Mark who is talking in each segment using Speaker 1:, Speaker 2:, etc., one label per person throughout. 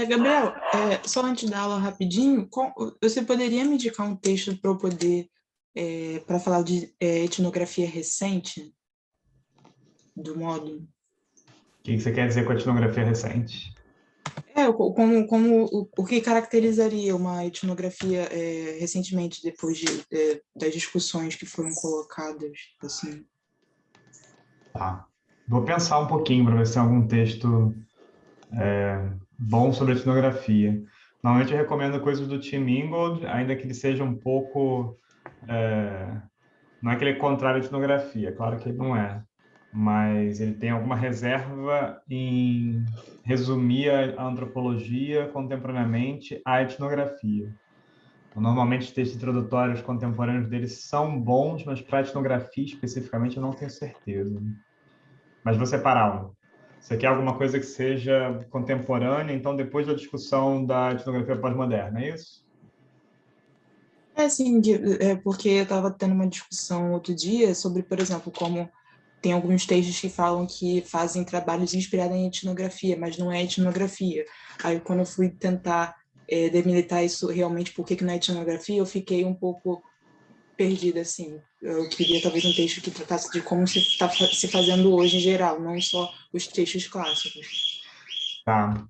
Speaker 1: Gabriel, só antes da aula rapidinho, você poderia me indicar um texto para eu poder, para falar de etnografia recente do módulo?
Speaker 2: O que você quer dizer com a etnografia recente?
Speaker 1: O que caracterizaria uma etnografia recentemente, depois das discussões que foram colocadas, assim?
Speaker 2: Tá. Vou pensar um pouquinho para ver se tem algum texto bom sobre etnografia. Normalmente eu recomendo coisas do Tim Ingold, ainda que ele seja um pouco... não é que ele é contrário à etnografia, claro que ele não é. Mas ele tem alguma reserva em resumir a antropologia contemporaneamente à etnografia. Então, normalmente os textos introdutórios contemporâneos dele são bons, mas para a etnografia especificamente eu não tenho certeza. Mas vou separar um. Você quer alguma coisa que seja contemporânea, então depois da discussão da etnografia pós-moderna, é isso?
Speaker 1: Sim, porque eu estava tendo uma discussão outro dia sobre, por exemplo, como tem alguns textos que falam que fazem trabalhos inspirados em etnografia, mas não é etnografia. Aí, quando eu fui tentar delimitar isso realmente, por que não é etnografia, eu fiquei um pouco perdida, assim. Eu queria talvez um texto que tratasse de como se está se fazendo hoje em geral, não só os textos clássicos.
Speaker 2: Tá.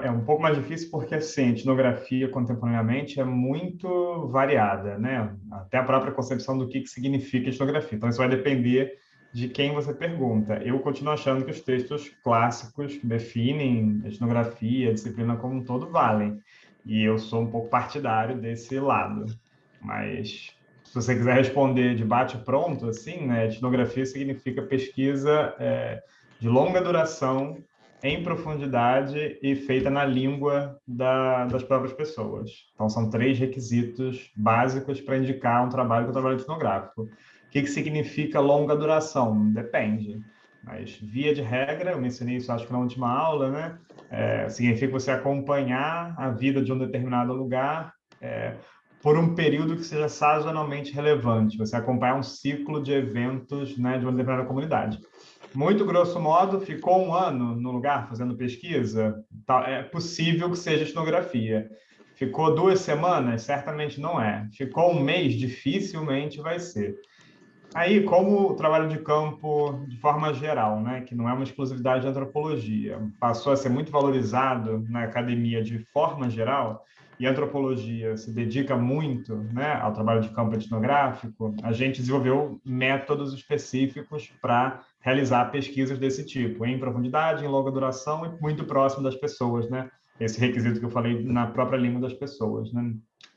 Speaker 2: É um pouco mais difícil porque, assim, a etnografia contemporaneamente é muito variada, né? Até a própria concepção do que significa etnografia. Então, isso vai depender de quem você pergunta. Eu continuo achando que os textos clássicos que definem etnografia, a disciplina como um todo, valem. E eu sou um pouco partidário desse lado. Mas, se você quiser responder de bate-pronto, assim, né? Etnografia significa pesquisa de longa duração em profundidade e feita na língua das próprias pessoas. Então, são 3 requisitos básicos para indicar um trabalho etnográfico. O que significa longa duração? Depende. Mas, via de regra, eu mencionei isso acho que na última aula, né? Significa você acompanhar a vida de um determinado lugar por um período que seja sazonalmente relevante. Você acompanhar um ciclo de eventos, né, de uma determinada comunidade. Muito grosso modo, ficou um ano no lugar fazendo pesquisa, é possível que seja etnografia. Ficou 2 semanas? Certamente não é. Ficou um mês? Dificilmente vai ser. Aí, como o trabalho de campo, de forma geral, né, que não é uma exclusividade da antropologia, passou a ser muito valorizado na academia de forma geral, e a antropologia se dedica muito, né, ao trabalho de campo etnográfico, a gente desenvolveu métodos específicos para realizar pesquisas desse tipo, em profundidade, em longa duração e muito próximo das pessoas, né? Esse requisito que eu falei na própria língua das pessoas, né?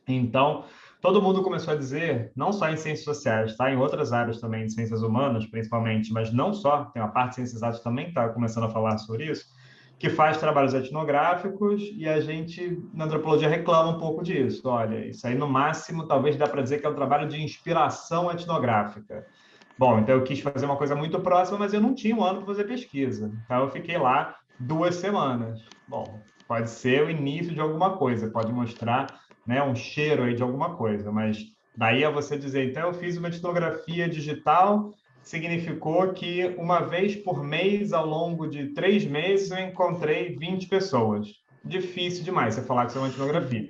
Speaker 2: Então, todo mundo começou a dizer, não só em ciências sociais, tá? Em outras áreas também, de ciências humanas, principalmente, mas não só, tem uma parte de ciências exatas também que está começando a falar sobre isso, que faz trabalhos etnográficos e a gente, na antropologia, reclama um pouco disso. Olha, isso aí, no máximo, talvez dá para dizer que é um trabalho de inspiração etnográfica. Bom, então eu quis fazer uma coisa muito próxima, mas eu não tinha um ano para fazer pesquisa. Então eu fiquei lá 2 semanas. Bom, pode ser o início de alguma coisa, pode mostrar, né, um cheiro aí de alguma coisa, mas daí a você dizer, então eu fiz uma etnografia digital, significou que uma vez por mês, ao longo de 3 meses, eu encontrei 20 pessoas. Difícil demais você falar que isso é uma etnografia.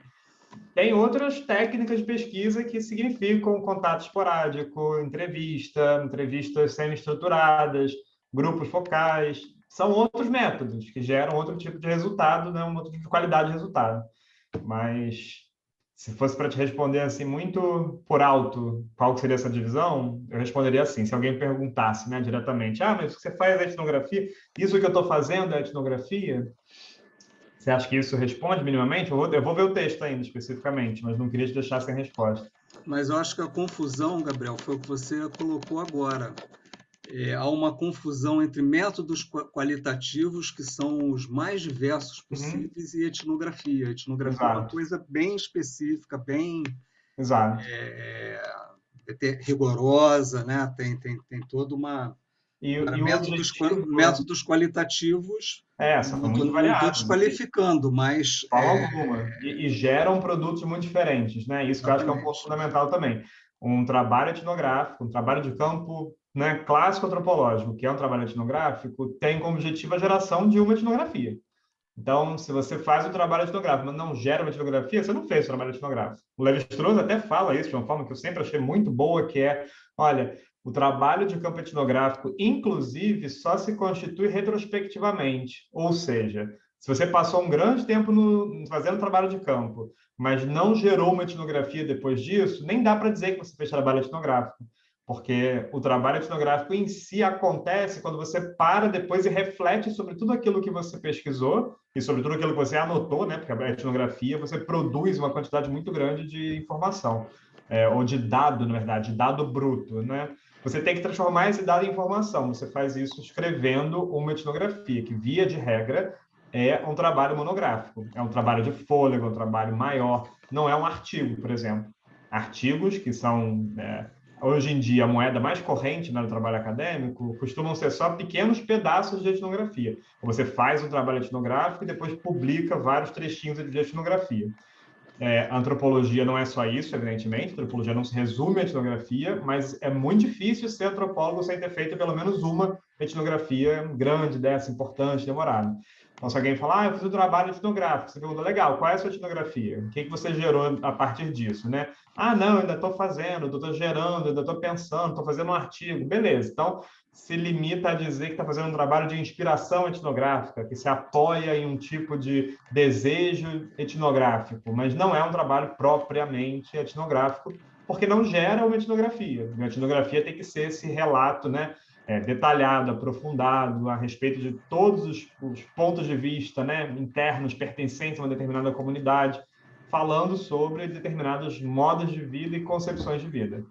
Speaker 2: Tem outras técnicas de pesquisa que significam contato esporádico, entrevistas semi-estruturadas, grupos focais. São outros métodos que geram outro tipo de resultado, né? Um outro tipo de qualidade de resultado. Mas se fosse para te responder assim muito por alto, qual seria essa divisão, eu responderia assim, se alguém perguntasse, né, diretamente, mas o que você faz é etnografia? Isso que eu estou fazendo é etnografia? Você acha que isso responde minimamente? Eu vou ver o texto ainda especificamente, mas não queria te deixar sem resposta.
Speaker 3: Mas eu acho que a confusão, Gabriel, foi o que você colocou agora. Há uma confusão entre métodos qualitativos, que são os mais diversos
Speaker 2: Uhum.
Speaker 3: possíveis, e etnografia. A etnografia é uma
Speaker 2: Exato,
Speaker 3: coisa bem específica, bem
Speaker 2: exato.
Speaker 3: rigorosa, né? Tem toda uma... Agora,
Speaker 2: E o objetivo
Speaker 3: métodos qualitativos,
Speaker 2: são
Speaker 3: não
Speaker 2: muito
Speaker 3: estou
Speaker 2: variados, de
Speaker 3: desqualificando, mas
Speaker 2: forma alguma, e geram produtos muito diferentes, né? Isso que eu acho que é um ponto
Speaker 3: exatamente.
Speaker 2: fundamental também. Um trabalho etnográfico, um trabalho de campo, né, clássico antropológico, que é um trabalho etnográfico, tem como objetivo a geração de uma etnografia. Então, se você faz o trabalho etnográfico, mas não gera uma etnografia, você não fez o trabalho etnográfico. O Lévi-Strauss até fala isso de uma forma que eu sempre achei muito boa, que é, olha, o trabalho de campo etnográfico, inclusive, só se constitui retrospectivamente. Ou seja, se você passou um grande tempo fazendo trabalho de campo, mas não gerou uma etnografia depois disso, nem dá para dizer que você fez trabalho etnográfico. Porque o trabalho etnográfico em si acontece quando você para depois e reflete sobre tudo aquilo que você pesquisou e sobre tudo aquilo que você anotou, né? Porque a etnografia, você produz uma quantidade muito grande de informação, ou de dado, na verdade, dado bruto, né? Você tem que transformar esse dado em informação. Você faz isso escrevendo uma etnografia, que, via de regra, é um trabalho monográfico. É um trabalho de fôlego, é um trabalho maior. Não é um artigo, por exemplo. Artigos que são... hoje em dia, a moeda mais corrente, né, no trabalho acadêmico costumam ser só pequenos pedaços de etnografia. Você faz um trabalho etnográfico e depois publica vários trechinhos de etnografia. A antropologia não é só isso, evidentemente. A antropologia não se resume à etnografia, mas é muito difícil ser antropólogo sem ter feito pelo menos uma etnografia grande, dessa, importante, demorada. Então, se alguém falar, eu fiz um trabalho etnográfico, você pergunta, legal, qual é a sua etnografia? O que você gerou a partir disso, né? Ah, não, ainda estou fazendo, estou gerando, ainda estou pensando, estou fazendo um artigo. Beleza, então se limita a dizer que está fazendo um trabalho de inspiração etnográfica, que se apoia em um tipo de desejo etnográfico, mas não é um trabalho propriamente etnográfico, porque não gera uma etnografia. Uma etnografia tem que ser esse relato, né, detalhado, aprofundado, a respeito de todos os pontos de vista, né, internos pertencentes a uma determinada comunidade, falando sobre determinados modos de vida e concepções de vida.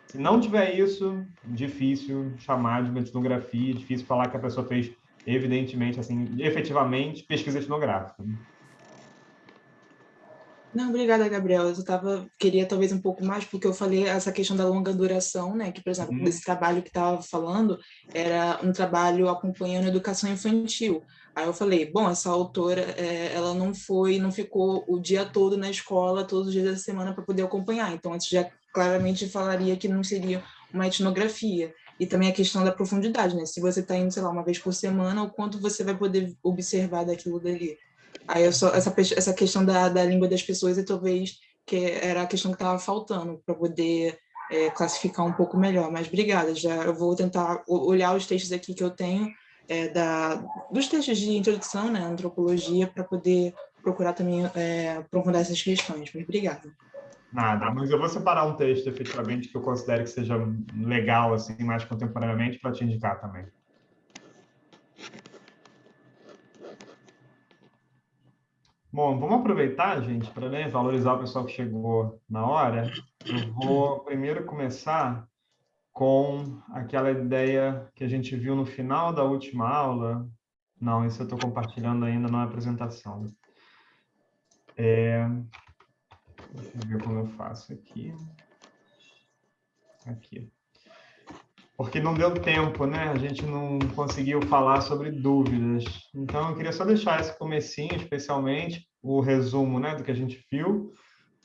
Speaker 2: Se não tiver isso, difícil chamar de uma etnografia, difícil falar que a pessoa fez, evidentemente, assim, efetivamente, pesquisa etnográfica.
Speaker 1: Não, obrigada, Gabriel. Queria talvez um pouco mais, porque eu falei essa questão da longa duração, né? Que, por exemplo, desse trabalho que estava falando, era um trabalho acompanhando a educação infantil. Aí eu falei, bom, essa autora, ela não ficou o dia todo na escola, todos os dias da semana para poder acompanhar. Então, isso já claramente falaria que não seria uma etnografia. E também a questão da profundidade, né? Se você está indo, sei lá, uma vez por semana, o quanto você vai poder observar daquilo dali. Aí essa questão da língua das pessoas é talvez que era a questão que estava faltando para poder classificar um pouco melhor. Mas obrigada, já eu vou tentar olhar os textos aqui que eu tenho dos textos de introdução, né, antropologia, para poder procurar também aprofundar essas questões. Mas obrigada.
Speaker 2: Nada, mas eu vou separar um texto, efetivamente, que eu considero que seja legal, assim, mais contemporaneamente, para te indicar também. Bom, vamos aproveitar, gente, para, né, valorizar o pessoal que chegou na hora. Eu vou primeiro começar com aquela ideia que a gente viu no final da última aula. Não, isso eu estou compartilhando ainda na apresentação. Deixa eu ver como eu faço aqui. Aqui. Porque não deu tempo, né? A gente não conseguiu falar sobre dúvidas. Então, eu queria só deixar esse comecinho, especialmente, o resumo, né, do que a gente viu,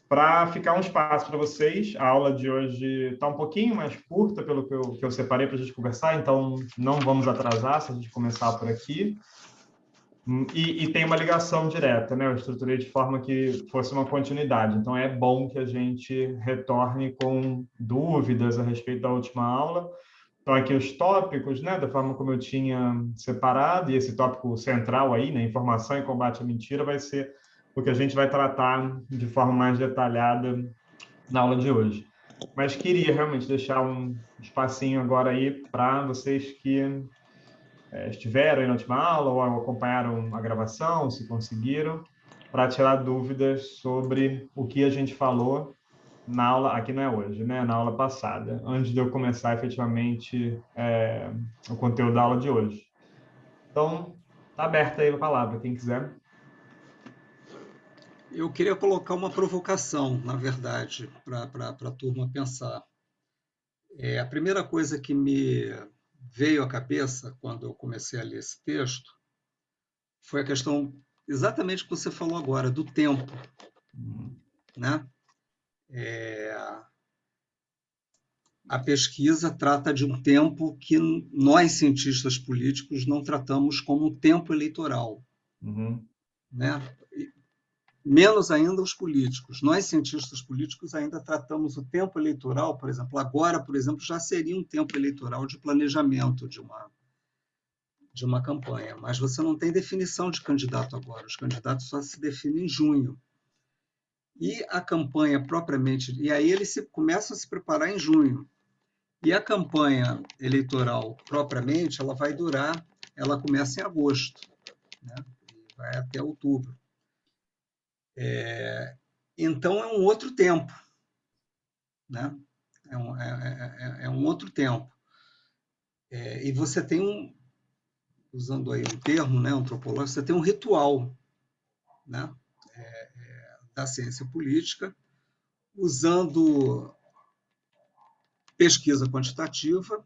Speaker 2: para ficar um espaço para vocês. A aula de hoje está um pouquinho mais curta, pelo que eu separei para a gente conversar, então não vamos atrasar se a gente começar por aqui. E tem uma ligação direta, né? Eu estruturei de forma que fosse uma continuidade. Então, é bom que a gente retorne com dúvidas a respeito da última aula. Então, aqui os tópicos, né, da forma como eu tinha separado, e esse tópico central aí, né, informação e combate à mentira, vai ser o que a gente vai tratar de forma mais detalhada na aula de hoje. Mas queria realmente deixar um espacinho agora aí para vocês que estiveram aí na última aula ou acompanharam a gravação, se conseguiram, para tirar dúvidas sobre o que a gente falou na aula, aqui não é hoje, né? Na aula passada, antes de eu começar efetivamente o conteúdo da aula de hoje. Então, está aberta aí a palavra, quem quiser.
Speaker 3: Eu queria colocar uma provocação, na verdade, para a turma pensar. A primeira coisa que me veio à cabeça quando eu comecei a ler esse texto foi a questão exatamente que você falou agora, do tempo, né? A pesquisa trata de um tempo que nós, cientistas políticos, não tratamos como tempo eleitoral.
Speaker 2: Uhum.
Speaker 3: né? Menos ainda os políticos. Nós, cientistas políticos, ainda tratamos o tempo eleitoral, por exemplo, agora, por exemplo, já seria um tempo eleitoral de planejamento de uma campanha, mas você não tem definição de candidato agora, os candidatos só se definem em junho. E a campanha propriamente, e aí eles começam a se preparar em junho. E a campanha eleitoral propriamente, ela começa em agosto, né? E vai até outubro. Então, é um outro tempo, né? É um outro tempo. E você tem usando aí um termo, né, antropológico, você tem um ritual, né, da ciência política, usando pesquisa quantitativa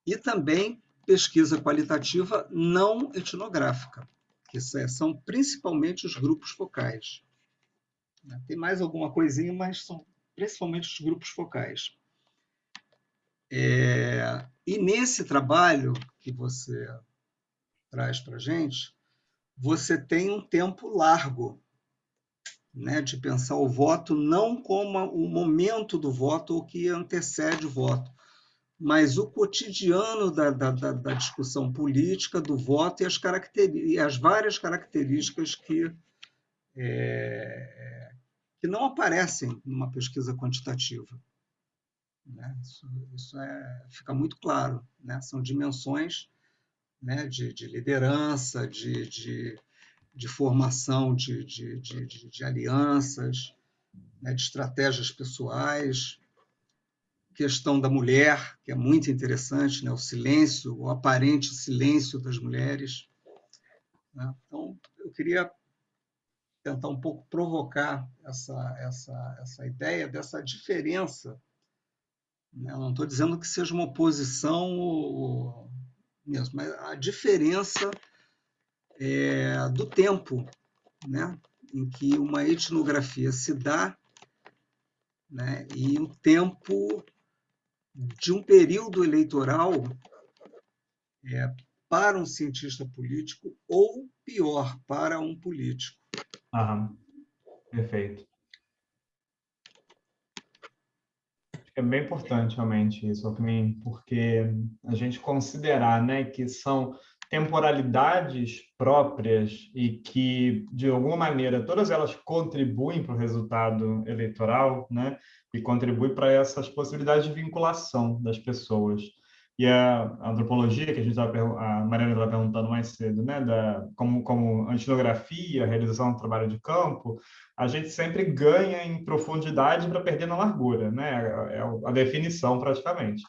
Speaker 3: e também pesquisa qualitativa não etnográfica, que são principalmente os grupos focais. Tem mais alguma coisinha, mas são principalmente os grupos focais. E nesse trabalho que você traz para a gente, você tem um tempo largo, né, de pensar o voto não como o momento do voto ou o que antecede o voto, mas o cotidiano da discussão política, do voto e as várias características que não aparecem numa pesquisa quantitativa. Né? Isso fica muito claro. Né? São dimensões, né, de liderança, de formação de alianças, né, de estratégias pessoais, questão da mulher, que é muito interessante, né, o silêncio, o aparente silêncio das mulheres. Né? Então, eu queria tentar um pouco provocar essa ideia dessa diferença. Né? Eu não estou dizendo que seja uma oposição mesmo, mas a diferença do tempo, né, em que uma etnografia se dá, né, e o tempo de um período eleitoral para um cientista político ou, pior, para um político.
Speaker 2: Perfeito. É bem importante, realmente, isso, porque a gente considerar, né, que são temporalidades próprias e que, de alguma maneira, todas elas contribuem para o resultado eleitoral, né, e contribuem para essas possibilidades de vinculação das pessoas. E a antropologia, que a Mariana estava perguntando mais cedo, né, como a etnografia, a realização do trabalho de campo, a gente sempre ganha em profundidade para perder na largura, né? É a definição praticamente.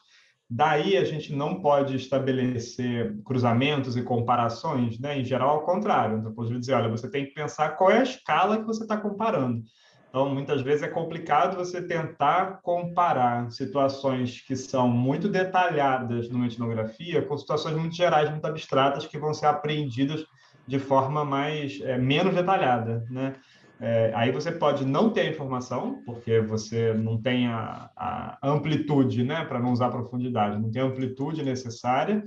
Speaker 2: Daí a gente não pode estabelecer cruzamentos e comparações, né? Em geral, ao contrário. Então, pode dizer, olha, você tem que pensar qual é a escala que você está comparando. Então, muitas vezes é complicado você tentar comparar situações que são muito detalhadas numa etnografia com situações muito gerais, muito abstratas, que vão ser apreendidas de forma menos detalhada, né? Aí você pode não ter a informação, porque você não tem a amplitude, né, para não usar profundidade, não tem a amplitude necessária,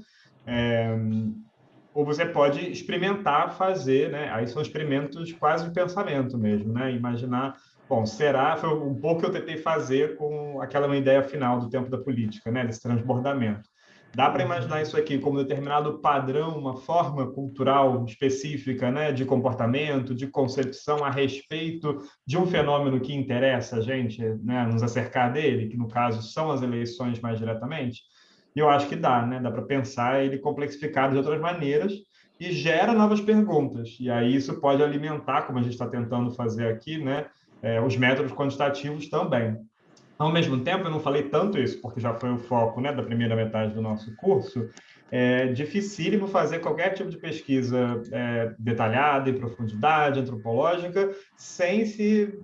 Speaker 2: ou você pode experimentar fazer, né? Aí são experimentos quase de pensamento mesmo, né? Imaginar, bom, foi um pouco que eu tentei fazer com aquela ideia final do tempo da política, né? Desse transbordamento. Dá para imaginar isso aqui como determinado padrão, uma forma cultural específica, né, de comportamento, de concepção a respeito de um fenômeno que interessa a gente, né, nos acercar dele, que no caso são as eleições mais diretamente? E eu acho que dá, né? Dá para pensar ele complexificado de outras maneiras e gera novas perguntas. E aí isso pode alimentar, como a gente está tentando fazer aqui, né, os métodos quantitativos também. Ao mesmo tempo, eu não falei tanto isso, porque já foi o foco, né, da primeira metade do nosso curso. É dificílimo fazer qualquer tipo de pesquisa detalhada, em profundidade, antropológica, sem se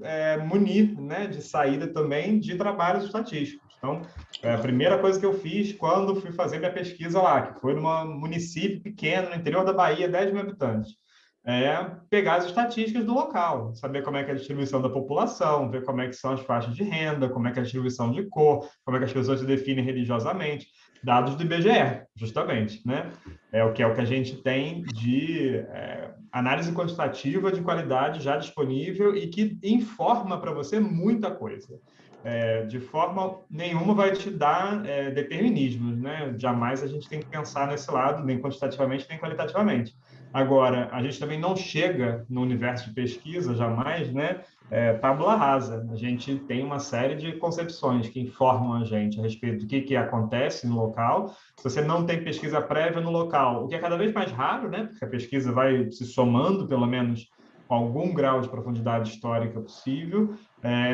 Speaker 2: munir, né, de saída também de trabalhos estatísticos. Então, a primeira coisa que eu fiz quando fui fazer minha pesquisa lá, que foi num município pequeno, no interior da Bahia, 10 mil habitantes. é pegar as estatísticas do local, saber como é que é a distribuição da população, ver como é que são as faixas de renda, como é que é a distribuição de cor, como é que as pessoas se definem religiosamente, dados do IBGE, justamente, né? É o que a gente tem de análise quantitativa de qualidade já disponível e que informa para você muita coisa. De forma nenhuma vai te dar determinismos, né? Jamais a gente tem que pensar nesse lado, nem quantitativamente, nem qualitativamente. Agora, a gente também não chega no universo de pesquisa, jamais, né? Tábula rasa. A gente tem uma série de concepções que informam a gente a respeito do que acontece no local. Se você não tem pesquisa prévia no local, o que é cada vez mais raro, né? Porque a pesquisa vai se somando, pelo menos, com algum grau de profundidade histórica possível.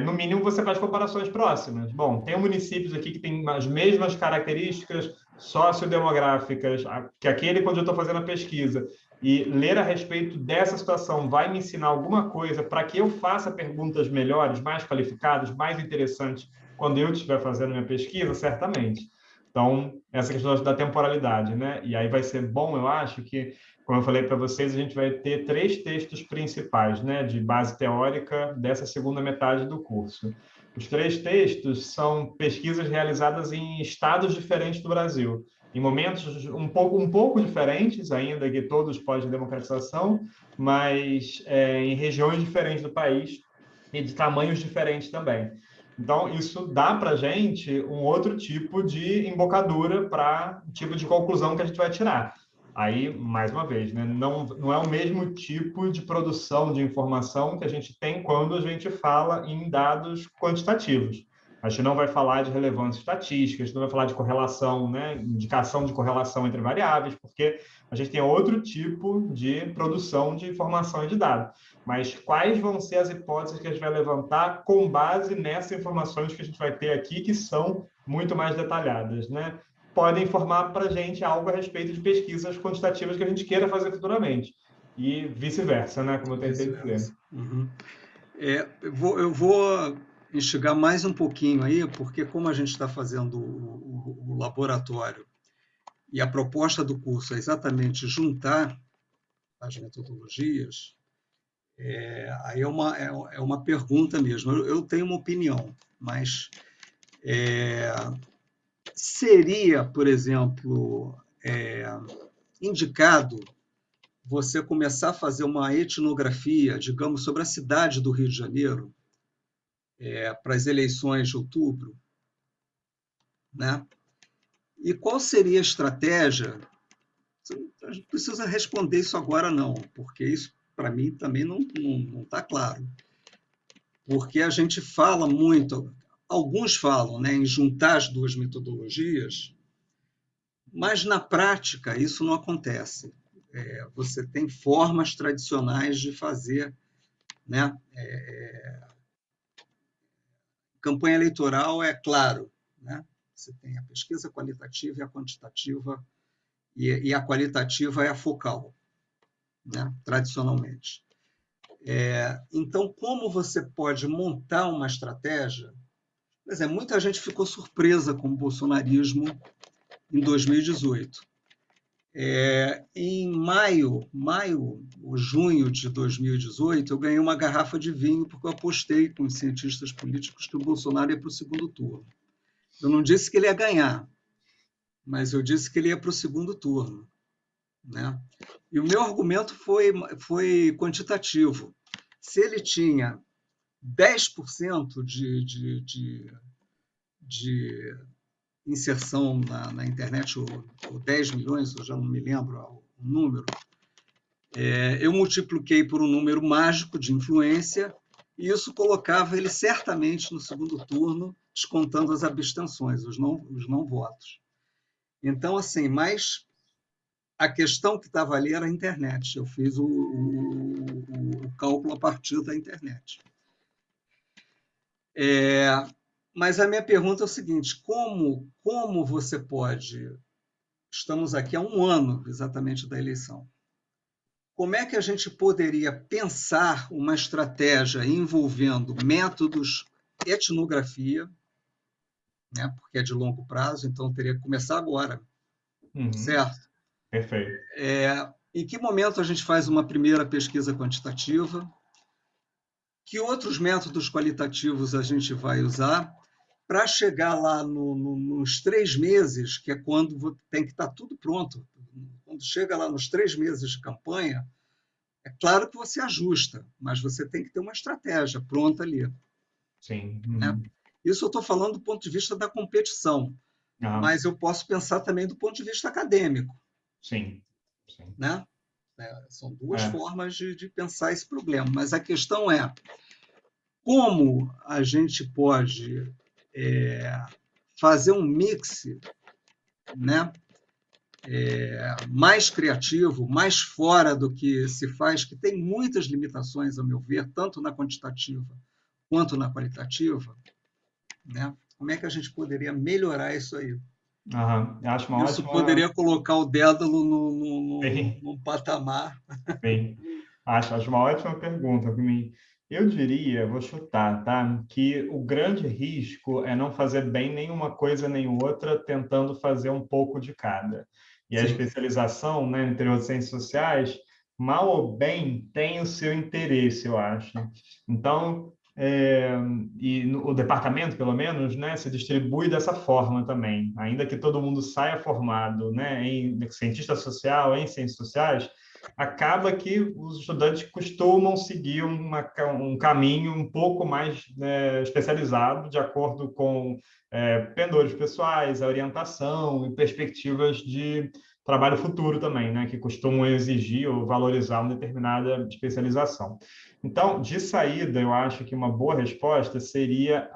Speaker 2: No mínimo, você faz comparações próximas. Bom, tem municípios aqui que têm as mesmas características sociodemográficas que aquele quando eu estou fazendo a pesquisa, e ler a respeito dessa situação vai me ensinar alguma coisa para que eu faça perguntas melhores, mais qualificadas, mais interessantes quando eu estiver fazendo minha pesquisa, certamente. Então, essa questão da temporalidade, né? E aí vai ser bom, eu acho, que, como eu falei para vocês, a gente vai ter 3 textos principais, né, de base teórica dessa segunda metade do curso. Os 3 textos são pesquisas realizadas em estados diferentes do Brasil, em momentos um pouco diferentes, ainda que todos pós-democratização, mas em regiões diferentes do país e de tamanhos diferentes também. Então, isso dá para a gente um outro tipo de embocadura para o tipo de conclusão que a gente vai tirar. Aí, mais uma vez, né, não é o mesmo tipo de produção de informação que a gente tem quando a gente fala em dados quantitativos. A gente não vai falar de relevância estatística, a gente não vai falar de correlação, né, indicação de correlação entre variáveis, porque a gente tem outro tipo de produção de informação e de dados. Mas quais vão ser as hipóteses que a gente vai levantar com base nessas informações que a gente vai ter aqui, que são muito mais detalhadas, né? Podem informar para a gente algo a respeito de pesquisas quantitativas que a gente queira fazer futuramente. E vice-versa, né? Como eu tentei dizer.
Speaker 3: Uhum. Eu vou instigar mais um pouquinho aí, porque como a gente está fazendo o laboratório e a proposta do curso é exatamente juntar as metodologias, aí é uma pergunta mesmo. Eu tenho uma opinião, mas seria, por exemplo, indicado você começar a fazer uma etnografia, digamos, sobre a cidade do Rio de Janeiro, para as eleições de outubro, né? E qual seria a estratégia? A gente precisa responder isso agora, não, porque isso, para mim, também não está claro. Porque a gente fala muito, alguns falam, né, em juntar as duas metodologias, mas na prática isso não acontece. Você tem formas tradicionais de fazer, né? Campanha eleitoral é claro, né? Você tem a pesquisa qualitativa e a quantitativa, e a qualitativa é a focal, né? Tradicionalmente. Então, como você pode montar uma estratégia? Por exemplo, muita gente ficou surpresa com o bolsonarismo em 2018. Em maio ou junho de 2018, eu ganhei uma garrafa de vinho porque eu apostei com os cientistas políticos que o Bolsonaro ia para o segundo turno. Eu não disse que ele ia ganhar, mas eu disse que ele ia para o segundo turno, né? E o meu argumento foi quantitativo. Se ele tinha 10% de inserção na internet, ou 10 milhões, eu já não me lembro o número, eu multipliquei por um número mágico de influência e isso colocava ele certamente no segundo turno, descontando as abstenções, os não votos. Então, assim, mas a questão que estava ali era a internet. Eu fiz o cálculo a partir da internet. Mas a minha pergunta é o seguinte: como você pode... Estamos aqui há um ano exatamente da eleição. Como é que a gente poderia pensar uma estratégia envolvendo métodos, etnografia, né, porque é de longo prazo, então teria que começar agora, certo?
Speaker 2: Perfeito.
Speaker 3: Em que momento a gente faz uma primeira pesquisa quantitativa? Que outros métodos qualitativos a gente vai usar para chegar lá nos 3 meses, que é quando tem que estar tudo pronto. Quando chega lá nos 3 meses de campanha, é claro que você ajusta, mas você tem que ter uma estratégia pronta ali.
Speaker 2: Sim.
Speaker 3: Né? Isso eu estou falando do ponto de vista da competição, mas eu posso pensar também do ponto de vista acadêmico.
Speaker 2: Sim. Sim.
Speaker 3: Né? São duas formas de pensar esse problema, mas a questão é como a gente pode fazer um mix, né, mais criativo, mais fora do que se faz, que tem muitas limitações, a meu ver, tanto na quantitativa quanto na qualitativa, né? Como é que a gente poderia melhorar isso aí?
Speaker 2: Acho uma
Speaker 3: Isso
Speaker 2: ótima.
Speaker 3: poderia colocar o Dédalo
Speaker 2: Sim.
Speaker 3: num patamar.
Speaker 2: Sim. Acho uma ótima pergunta, Guilherme. Eu diria, vou chutar, tá? Que o grande risco é não fazer bem nenhuma coisa nem outra, tentando fazer um pouco de cada. E a
Speaker 3: Sim.
Speaker 2: especialização, né, no interior de ciências sociais, mal ou bem, tem o seu interesse, eu acho. Então, o departamento, pelo menos, né, se distribui dessa forma também. Ainda que todo mundo saia formado, né, em cientista social, em ciências sociais, acaba que os estudantes costumam seguir um caminho um pouco mais, né, especializado, de acordo com pendores pessoais, a orientação e perspectivas de trabalho futuro também, né, que costumam exigir ou valorizar uma determinada especialização. Então, de saída, eu acho que uma boa resposta seria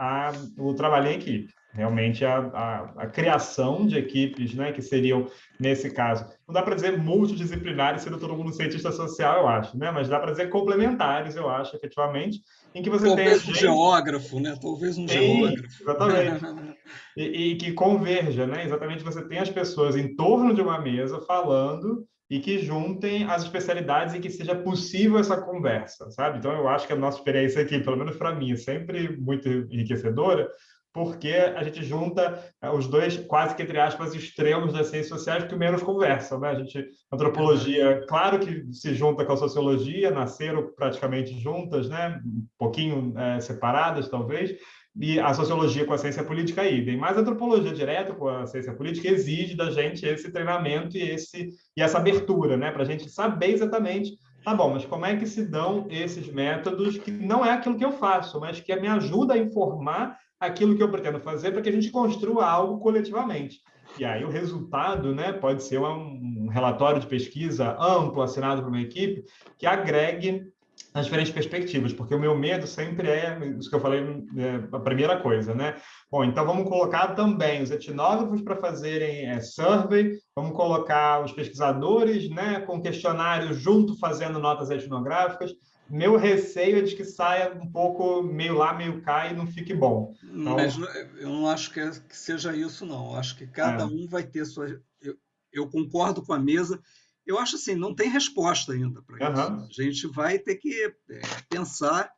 Speaker 2: o trabalho em equipe. Realmente, a criação de equipes, né, que seriam, nesse caso, não dá para dizer multidisciplinares, sendo todo mundo cientista social, eu acho, né? Mas dá para dizer complementares, eu acho, efetivamente, em que você tenha
Speaker 3: Talvez um
Speaker 2: gente...
Speaker 3: geógrafo, né? Talvez um
Speaker 2: Sim,
Speaker 3: geógrafo.
Speaker 2: exatamente. E que converja, né? Exatamente, você tem as pessoas em torno de uma mesa falando e que juntem as especialidades e que seja possível essa conversa, sabe? Então, eu acho que a nossa experiência aqui, pelo menos para mim, é sempre muito enriquecedora, porque a gente junta os dois, quase que entre aspas, extremos das ciências sociais que menos conversam, né? Antropologia, claro que se junta com a sociologia, nasceram praticamente juntas, né? Um pouquinho separadas, talvez, e a sociologia com a ciência política idem, mas a antropologia direto com a ciência política exige da gente esse treinamento e essa abertura, né, para a gente saber exatamente, tá bom, mas como é que se dão esses métodos que não é aquilo que eu faço, mas que me ajuda a informar aquilo que eu pretendo fazer para que a gente construa algo coletivamente. E aí o resultado, né, pode ser um relatório de pesquisa amplo, assinado por uma equipe, que agregue as diferentes perspectivas, porque o meu medo sempre é isso que eu falei, a primeira coisa, né? Bom, então vamos colocar também os etnógrafos para fazerem survey, vamos colocar os pesquisadores, né, com questionário junto fazendo notas etnográficas. Meu receio é de que saia um pouco meio lá, meio cá e não fique bom.
Speaker 3: Mas
Speaker 2: Então,
Speaker 3: eu não acho que seja isso, não. Eu acho que cada
Speaker 2: é,
Speaker 3: um vai ter sua. Eu concordo com a mesa. Eu acho assim, não tem resposta ainda para isso.
Speaker 2: uhum,
Speaker 3: A gente vai ter que pensar,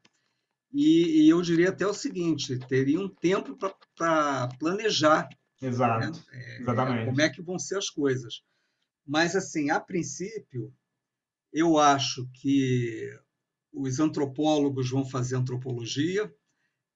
Speaker 3: e eu diria até o seguinte: teria um tempo para planejar, né?
Speaker 2: exato,
Speaker 3: Como é
Speaker 2: exatamente.
Speaker 3: que vão ser as coisas. Mas, assim, a princípio, eu acho que os antropólogos vão fazer antropologia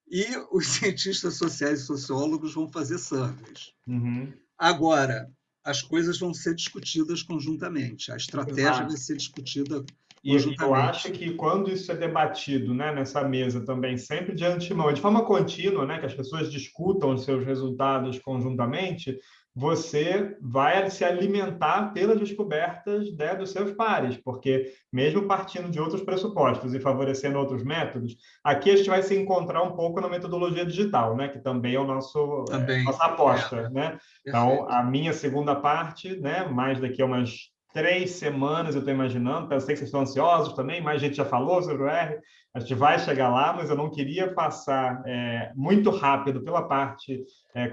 Speaker 3: e os cientistas sociais e sociólogos vão fazer surveys.
Speaker 2: Uhum,
Speaker 3: Agora, as coisas vão ser discutidas conjuntamente, a estratégia vai
Speaker 2: exato.
Speaker 3: ser discutida
Speaker 2: E eu acho
Speaker 3: conjuntamente.
Speaker 2: que quando isso é debatido, né, nessa mesa também, sempre de antemão, de forma contínua, né, que as pessoas discutam os seus resultados conjuntamente, você vai se alimentar pelas descobertas, né, dos seus pares, porque mesmo partindo de outros pressupostos e favorecendo outros métodos, aqui a gente vai se encontrar um pouco na metodologia digital, né, que também é o
Speaker 3: Também,
Speaker 2: nossa aposta, né? Então,
Speaker 3: perfeito.
Speaker 2: a minha segunda parte, né, mais daqui a umas 3 semanas, eu estou imaginando. Eu sei que vocês estão ansiosos também, mais gente já falou sobre o R. A gente vai chegar lá, mas eu não queria passar muito rápido pela parte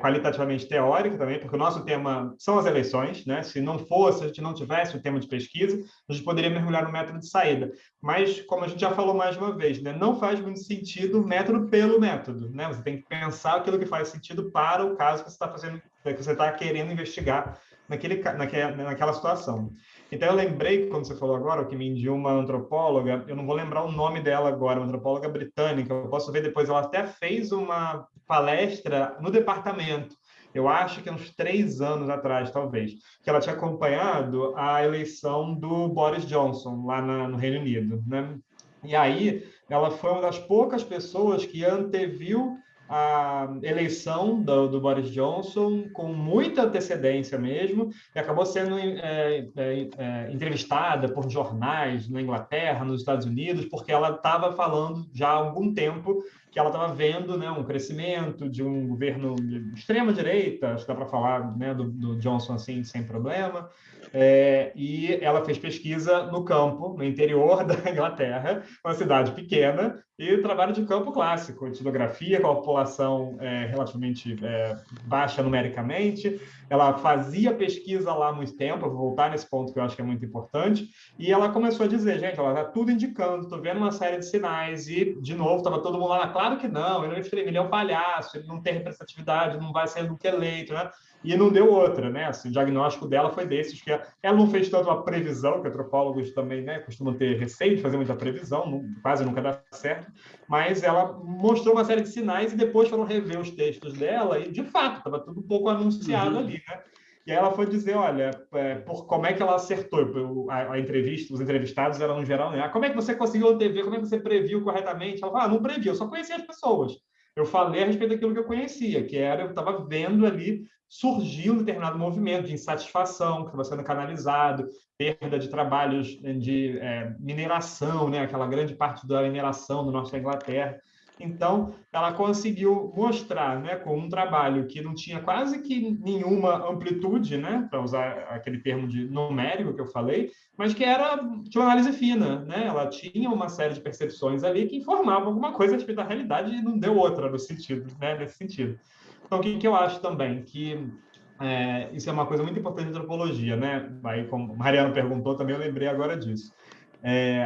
Speaker 2: qualitativamente teórica também, porque o nosso tema são as eleições, né? Se não fosse, se a gente não tivesse o tema de pesquisa, a gente poderia mergulhar no método de saída. Mas, como a gente já falou mais uma vez, né? Não faz muito sentido método pelo método, né? Você tem que pensar aquilo que faz sentido para o caso que você está fazendo, que você está querendo investigar naquela situação. Então, eu lembrei, quando você falou agora, que me indiou uma antropóloga, eu não vou lembrar o nome dela agora, uma antropóloga britânica, eu posso ver depois, ela até fez uma palestra no departamento, eu acho que uns 3 anos atrás, talvez, que ela tinha acompanhado a eleição do Boris Johnson, lá no Reino Unido, né? E aí, ela foi uma das poucas pessoas que anteviu a eleição do Boris Johnson com muita antecedência mesmo, e acabou sendo entrevistada por jornais na Inglaterra, nos Estados Unidos, porque ela estava falando já há algum tempo que ela estava vendo, né, um crescimento de um governo de extrema-direita, acho que dá para falar, né, do Johnson assim, sem problema, e ela fez pesquisa no campo, no interior da Inglaterra, uma cidade pequena, e trabalho de campo clássico, etnografia com a população relativamente baixa numericamente. Ela fazia pesquisa lá há muito tempo, eu vou voltar nesse ponto que eu acho que é muito importante, e ela começou a dizer, gente, ela está tudo indicando, estou vendo uma série de sinais, e, de novo, estava todo mundo lá, claro que não, ele é um palhaço, ele não tem representatividade, não vai ser nunca eleito, né? E não deu outra, né? Assim, o diagnóstico dela foi desses, que ela não fez tanto uma previsão, que antropólogos também, né, costumam ter receio de fazer muita previsão, quase nunca dá certo, mas ela mostrou uma série de sinais e depois foram rever os textos dela e, de fato, estava tudo um pouco anunciado ali, né? E aí ela foi dizer, olha, por como é que ela acertou? A entrevista, os entrevistados eram no geral, né? Como é que você conseguiu antever? Como é que você previu corretamente? Ela falou, não previ, eu só conhecia as pessoas. Eu falei a respeito daquilo que eu conhecia, que era, eu estava vendo ali surgir um determinado movimento de insatisfação que estava sendo canalizado, perda de trabalhos de mineração, né? Aquela grande parte da mineração do norte da Inglaterra. Então, ela conseguiu mostrar, né, com um trabalho que não tinha quase que nenhuma amplitude, né, para usar aquele termo de numérico que eu falei, mas que tinha uma análise fina, né? Ela tinha uma série de percepções ali que informavam alguma coisa a respeito da realidade e não deu outra no sentido, né, nesse sentido. Então, o que eu acho também? Que isso é uma coisa muito importante da antropologia, né? Aí, como o Mariano perguntou, também eu lembrei agora disso.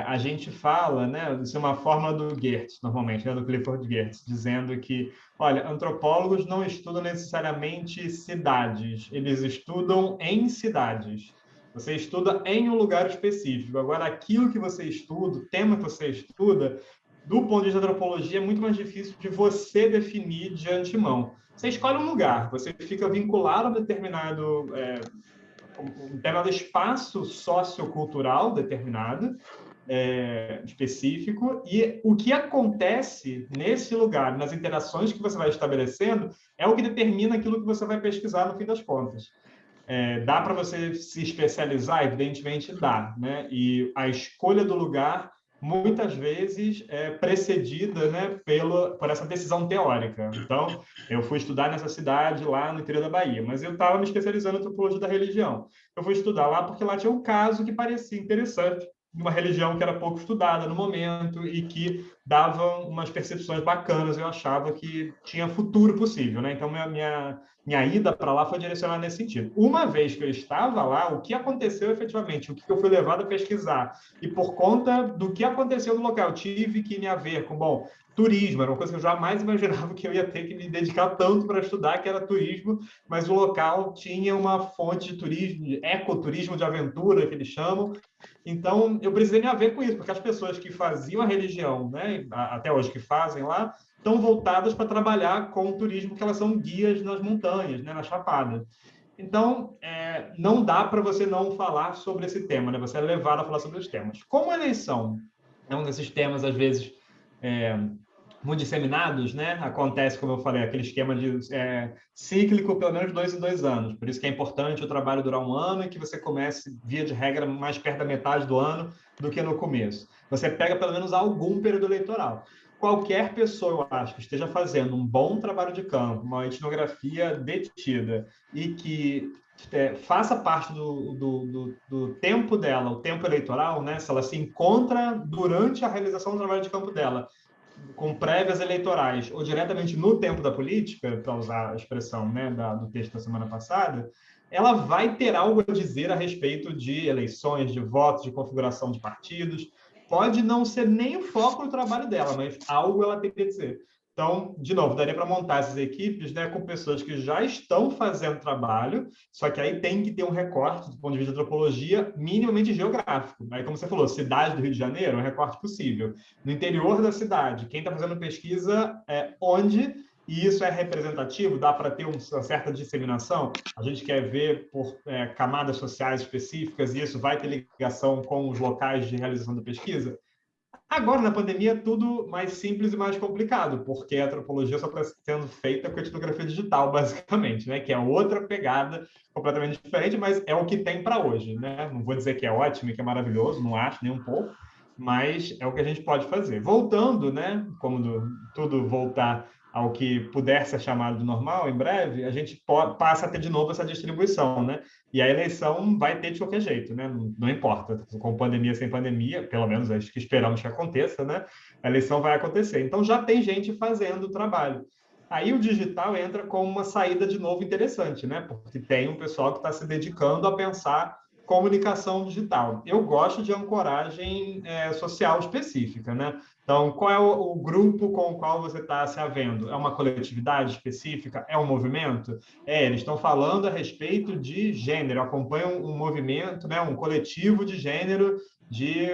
Speaker 2: A gente fala, né? Isso é uma forma do Geertz, normalmente, né, do Clifford Geertz, dizendo que, olha, antropólogos não estudam necessariamente cidades, eles estudam em cidades. Você estuda em um lugar específico. Agora, aquilo que você estuda, o tema que você estuda, do ponto de vista da antropologia, é muito mais difícil de você definir de antemão. Você escolhe um lugar, você fica vinculado a um determinado espaço sociocultural determinado, específico, e o que acontece nesse lugar, nas interações que você vai estabelecendo, é o que determina aquilo que você vai pesquisar no fim das contas. Dá para você se especializar? Evidentemente dá, né? E a escolha do lugar muitas vezes é precedida, né, por essa decisão teórica. Então, eu fui estudar nessa cidade lá no interior da Bahia, mas eu estava me especializando em antropologia da religião. Eu fui estudar lá porque lá tinha um caso que parecia interessante, de uma religião que era pouco estudada no momento e que dava umas percepções bacanas, eu achava que tinha futuro possível, né? Então, minha ida para lá foi direcionada nesse sentido. Uma vez que eu estava lá, o que aconteceu efetivamente, o que eu fui levado a pesquisar, e por conta do que aconteceu no local, tive que me haver com, bom, turismo, era uma coisa que eu jamais imaginava que eu ia ter que me dedicar tanto para estudar, que era turismo, mas o local tinha uma fonte de turismo, de ecoturismo de aventura, que eles chamam. Então, eu precisei me haver com isso, porque as pessoas que faziam a religião, né, até hoje que fazem lá, estão voltadas para trabalhar com o turismo, que elas são guias nas montanhas, né, na Chapada. Então, não dá para você não falar sobre esse tema, né? Você é levado a falar sobre os temas. Como a eleição é um desses temas, às vezes, muito disseminados, né? Acontece, como eu falei, aquele esquema de cíclico, pelo menos 2 em 2 anos. Por isso que é importante o trabalho durar 1 ano e que você comece, via de regra, mais perto da metade do ano do que no começo. Você pega, pelo menos, algum período eleitoral. Qualquer pessoa, eu acho, que esteja fazendo um bom trabalho de campo, uma etnografia detida e que faça parte do tempo dela, o tempo eleitoral, né? Se ela se encontra durante a realização do trabalho de campo dela, com prévias eleitorais ou diretamente no tempo da política, para usar a expressão, né, do texto da semana passada, ela vai ter algo a dizer a respeito de eleições, de votos, de configuração de partidos. Pode não ser nem o foco do trabalho dela, mas algo ela tem que dizer. Então, de novo, daria para montar essas equipes, né, com pessoas que já estão fazendo trabalho, só que aí tem que ter um recorte, do ponto de vista de antropologia, minimamente geográfico. Aí, como você falou, cidade do Rio de Janeiro, é um recorte possível. No interior da cidade, quem está fazendo pesquisa é onde, e isso é representativo, dá para ter uma certa disseminação. A gente quer ver por camadas sociais específicas, e isso vai ter ligação com os locais de realização da pesquisa. Agora, na pandemia, é tudo mais simples e mais complicado, porque a antropologia só está sendo feita com a etnografia digital, basicamente, né? Que é outra pegada completamente diferente, mas é o que tem para hoje, né? Não vou dizer que é ótimo e que é maravilhoso, não acho nem um pouco, mas é o que a gente pode fazer. Voltando, né? Como tudo voltar ao que puder ser chamado de normal em breve, a gente passa a ter de novo essa distribuição, né? E a eleição vai ter de qualquer jeito, né? Não importa, com pandemia, sem pandemia, pelo menos acho que esperamos que aconteça, né? A eleição vai acontecer. Então já tem gente fazendo o trabalho. Aí o digital entra como uma saída de novo interessante, né? Porque tem um pessoal que está se dedicando a pensar comunicação digital. Eu gosto de ancoragem social específica, né? Então, qual é o grupo com o qual você está se havendo? É uma coletividade específica? É um movimento? Eles estão falando a respeito de gênero, acompanham um movimento, né, um coletivo de gênero de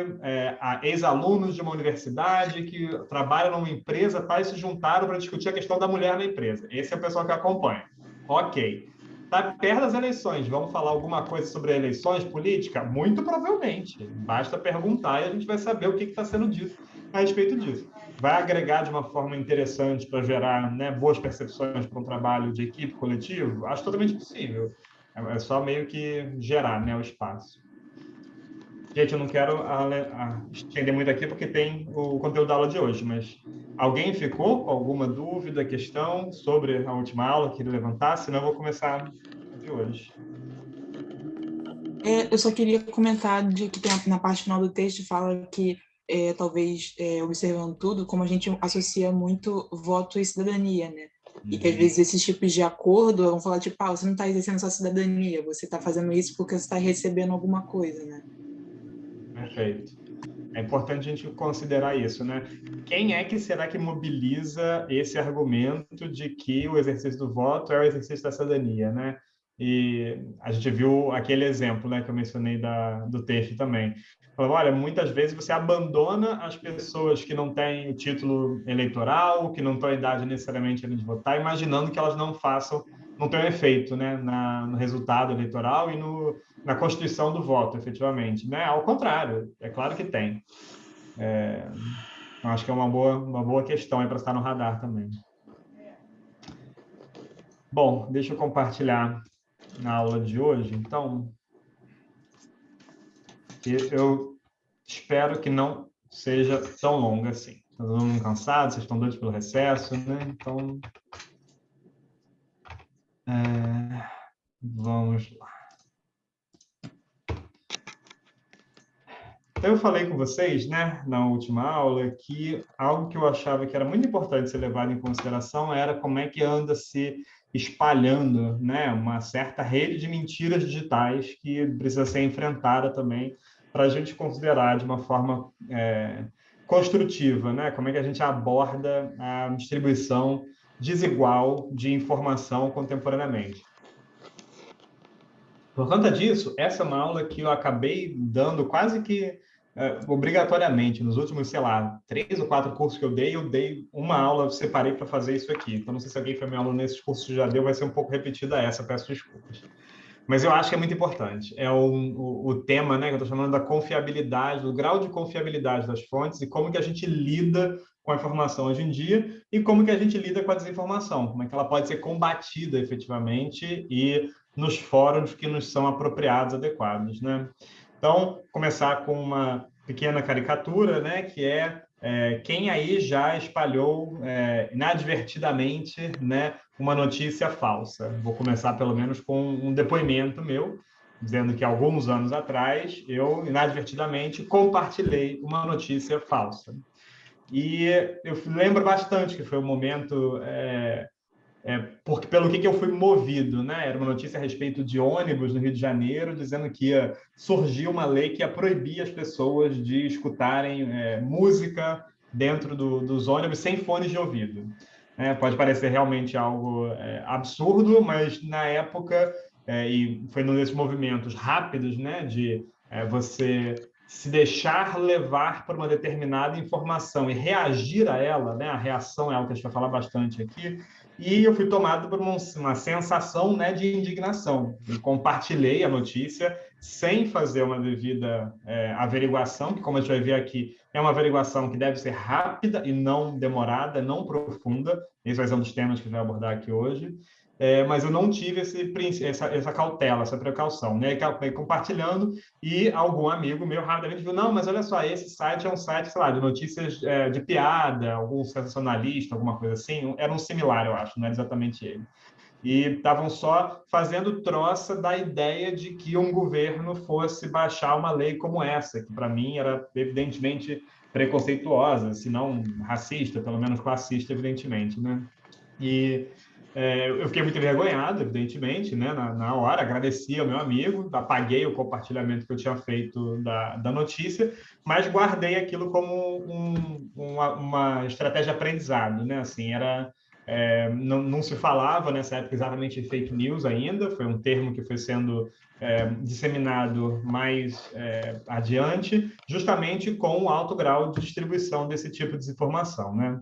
Speaker 2: ex-alunos de uma universidade que trabalham numa empresa e se juntaram para discutir a questão da mulher na empresa. Esse é o pessoal que acompanha. Ok. Está perto das eleições. Vamos falar alguma coisa sobre eleições, política? Muito provavelmente. Basta perguntar e a gente vai saber o que está sendo dito a respeito disso. Vai agregar de uma forma interessante para gerar, né, boas percepções para um trabalho de equipe coletivo? Acho totalmente possível. É só meio que gerar, né, o espaço. Gente, eu não quero estender muito aqui porque tem o conteúdo da aula de hoje, mas alguém ficou com alguma dúvida, questão sobre a última aula que ele levantar? Senão eu vou começar de hoje.
Speaker 1: Eu só queria comentar de que tem, na parte final do texto fala que talvez observando tudo, como a gente associa muito voto e cidadania, né? E que às vezes esses tipos de acordo vão falar tipo, você não está exercendo sua cidadania, você está fazendo isso porque você está recebendo alguma coisa, né?
Speaker 2: Perfeito. É importante a gente considerar isso, né? Quem é que será que mobiliza esse argumento de que o exercício do voto é o exercício da cidadania, né? E a gente viu aquele exemplo, né, que eu mencionei do texto também. Falou, olha, muitas vezes você abandona as pessoas que não têm o título eleitoral, que não estão em idade necessariamente de votar, imaginando que elas não tenham efeito, né, no resultado eleitoral e na constituição do voto, efetivamente, né? Ao contrário, é claro que tem. Acho que é uma boa questão para estar no radar também. Bom, deixa eu compartilhar na aula de hoje, então. Eu espero que não seja tão longa assim. Estão todo mundo cansado, vocês estão doidos pelo recesso, né? Então, vamos lá. Então, eu falei com vocês, né, na última aula, que algo que eu achava que era muito importante ser levado em consideração era como é que anda se espalhando, né, uma certa rede de mentiras digitais que precisa ser enfrentada também para a gente considerar de uma forma construtiva, né, como é que a gente aborda a distribuição desigual de informação contemporaneamente. Por conta disso, essa é uma aula que eu acabei dando quase que obrigatoriamente. Nos últimos, sei lá, 3 ou 4 cursos que eu dei uma aula, eu separei para fazer isso aqui. Então, não sei se alguém foi meu aluno nesses cursos que já deu, vai ser um pouco repetida essa, peço desculpas. Mas eu acho que é muito importante. É o tema, né, que eu estou chamando da confiabilidade, do grau de confiabilidade das fontes e como que a gente lida com a informação hoje em dia e como que a gente lida com a desinformação, como é que ela pode ser combatida efetivamente e nos fóruns que nos são apropriados, adequados, né? Então, começar com uma pequena caricatura, né, que quem aí já espalhou inadvertidamente, né, uma notícia falsa. Vou começar pelo menos com um depoimento meu, dizendo que alguns anos atrás eu inadvertidamente compartilhei uma notícia falsa. E eu lembro bastante que foi um momento porque pelo que eu fui movido, né? Era uma notícia a respeito de ônibus no Rio de Janeiro, dizendo que ia surgir uma lei que ia proibir as pessoas de escutarem música dentro dos ônibus sem fones de ouvido. Pode parecer realmente algo absurdo, mas na época, e foi num desses movimentos rápidos, né, de você se deixar levar por uma determinada informação e reagir a ela, né, a reação é algo que a gente vai falar bastante aqui, e eu fui tomado por uma sensação, né, de indignação. E compartilhei a notícia sem fazer uma devida averiguação, que, como a gente vai ver aqui, é uma averiguação que deve ser rápida e não demorada, não profunda. Esse vai ser um dos temas que a gente vai abordar aqui hoje. Mas eu não tive essa cautela, essa precaução, né? Acabei compartilhando e algum amigo meu rapidamente viu, não, mas olha só, esse site é um site, sei lá, de notícias de piada, algum sensacionalista, alguma coisa assim, era um similar, eu acho, não era exatamente ele. E estavam só fazendo troça da ideia de que um governo fosse baixar uma lei como essa, que para mim era evidentemente preconceituosa, se não racista, pelo menos classista, evidentemente, né? E eu fiquei muito envergonhado, evidentemente, né? Na hora, agradeci ao meu amigo, apaguei o compartilhamento que eu tinha feito da notícia, mas guardei aquilo como uma estratégia de aprendizado, né? Assim, não se falava nessa época exatamente de fake news ainda, foi um termo que foi sendo disseminado mais adiante, justamente com o alto grau de distribuição desse tipo de desinformação, né?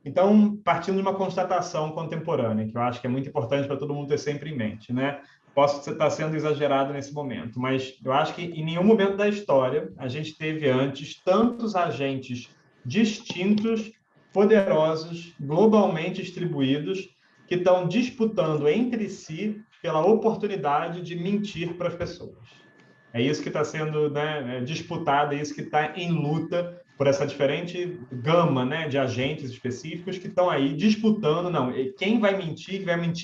Speaker 2: Então, partindo de uma constatação contemporânea, que eu acho que é muito importante para todo mundo ter sempre em mente, né? Posso estar sendo exagerado nesse momento, mas eu acho que em nenhum momento da história a gente teve antes tantos agentes distintos, poderosos, globalmente distribuídos, que estão disputando entre si pela oportunidade de mentir para as pessoas. É isso que está sendo, né, disputado, é isso que está em luta por essa diferente gama, né, de agentes específicos que estão aí disputando, não, quem vai mentir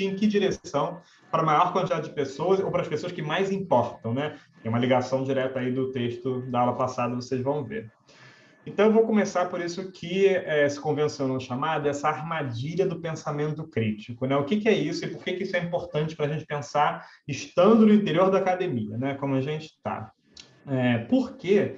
Speaker 2: em que direção para a maior quantidade de pessoas ou para as pessoas que mais importam, né? Tem uma ligação direta aí do texto da aula passada, vocês vão ver. Então, eu vou começar por isso que se convencionou chamar dessa armadilha do pensamento crítico, né? O que é isso e por que isso é importante para a gente pensar estando no interior da academia, né? Como a gente está. Porque,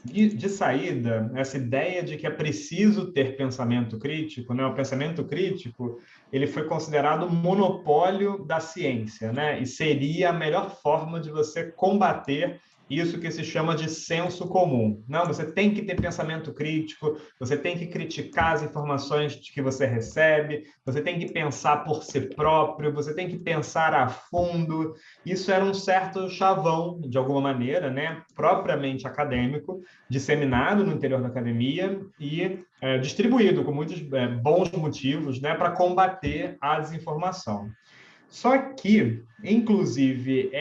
Speaker 2: de saída, essa ideia de que é preciso ter pensamento crítico, né? O pensamento crítico ele foi considerado um monopólio da ciência, né? E seria a melhor forma de você combater isso que se chama de senso comum. Não, você tem que ter pensamento crítico, você tem que criticar as informações que você recebe, você tem que pensar por si próprio, você tem que pensar a fundo. Isso era um certo chavão, de alguma maneira, né, propriamente acadêmico, disseminado no interior da academia e distribuído com muitos bons motivos, né, para combater a desinformação. Só que, inclusive,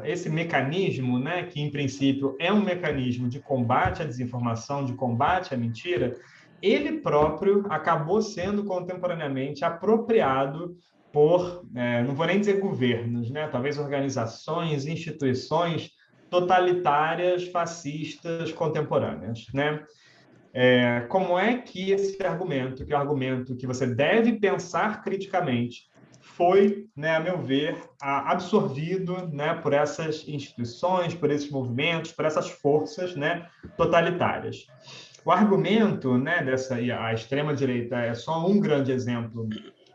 Speaker 2: esse mecanismo, né, que em princípio é um mecanismo de combate à desinformação, de combate à mentira, ele próprio acabou sendo contemporaneamente apropriado por, não vou nem dizer governos, né, talvez organizações, instituições totalitárias, fascistas, contemporâneas, né? Como é que esse argumento, que é o argumento que você deve pensar criticamente, foi, né, a meu ver, absorvido, né, por essas instituições, por esses movimentos, por essas forças, né, totalitárias. O argumento, né, a extrema-direita é só um grande exemplo,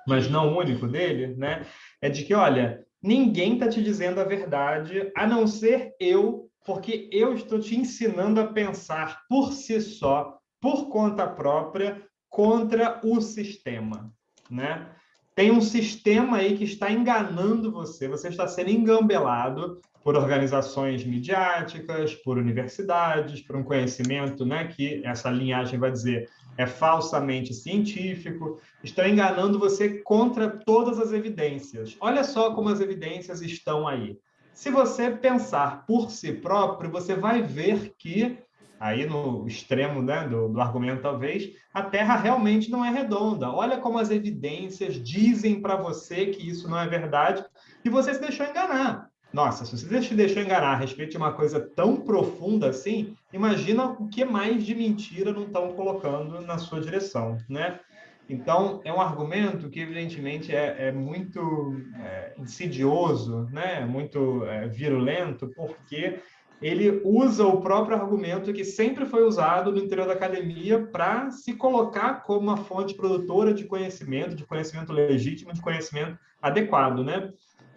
Speaker 2: mas não o único dele, né, é de que, olha, ninguém está te dizendo a verdade, a não ser eu, porque eu estou te ensinando a pensar por si só, por conta própria, contra o sistema, né? Tem um sistema aí que está enganando você, você está sendo engambelado por organizações midiáticas, por universidades, por um conhecimento, né, que essa linhagem vai dizer é falsamente científico, estão enganando você contra todas as evidências. Olha só como as evidências estão aí. Se você pensar por si próprio, você vai ver que, aí no extremo, né, do argumento talvez, a Terra realmente não é redonda. Olha como as evidências dizem para você que isso não é verdade e você se deixou enganar. Nossa, se você se deixou enganar a respeito de uma coisa tão profunda assim, imagina o que mais de mentira não estão colocando na sua direção, né? Então, é um argumento que, evidentemente, é muito insidioso, né? Muito virulento, porque ele usa o próprio argumento que sempre foi usado no interior da academia para se colocar como uma fonte produtora de conhecimento legítimo, de conhecimento adequado, né?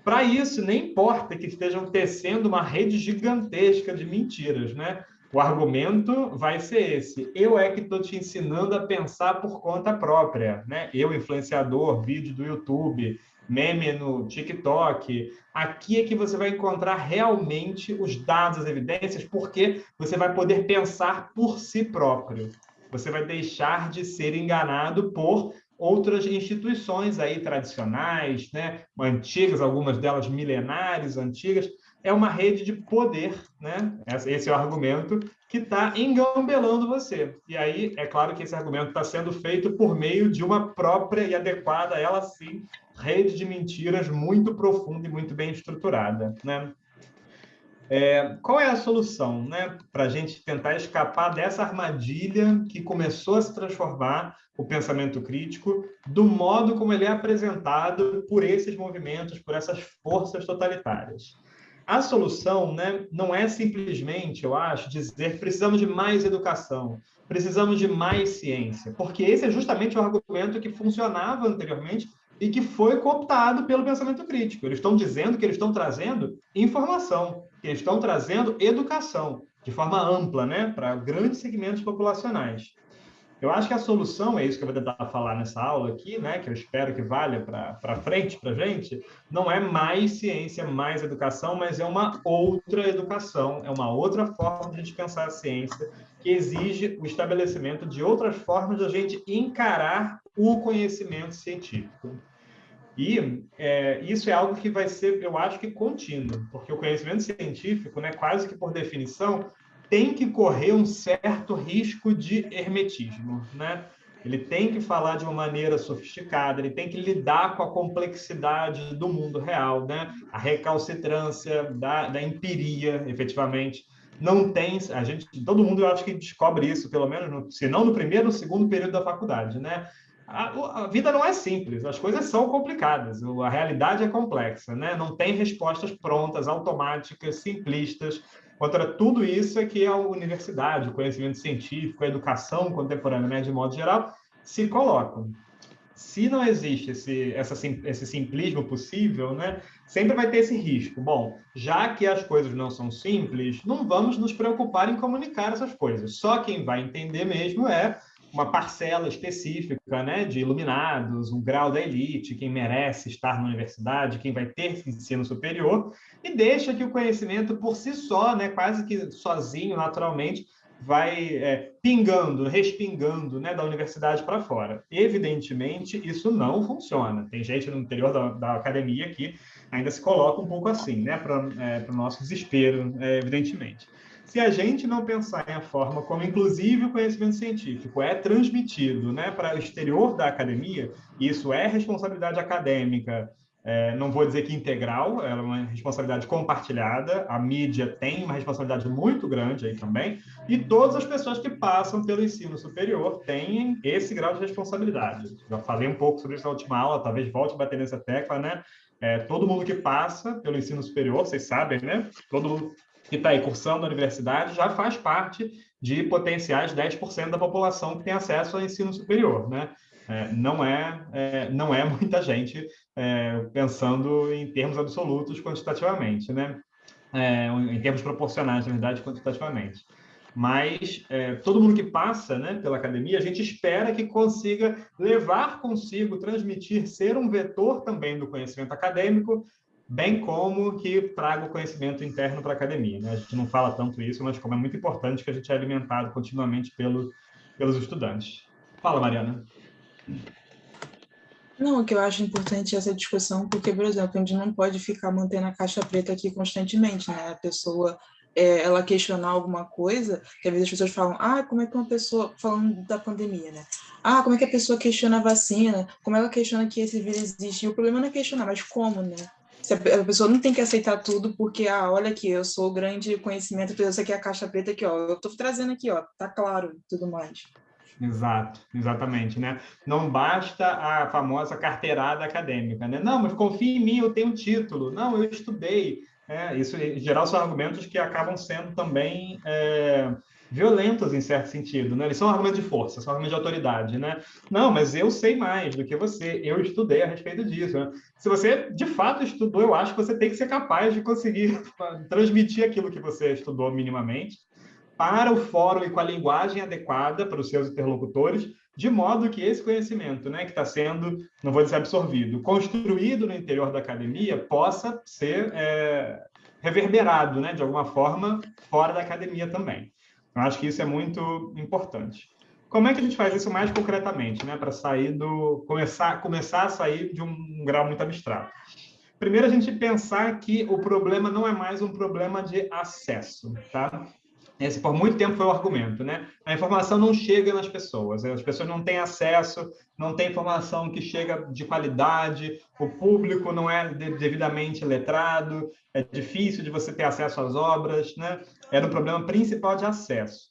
Speaker 2: Para isso, nem importa que estejam tecendo uma rede gigantesca de mentiras, né? O argumento vai ser esse: eu é que estou te ensinando a pensar por conta própria, né? Eu, influenciador, vídeo do YouTube, meme no TikTok. Aqui é que você vai encontrar realmente os dados, as evidências, porque você vai poder pensar por si próprio. Você vai deixar de ser enganado por outras instituições aí tradicionais, né? Antigas, algumas delas milenares, antigas. É uma rede de poder, né? Esse é o argumento que está engambelando você. E aí, é claro que esse argumento está sendo feito por meio de uma própria e adequada, ela sim, rede de mentiras muito profunda e muito bem estruturada, né? Qual é a solução, né, para a gente tentar escapar dessa armadilha que começou a se transformar o pensamento crítico do modo como ele é apresentado por esses movimentos, por essas forças totalitárias? A solução, né, não é simplesmente, eu acho, dizer precisamos de mais educação, precisamos de mais ciência, porque esse é justamente o argumento que funcionava anteriormente e que foi cooptado pelo pensamento crítico. Eles estão dizendo que eles estão trazendo informação, que eles estão trazendo educação, de forma ampla, né, para grandes segmentos populacionais. Eu acho que a solução, é isso que eu vou tentar falar nessa aula aqui, né, que eu espero que valha para frente para a gente, não é mais ciência, mais educação, mas é uma outra educação, é uma outra forma de a gente pensar a ciência, que exige o estabelecimento de outras formas de a gente encarar o conhecimento científico. E isso é algo que vai ser, eu acho que contínuo, porque o conhecimento científico, né, quase que por definição, tem que correr um certo risco de hermetismo, né? Ele tem que falar de uma maneira sofisticada, ele tem que lidar com a complexidade do mundo real, né? A recalcitrância da empiria, efetivamente. Não tem, todo mundo eu acho que descobre isso, pelo menos, se não no primeiro, no segundo período da faculdade, né? A vida não é simples, as coisas são complicadas, a realidade é complexa, né? Não tem respostas prontas, automáticas, simplistas. Contra tudo isso é que a universidade, o conhecimento científico, a educação contemporânea, né, de modo geral, se colocam. Se não existe esse simplismo possível, né, sempre vai ter esse risco. Bom, já que as coisas não são simples, não vamos nos preocupar em comunicar essas coisas. Só quem vai entender mesmo é uma parcela específica, né, de iluminados, um grau da elite, quem merece estar na universidade, quem vai ter ensino superior, e deixa que o conhecimento por si só, né, quase que sozinho, naturalmente, vai pingando, respingando, né, da universidade para fora. Evidentemente, isso não funciona. Tem gente no interior da academia que ainda se coloca um pouco assim, né, para o nosso desespero, evidentemente. Se a gente não pensar em a forma como, inclusive, o conhecimento científico é transmitido, né, para o exterior da academia, e isso é responsabilidade acadêmica, não vou dizer que integral, é uma responsabilidade compartilhada, a mídia tem uma responsabilidade muito grande aí também, e todas as pessoas que passam pelo ensino superior têm esse grau de responsabilidade. Já falei um pouco sobre isso na última aula, talvez volte a bater nessa tecla, né? Todo mundo que passa pelo ensino superior, vocês sabem, né? Todo mundo que está aí cursando na universidade já faz parte de potenciais 10% da população que tem acesso ao ensino superior, né? Não é muita gente pensando em termos absolutos quantitativamente, né? Em termos proporcionais, na verdade, quantitativamente. Mas todo mundo que passa, né, pela academia, a gente espera que consiga levar consigo, transmitir, ser um vetor também do conhecimento acadêmico, bem como que traga o conhecimento interno para a academia, né? A gente não fala tanto isso, mas como é muito importante que a gente é alimentado continuamente pelos estudantes. Fala, Mariana.
Speaker 1: Não, o que eu acho importante é essa discussão, porque, por exemplo, a gente não pode ficar mantendo a caixa preta aqui constantemente, né? A pessoa, ela questionar alguma coisa, que às vezes as pessoas falam, como é que uma pessoa, falando da pandemia, né? Como é que a pessoa questiona a vacina? Como ela questiona que esse vírus existe? E o problema não é questionar, mas como, né? Se a pessoa não tem que aceitar tudo porque, olha aqui, eu sou grande conhecimento, essa aqui é a caixa preta aqui, ó, eu tô trazendo aqui, ó, tá claro, tudo mais.
Speaker 2: Exato, exatamente, né? Não basta a famosa carteirada acadêmica, né? Não, mas confia em mim, eu tenho título. Não, eu estudei. Isso, em geral, são argumentos que acabam sendo também violentos, em certo sentido, né? Eles são argumentos de força, são argumentos de autoridade, né? Não, mas eu sei mais do que você, eu estudei a respeito disso, né? Se você, de fato, estudou, eu acho que você tem que ser capaz de conseguir transmitir aquilo que você estudou minimamente para o fórum e com a linguagem adequada para os seus interlocutores, de modo que esse conhecimento, né, que está sendo, não vou dizer absorvido, construído no interior da academia, possa ser reverberado, né, de alguma forma, fora da academia também. Eu acho que isso é muito importante. Como é que a gente faz isso mais concretamente, né, para sair começar a sair de um grau muito abstrato? Primeiro, a gente pensar que o problema não é mais um problema de acesso, tá? Esse, por muito tempo, foi o argumento, né? A informação não chega nas pessoas, as pessoas não têm acesso, não tem informação que chega de qualidade, o público não é devidamente letrado, é difícil de você ter acesso às obras, né? Era um problema principal de acesso.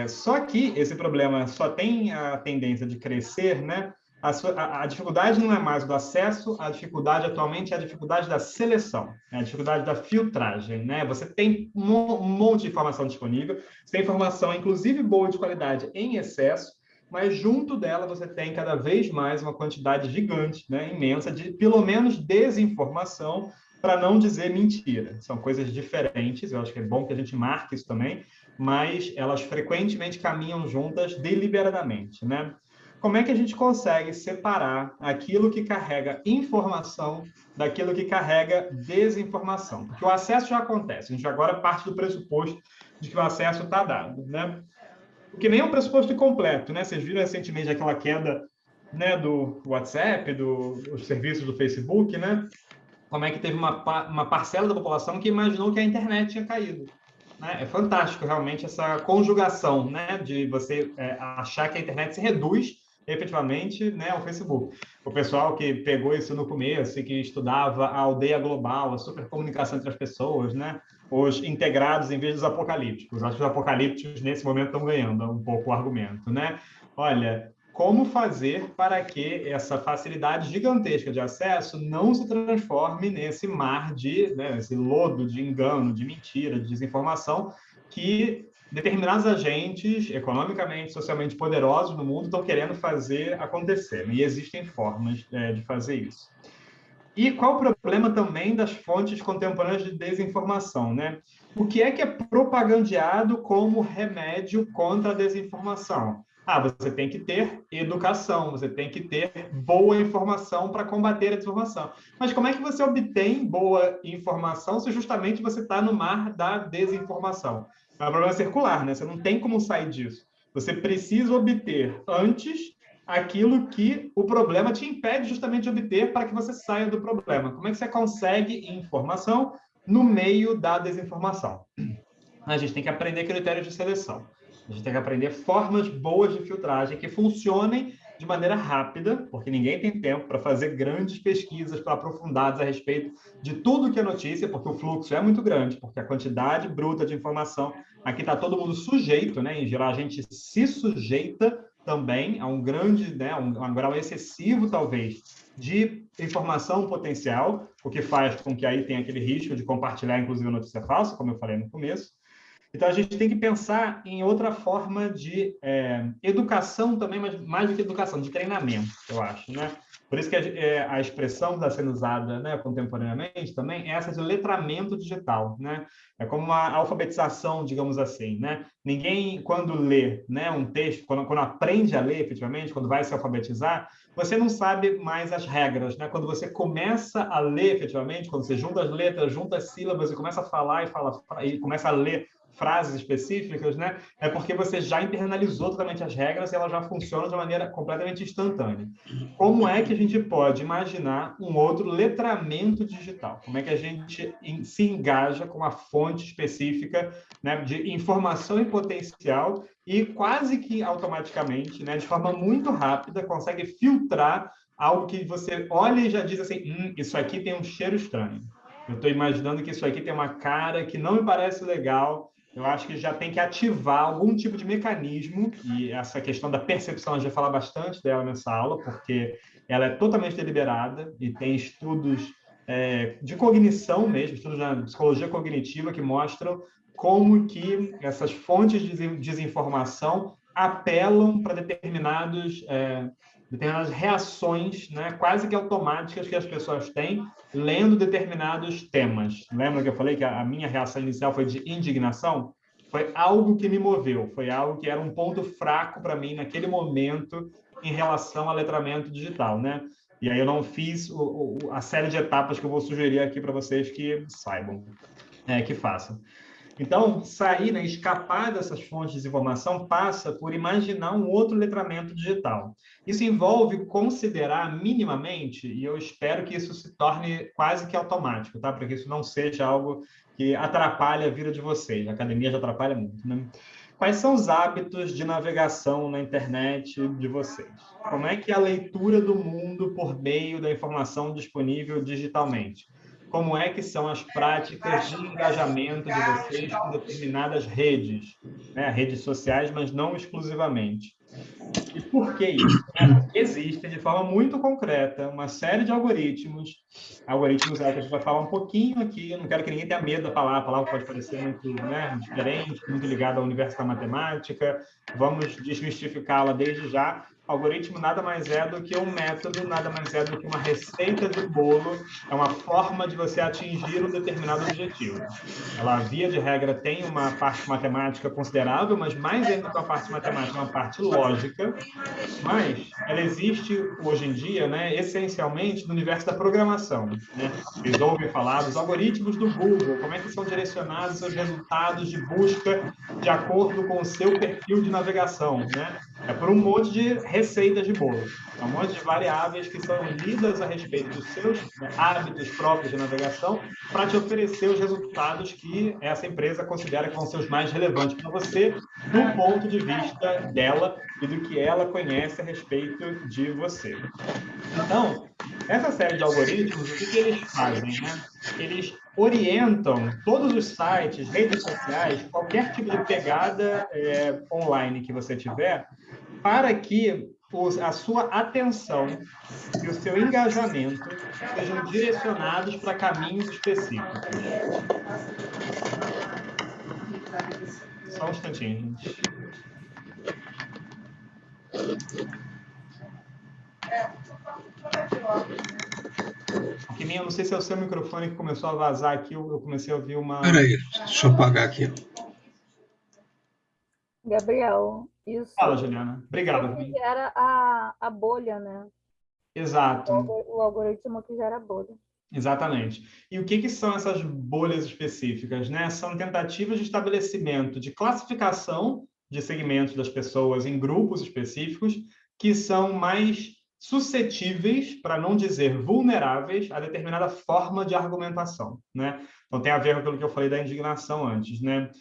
Speaker 2: Só que esse problema só tem a tendência de crescer, né? A dificuldade não é mais do acesso, a dificuldade atualmente é a dificuldade da seleção, a dificuldade da filtragem, né? Você tem um monte de informação disponível, você tem informação, inclusive boa de qualidade, em excesso, mas junto dela você tem cada vez mais uma quantidade gigante, né, imensa, de pelo menos desinformação, para não dizer mentira. São coisas diferentes, eu acho que é bom que a gente marque isso também, mas elas frequentemente caminham juntas deliberadamente, né? Como é que a gente consegue separar aquilo que carrega informação daquilo que carrega desinformação? Porque o acesso já acontece, a gente agora parte do pressuposto de que o acesso está dado, né? O que nem é um pressuposto completo, né? Vocês viram recentemente aquela queda, né, do WhatsApp, dos serviços do Facebook, né? Como é que teve uma parcela da população que imaginou que a internet tinha caído. Né? É fantástico, realmente, essa conjugação, né, de você achar que a internet se reduz efetivamente, né, ao Facebook. O pessoal que pegou isso no começo e que estudava a aldeia global, a supercomunicação entre as pessoas, né, os integrados em vez dos apocalípticos. Acho que os apocalípticos, nesse momento, estão ganhando um pouco o argumento. Né? Olha, como fazer para que essa facilidade gigantesca de acesso não se transforme nesse mar de, né, esse lodo de engano, de mentira, de desinformação que determinados agentes economicamente, socialmente poderosos no mundo estão querendo fazer acontecer. E existem formas de fazer isso. E qual o problema também das fontes contemporâneas de desinformação, né? O que é propagandeado como remédio contra a desinformação? Você tem que ter educação, você tem que ter boa informação para combater a desinformação. Mas como é que você obtém boa informação se justamente você está no mar da desinformação? É um problema circular, né? Você não tem como sair disso. Você precisa obter antes aquilo que o problema te impede justamente de obter para que você saia do problema. Como é que você consegue informação no meio da desinformação? A gente tem que aprender critérios de seleção. A gente tem que aprender formas boas de filtragem que funcionem de maneira rápida, porque ninguém tem tempo para fazer grandes pesquisas aprofundadas a respeito de tudo que é notícia, porque o fluxo é muito grande, porque a quantidade bruta de informação, aqui está todo mundo sujeito, né? Em geral, a gente se sujeita também a um grande, né, um grau excessivo, talvez, de informação potencial, o que faz com que aí tenha aquele risco de compartilhar, inclusive, a notícia falsa, como eu falei no começo. Então, a gente tem que pensar em outra forma de educação também, mas mais do que educação, de treinamento, eu acho, né? Por isso que a expressão que está sendo usada, né, contemporaneamente também é essa de letramento digital, né? É como uma alfabetização, digamos assim, né? Ninguém, quando lê, né, um texto, quando aprende a ler efetivamente, quando vai se alfabetizar, você não sabe mais as regras, né? Quando você começa a ler efetivamente, quando você junta as letras, junta as sílabas e começa a falar e começa a ler frases específicas, né? É porque você já internalizou totalmente as regras e elas já funcionam de maneira completamente instantânea. Como é que a gente pode imaginar um outro letramento digital? Como é que a gente se engaja com uma fonte específica, né, de informação em potencial e quase que automaticamente, né, de forma muito rápida, consegue filtrar algo que você olha e já diz assim, isso aqui tem um cheiro estranho. Eu estou imaginando que isso aqui tem uma cara que não me parece legal. Eu acho que já tem que ativar algum tipo de mecanismo, e essa questão da percepção, a gente vai falar bastante dela nessa aula, porque ela é totalmente deliberada e tem estudos de cognição mesmo, estudos na psicologia cognitiva que mostram como que essas fontes de desinformação apelam para determinadas reações, né, quase que automáticas que as pessoas têm lendo determinados temas. Lembra que eu falei que a minha reação inicial foi de indignação? Foi algo que me moveu, foi algo que era um ponto fraco para mim naquele momento em relação ao letramento digital, né? E aí eu não fiz a série de etapas que eu vou sugerir aqui para vocês que saibam, que façam. Então, sair, né, escapar dessas fontes de desinformação passa por imaginar um outro letramento digital. Isso envolve considerar minimamente, e eu espero que isso se torne quase que automático, tá? Para que isso não seja algo que atrapalhe a vida de vocês. A academia já atrapalha muito, né? Quais são os hábitos de navegação na internet de vocês? Como é que é a leitura do mundo por meio da informação disponível digitalmente? Como é que são as práticas de engajamento de vocês com determinadas redes, né? Redes sociais, mas não exclusivamente. E por que isso? Existem, de forma muito concreta, uma série de algoritmos é o que a gente vai falar um pouquinho aqui, eu não quero que ninguém tenha medo da palavra, a palavra pode parecer muito, né, diferente, muito ligada ao universo da matemática, vamos desmistificá-la desde já. Algoritmo nada mais é do que um método, nada mais é do que uma receita de bolo, é uma forma de você atingir um determinado objetivo. Ela, via de regra, tem uma parte matemática considerável, mas mais ainda que uma parte matemática, uma parte lógica, mas ela existe hoje em dia, né, essencialmente no universo da programação, né? Vocês ouvem falar dos algoritmos do Google, como é que são direcionados os resultados de busca de acordo com o seu perfil de navegação, né? É por um monte de receitas de bolo, um monte de variáveis que são lidas a respeito dos seus hábitos próprios de navegação para te oferecer os resultados que essa empresa considera que vão ser os mais relevantes para você, do ponto de vista dela e do que ela conhece a respeito de você. Então, essa série de algoritmos, o que eles fazem, né? Eles orientam todos os sites, redes sociais, qualquer tipo de pegada online que você tiver, para que a sua atenção e o seu engajamento sejam direcionados para caminhos específicos. Só um instantinho, gente. Eu não sei se é o seu microfone que começou a vazar aqui, eu comecei a ouvir uma...
Speaker 3: Peraí, deixa eu apagar aqui.
Speaker 4: Gabriel, isso.
Speaker 2: Fala, Juliana. Obrigado.
Speaker 4: Que gera a bolha, né?
Speaker 2: Exato.
Speaker 4: O algoritmo que gera a bolha.
Speaker 2: Exatamente. E o que são essas bolhas específicas, né? São tentativas de estabelecimento de classificação de segmentos das pessoas em grupos específicos que são mais suscetíveis, para não dizer vulneráveis, a determinada forma de argumentação, né? Então, tem a ver com aquilo que eu falei da indignação antes, né?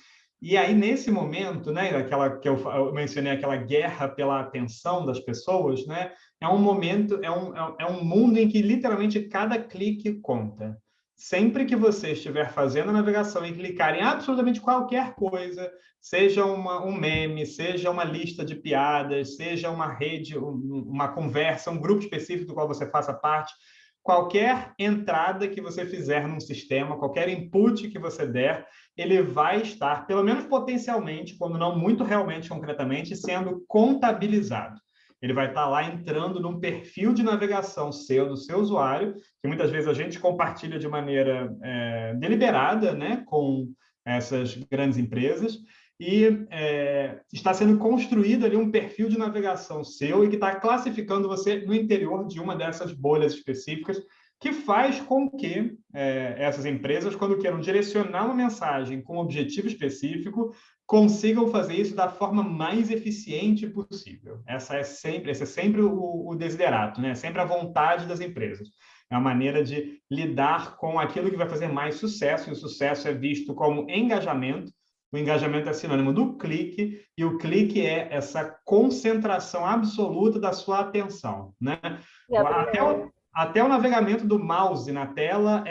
Speaker 2: E aí, nesse momento, né, aquela que eu mencionei, aquela guerra pela atenção das pessoas, né, é um momento, é um mundo em que literalmente cada clique conta. Sempre que você estiver fazendo a navegação e clicar em absolutamente qualquer coisa, seja um meme, seja uma lista de piadas, seja uma rede, uma conversa, um grupo específico do qual você faça parte, qualquer entrada que você fizer num sistema, qualquer input que você der, ele vai estar, pelo menos potencialmente, quando não muito realmente concretamente, sendo contabilizado. Ele vai estar lá entrando num perfil de navegação do seu usuário, que muitas vezes a gente compartilha de maneira deliberada, né, com essas grandes empresas, e está sendo construído ali um perfil de navegação seu e que está classificando você no interior de uma dessas bolhas específicas, que faz com que essas empresas, quando queiram direcionar uma mensagem com um objetivo específico, consigam fazer isso da forma mais eficiente possível. Esse é sempre o desiderato, né? Sempre a vontade das empresas. É uma maneira de lidar com aquilo que vai fazer mais sucesso, e o sucesso é visto como engajamento. O engajamento é sinônimo do clique, e o clique é essa concentração absoluta da sua atenção, né? Até o navegamento do mouse na tela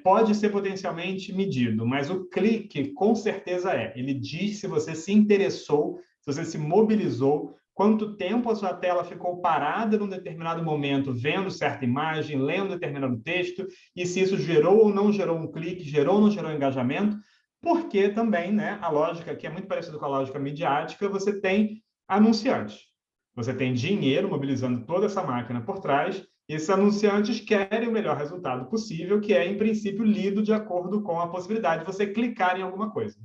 Speaker 2: pode ser potencialmente medido, mas o clique, com certeza, Ele diz se você se interessou, se você se mobilizou quanto tempo a sua tela ficou parada num determinado momento, vendo certa imagem, lendo determinado texto, e se isso gerou ou não gerou um clique, gerou ou não gerou engajamento, porque também, né, a lógica, que é muito parecida com a lógica midiática, você tem anunciantes. Você tem dinheiro mobilizando toda essa máquina por trás, e esses anunciantes querem o melhor resultado possível, que é, em princípio, lido de acordo com a possibilidade de você clicar em alguma coisa.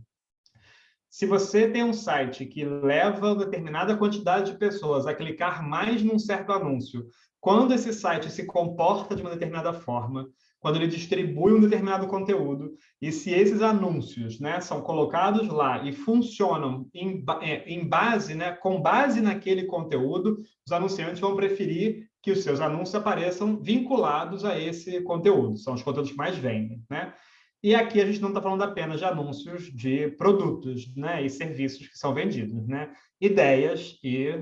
Speaker 2: Se você tem um site que leva uma determinada quantidade de pessoas a clicar mais num certo anúncio, quando esse site se comporta de uma determinada forma, quando ele distribui um determinado conteúdo, e se esses anúncios, né, são colocados lá e funcionam em base, né, com base naquele conteúdo, os anunciantes vão preferir que os seus anúncios apareçam vinculados a esse conteúdo. São os conteúdos que mais vendem, né? E aqui a gente não está falando apenas de anúncios de produtos, né, e serviços que são vendidos, né? Ideias e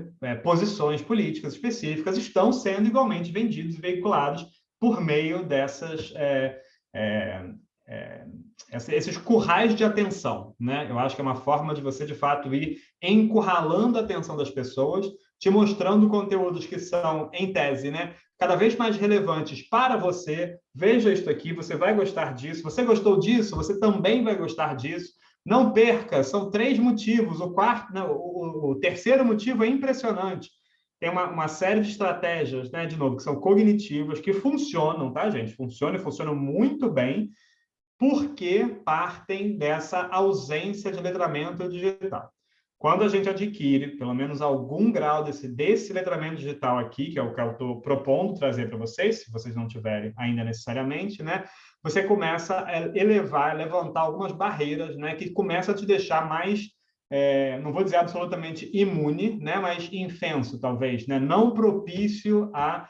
Speaker 2: posições políticas específicas estão sendo igualmente vendidos e veiculados por meio dessas esses currais de atenção, né? Eu acho que é uma forma de você, de fato, ir encurralando a atenção das pessoas, te mostrando conteúdos que são, em tese, né, cada vez mais relevantes para você. Veja isto aqui, você vai gostar disso. Você gostou disso? Você também vai gostar disso. Não perca, são 3 motivos. O quarto, não, o terceiro motivo é impressionante. Tem uma série de estratégias, né, de novo, que são cognitivas, que funcionam, tá, gente? Funcionam muito bem, porque partem dessa ausência de letramento digital. Quando a gente adquire, pelo menos, algum grau desse letramento digital aqui, que é o que eu estou propondo trazer para vocês, se vocês não tiverem ainda necessariamente, né, você começa a levantar algumas barreiras, né, que começa a te deixar mais, não vou dizer absolutamente imune, né, mas infenso, talvez, né, não propício a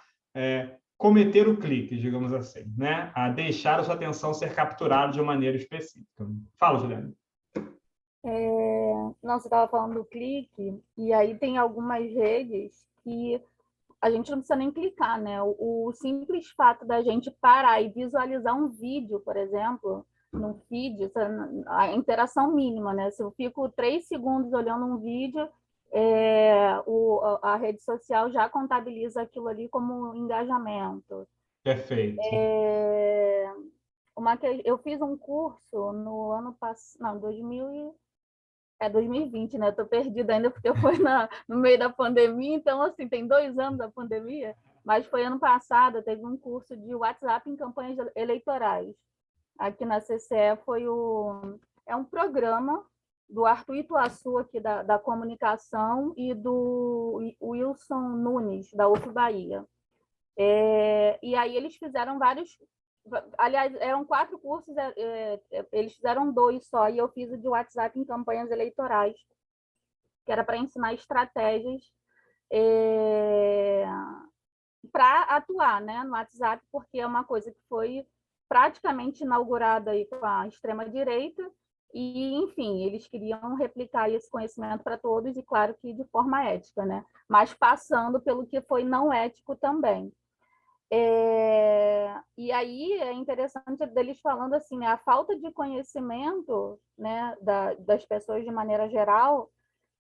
Speaker 2: cometer o clique, digamos assim, né, a deixar a sua atenção ser capturada de uma maneira específica. Fala, Juliana.
Speaker 4: Não, você estava falando do clique, e aí tem algumas redes que a gente não precisa nem clicar, né? O simples fato da gente parar e visualizar um vídeo, por exemplo, no feed, a interação mínima, né? Se eu fico 3 segundos olhando um vídeo, a rede social já contabiliza aquilo ali como engajamento.
Speaker 2: Perfeito.
Speaker 4: Eu fiz um curso no ano passado, não, 2020, né? Estou perdida ainda porque foi no meio da pandemia, então, assim, tem 2 anos da pandemia, mas foi ano passado, teve um curso de WhatsApp em campanhas eleitorais. Aqui na CCE é um programa do Arthur Ituaçu, aqui da comunicação, e do Wilson Nunes, da UF Bahia. E aí eles fizeram vários... Aliás, eram 4 cursos, eles fizeram 2 só, e eu fiz o de WhatsApp em campanhas eleitorais, que era para ensinar estratégias para atuar, né, no WhatsApp, porque é uma coisa que foi praticamente inaugurada aí com a extrema-direita, e, enfim, eles queriam replicar esse conhecimento para todos, e claro que de forma ética, né, mas passando pelo que foi não ético também. E aí é interessante deles falando assim, a falta de conhecimento, né, das pessoas de maneira geral,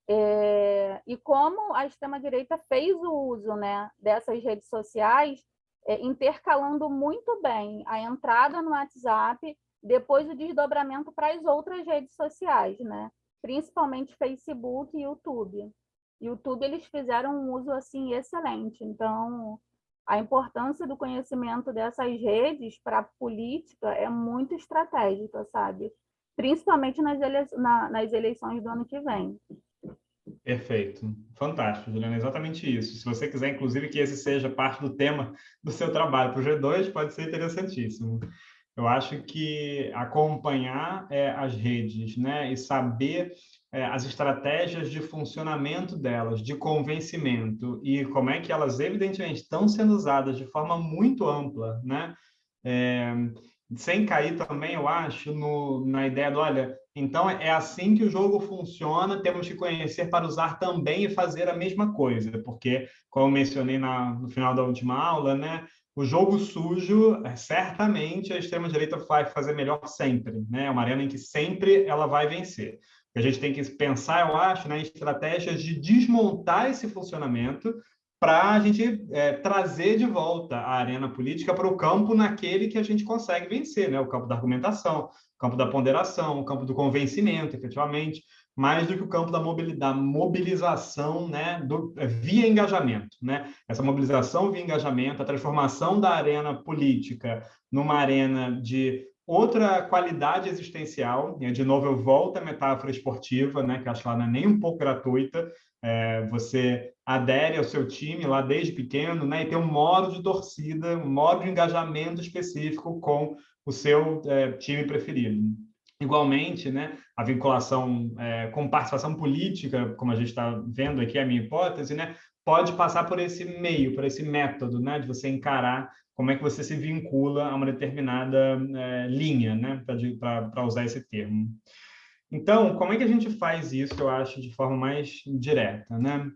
Speaker 4: e como a extrema-direita fez o uso, né, dessas redes sociais, intercalando muito bem a entrada no WhatsApp, depois o desdobramento para as outras redes sociais, né, principalmente Facebook e YouTube. YouTube eles fizeram um uso assim excelente, então a importância do conhecimento dessas redes para a política é muito estratégica, sabe? Principalmente nas eleições do ano que vem.
Speaker 2: Perfeito. Fantástico, Juliana. Exatamente isso. Se você quiser, inclusive, que esse seja parte do tema do seu trabalho para o G2, pode ser interessantíssimo. Eu acho que acompanhar as redes, né, e saber as estratégias de funcionamento delas, de convencimento e como é que elas, evidentemente, estão sendo usadas de forma muito ampla, né? Sem cair também, eu acho, na ideia do, olha, então é assim que o jogo funciona, temos que conhecer para usar também e fazer a mesma coisa, porque, como eu mencionei no final da última aula, né, o jogo sujo, certamente a extrema-direita vai fazer melhor sempre, né? É uma arena em que sempre ela vai vencer. A gente tem que pensar, eu acho, né, em estratégias de desmontar esse funcionamento para a gente trazer de volta a arena política para o campo naquele que a gente consegue vencer, né? O campo da argumentação, o campo da ponderação, o campo do convencimento, efetivamente, mais do que o campo da mobilização, né, via engajamento, né? Essa mobilização via engajamento, a transformação da arena política numa arena de outra qualidade existencial. E, de novo, eu volto à metáfora esportiva, né, que eu acho que ela não é nem um pouco gratuita. Você adere ao seu time lá desde pequeno, né, e tem um modo de torcida, um modo de engajamento específico com o seu time preferido. Igualmente, né, a vinculação com participação política, como a gente está vendo aqui, a minha hipótese, né, pode passar por esse meio, por esse método, né, de você encarar como é que você se vincula a uma determinada linha, né, para usar esse termo. Então, como é que a gente faz isso, eu acho, de forma mais direta, né?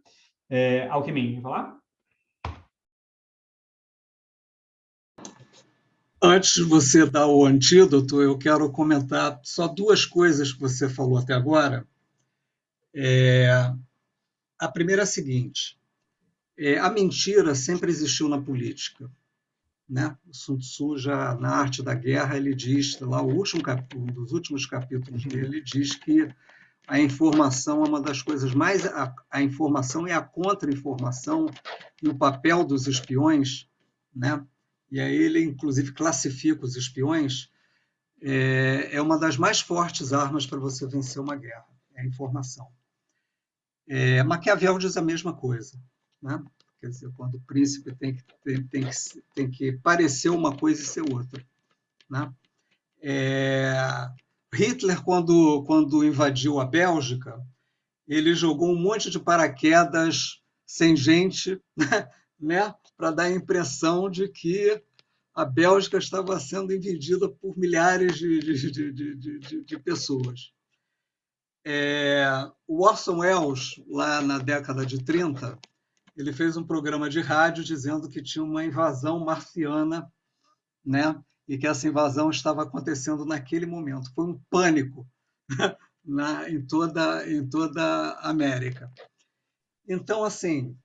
Speaker 2: Alckmin, quer falar?
Speaker 3: Antes de você dar o antídoto, eu quero comentar só duas coisas que você falou até agora. A primeira é a seguinte: a mentira sempre existiu na política, né? O Sun Tzu, já na Arte da Guerra, ele diz, lá um dos últimos capítulos dele, ele diz que a informação é uma das coisas mais... A informação é a contra-informação, e o papel dos espiões, né? E aí ele, inclusive, classifica os espiões, é uma das mais fortes armas para você vencer uma guerra, é a informação. Maquiavel diz a mesma coisa, né? Quer dizer, quando o príncipe tem que parecer uma coisa e ser outra, né? Hitler, quando invadiu a Bélgica, ele jogou um monte de paraquedas sem gente, né? Para dar a impressão de que a Bélgica estava sendo invadida por milhares de pessoas. O Orson Welles, lá na década de 30, ele fez um programa de rádio dizendo que tinha uma invasão marciana, né? E que essa invasão estava acontecendo naquele momento. Foi um pânico em toda a América. Então, assim,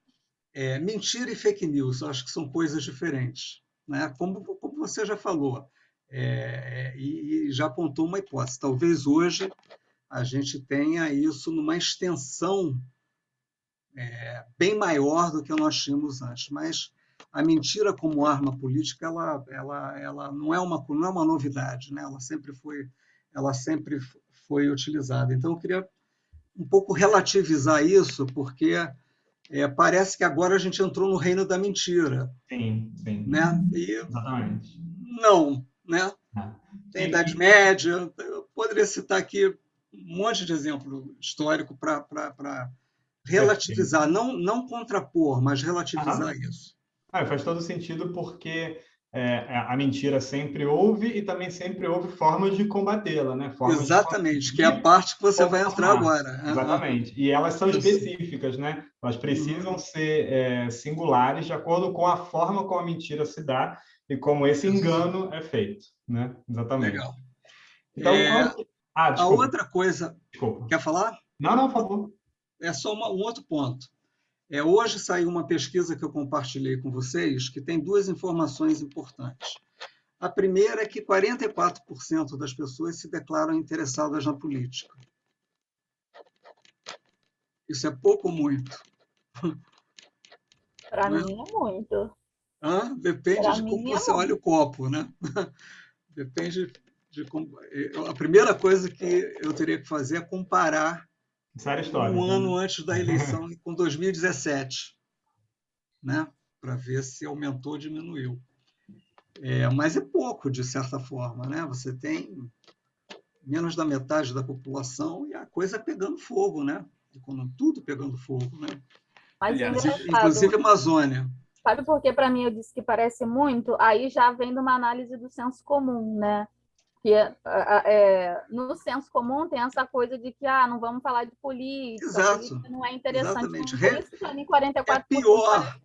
Speaker 3: mentira e fake news, eu acho que são coisas diferentes, né? Como você já falou, e já apontou uma hipótese. Talvez hoje a gente tenha isso numa extensão bem maior do que nós tínhamos antes, mas a mentira como arma política ela não é uma novidade, né? Ela sempre foi utilizada. Então eu queria um pouco relativizar isso, porque parece que agora a gente entrou no reino da mentira.
Speaker 2: Sim,
Speaker 3: Né?
Speaker 2: Exatamente.
Speaker 3: Não, né? Tem Idade Média, eu poderia citar aqui um monte de exemplo histórico para relativizar, não contrapor, mas relativizar isso.
Speaker 2: Faz todo sentido porque a mentira sempre houve e também sempre houve formas de combatê-la, né?
Speaker 3: Exatamente, que é a parte que você vai entrar agora.
Speaker 2: Exatamente. E elas são específicas, né? Elas precisam ser singulares de acordo com a forma como a mentira se dá e como esse engano é feito, né? Exatamente.
Speaker 3: Legal.
Speaker 2: Então,
Speaker 3: a outra coisa...
Speaker 2: Desculpa.
Speaker 3: Quer falar?
Speaker 2: Não, por favor.
Speaker 3: É só um outro ponto. Hoje saiu uma pesquisa que eu compartilhei com vocês que tem duas informações importantes. A primeira é que 44% das pessoas se declaram interessadas na política. Isso é pouco ou muito?
Speaker 4: Para mim é muito.
Speaker 3: Depende de como você olha o copo, né? Depende de como... A primeira coisa que eu teria que fazer é comparar um ano antes da eleição com 2017, né? Para ver se aumentou ou diminuiu. Mas é pouco, de certa forma, né? Você tem menos da metade da população e a coisa pegando fogo, né? Tudo pegando fogo, né?
Speaker 4: Mas
Speaker 3: inclusive a Amazônia.
Speaker 4: Sabe por que para mim eu disse que parece muito? Aí já vem de uma análise do senso comum, né? Que no senso comum tem essa coisa de que não vamos falar de política,
Speaker 3: Exato.
Speaker 4: Política não é interessante.
Speaker 3: Exatamente.
Speaker 4: Por isso, para mim, 44%.
Speaker 3: É pior.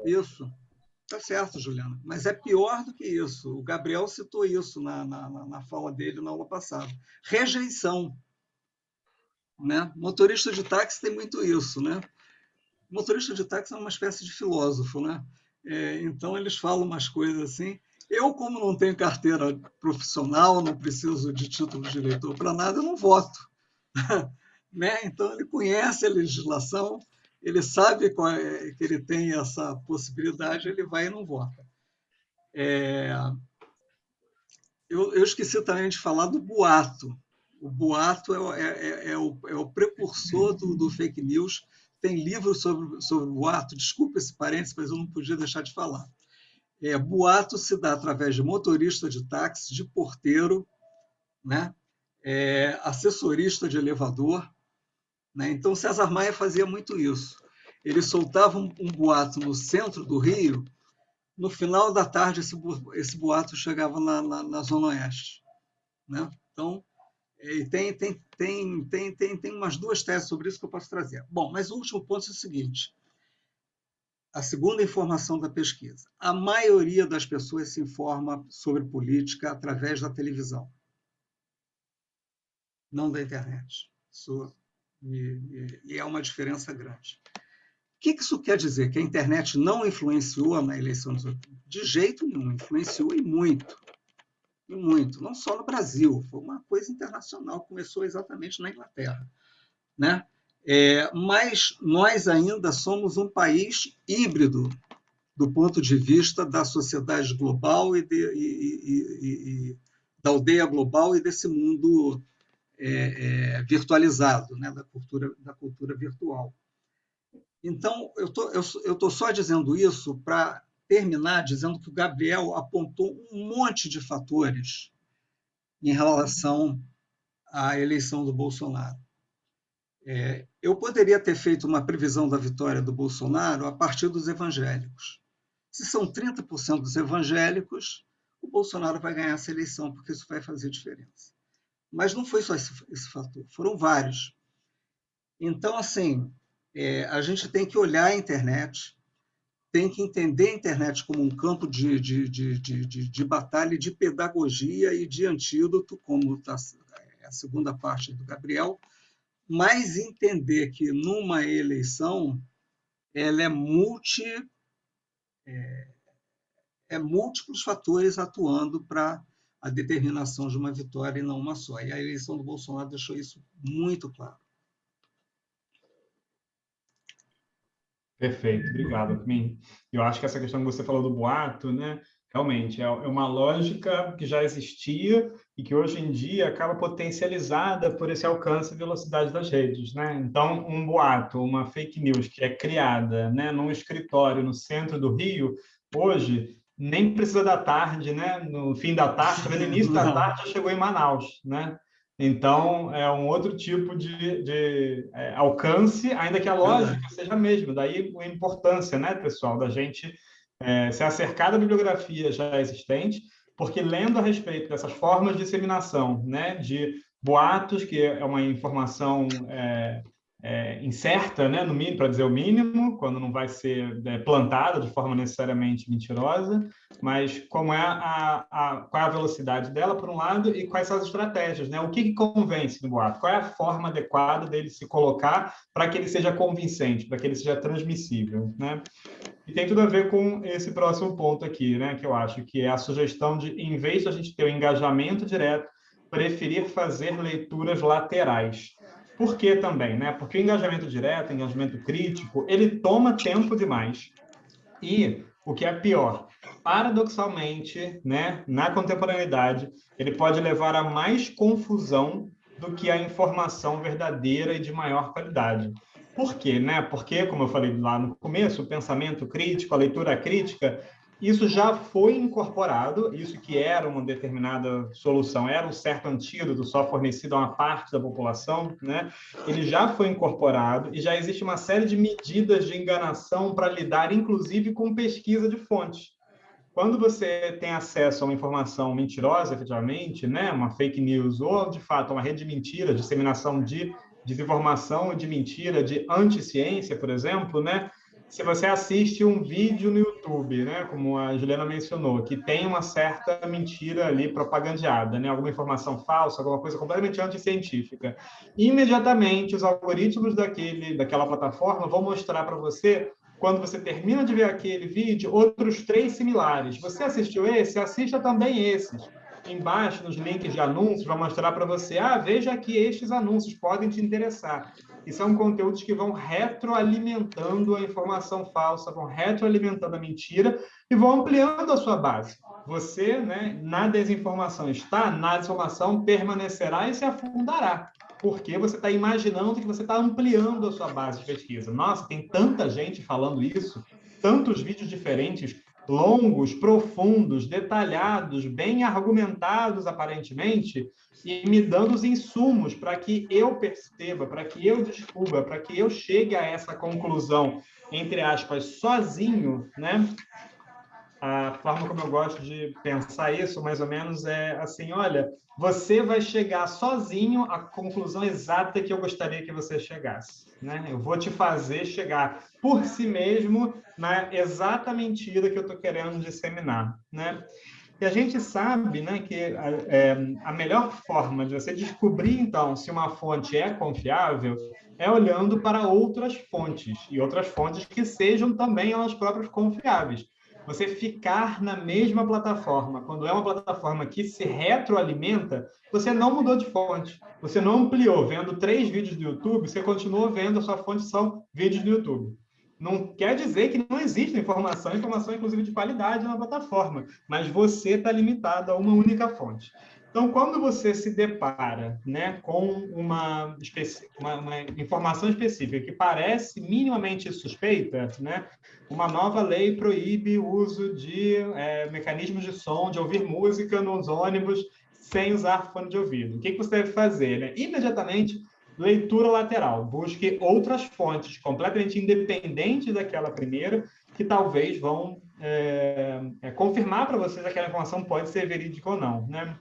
Speaker 3: Isso. Tá certo, Juliana. Mas é pior do que isso. O Gabriel citou isso na fala dele na aula passada. Rejeição. né? Motorista de táxi tem muito isso, né? Motorista de táxi é uma espécie de filósofo, né? Então, eles falam umas coisas assim. Eu, como não tenho carteira profissional, não preciso de título de eleitor para nada, eu não voto. Né? Então, ele conhece a legislação, ele sabe que ele tem essa possibilidade, ele vai e não vota. Eu esqueci também de falar do boato. O boato é o precursor do fake news. Tem livros sobre boato. Desculpa esse parênteses, mas eu não podia deixar de falar. Boato se dá através de motorista de táxi, de porteiro, né? Assessorista de elevador. Né? Então, César Maia fazia muito isso. Ele soltava um boato no centro do Rio, no final da tarde esse boato chegava na Zona Oeste. Né? Então, tem umas 2 teses sobre isso que eu posso trazer. Bom, mas o último ponto é o seguinte, a segunda informação da pesquisa. A maioria das pessoas se informa sobre política através da televisão, não da internet. E é uma diferença grande. O que isso quer dizer? Que a internet não influenciou na eleição dos outubro? De jeito nenhum, influenciou e muito. E muito. Não só no Brasil, foi uma coisa internacional, começou exatamente na Inglaterra. Né? Mas nós ainda somos um país híbrido do ponto de vista da sociedade global e da aldeia global e desse mundo virtualizado, né? da cultura virtual. Então, eu estou só dizendo isso para terminar dizendo que o Gabriel apontou um monte de fatores em relação à eleição do Bolsonaro. Eu poderia ter feito uma previsão da vitória do Bolsonaro a partir dos evangélicos. Se são 30% dos evangélicos, o Bolsonaro vai ganhar essa eleição, porque isso vai fazer diferença. Mas não foi só esse fator, foram vários. Então, assim, a gente tem que olhar a internet, tem que entender a internet como um campo de batalha, de pedagogia e de antídoto, como está a segunda parte do Gabriel, mas entender que numa eleição ela é múltiplos fatores atuando para a determinação de uma vitória e não uma só. E a eleição do Bolsonaro deixou isso muito claro.
Speaker 2: Perfeito, obrigado, Alckmin. Eu acho que essa questão que você falou do boato, né, realmente é uma lógica que já existia e que hoje em dia acaba potencializada por esse alcance e velocidade das redes, né? Então, um boato, uma fake news que é criada, né, num escritório no centro do Rio, hoje nem precisa da tarde, né? No fim da tarde, no início da tarde já chegou em Manaus, né? Então, é um outro tipo de alcance, ainda que a lógica seja a mesma. Daí a importância, né, pessoal, da gente se acercar da bibliografia já existente, porque lendo a respeito dessas formas de disseminação, né, de boatos, que é uma informação incerta, né, no mínimo, para dizer o mínimo, quando não vai ser plantada de forma necessariamente mentirosa, mas qual é a velocidade dela, por um lado, e quais são as estratégias, né? O que convence no boato? Qual é a forma adequada dele se colocar para que ele seja convincente, para que ele seja transmissível, né? E tem tudo a ver com esse próximo ponto aqui, né, que eu acho que é a sugestão de, em vez de a gente ter o engajamento direto, preferir fazer leituras laterais. Por que também, né? Porque o engajamento direto, o engajamento crítico, ele toma tempo demais. E o que é pior, paradoxalmente, né, na contemporaneidade, ele pode levar a mais confusão do que a informação verdadeira e de maior qualidade. Por quê? Né? Porque, como eu falei lá no começo, o pensamento crítico, a leitura crítica, isso já foi incorporado, isso que era uma determinada solução, era um certo antídoto só fornecido a uma parte da população, né? Ele já foi incorporado e já existe uma série de medidas de enganação para lidar, inclusive, com pesquisa de fontes. Quando você tem acesso a uma informação mentirosa, efetivamente, né? Uma fake news ou, de fato, uma rede de mentira, disseminação de desinformação, de mentira, de anticiência, por exemplo, né? se você assiste um vídeo no YouTube, né, como a Juliana mencionou, que tem uma certa mentira ali propagandeada, né, alguma informação falsa, alguma coisa completamente anticientífica, imediatamente os algoritmos daquela plataforma vão mostrar para você, quando você termina de ver aquele vídeo, outros 3 similares. Você assistiu esse? Assista também esses. Embaixo, nos links de anúncios, vai mostrar para você, veja aqui, estes anúncios podem te interessar. E são conteúdos que vão retroalimentando a informação falsa, vão retroalimentando a mentira e vão ampliando a sua base. Você, né, na desinformação está, na desinformação permanecerá e se afundará, porque você está imaginando que você está ampliando a sua base de pesquisa. Nossa, tem tanta gente falando isso, tantos vídeos diferentes, longos, profundos, detalhados, bem argumentados, aparentemente, e me dando os insumos para que eu perceba, para que eu descubra, para que eu chegue a essa conclusão, entre aspas, sozinho, né? A forma como eu gosto de pensar isso, mais ou menos, é assim, olha, você vai chegar sozinho à conclusão exata que eu gostaria que você chegasse, né? Eu vou te fazer chegar por si mesmo na exata mentira que eu estou querendo disseminar, né? E a gente sabe, né, que a melhor forma de você descobrir, então, se uma fonte é confiável é olhando para outras fontes, e outras fontes que sejam também elas próprias confiáveis. Você ficar na mesma plataforma, quando é uma plataforma que se retroalimenta, você não mudou de fonte. Você não ampliou. Vendo 3 vídeos do YouTube, você continuou vendo, a sua fonte são vídeos do YouTube. Não quer dizer que não existe informação inclusive de qualidade na plataforma, mas você está limitado a uma única fonte. Então, quando você se depara, né, com uma informação específica que parece minimamente suspeita, né, uma nova lei proíbe o uso de mecanismos de som, de ouvir música nos ônibus sem usar fone de ouvido. O que você deve fazer? Né? Imediatamente, leitura lateral. Busque outras fontes completamente independentes daquela primeira, que talvez vão confirmar para vocês que aquela informação pode ser verídica ou não, né?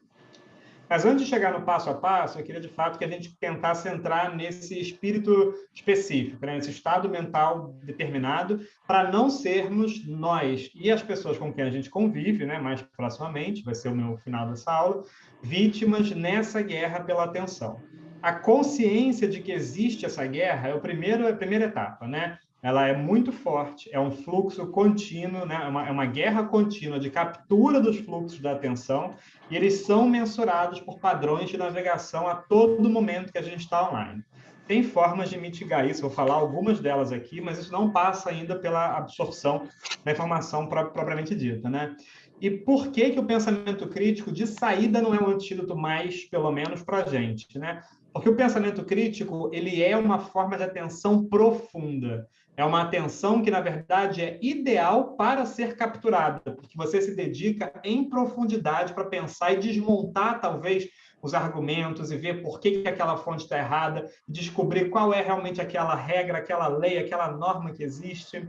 Speaker 2: Mas antes de chegar no passo a passo, eu queria, de fato, que a gente tentasse entrar nesse espírito específico, né? Nesse estado mental determinado, para não sermos nós e as pessoas com quem a gente convive, né, mais proximamente, vai ser o meu final dessa aula, vítimas nessa guerra pela atenção. A consciência de que existe essa guerra é a primeira etapa, né? Ela é muito forte, é um fluxo contínuo, né? É uma guerra contínua de captura dos fluxos da atenção, e eles são mensurados por padrões de navegação a todo momento que a gente está online. Tem formas de mitigar isso, vou falar algumas delas aqui, mas isso não passa ainda pela absorção da informação propriamente dita, né? E por que o pensamento crítico, de saída, não é um antídoto mais, pelo menos, para a gente, né? Porque o pensamento crítico, ele é uma forma de atenção profunda. É uma atenção que, na verdade, é ideal para ser capturada, porque você se dedica em profundidade para pensar e desmontar, talvez, os argumentos e ver por que aquela fonte está errada, descobrir qual é realmente aquela regra, aquela lei, aquela norma que existe.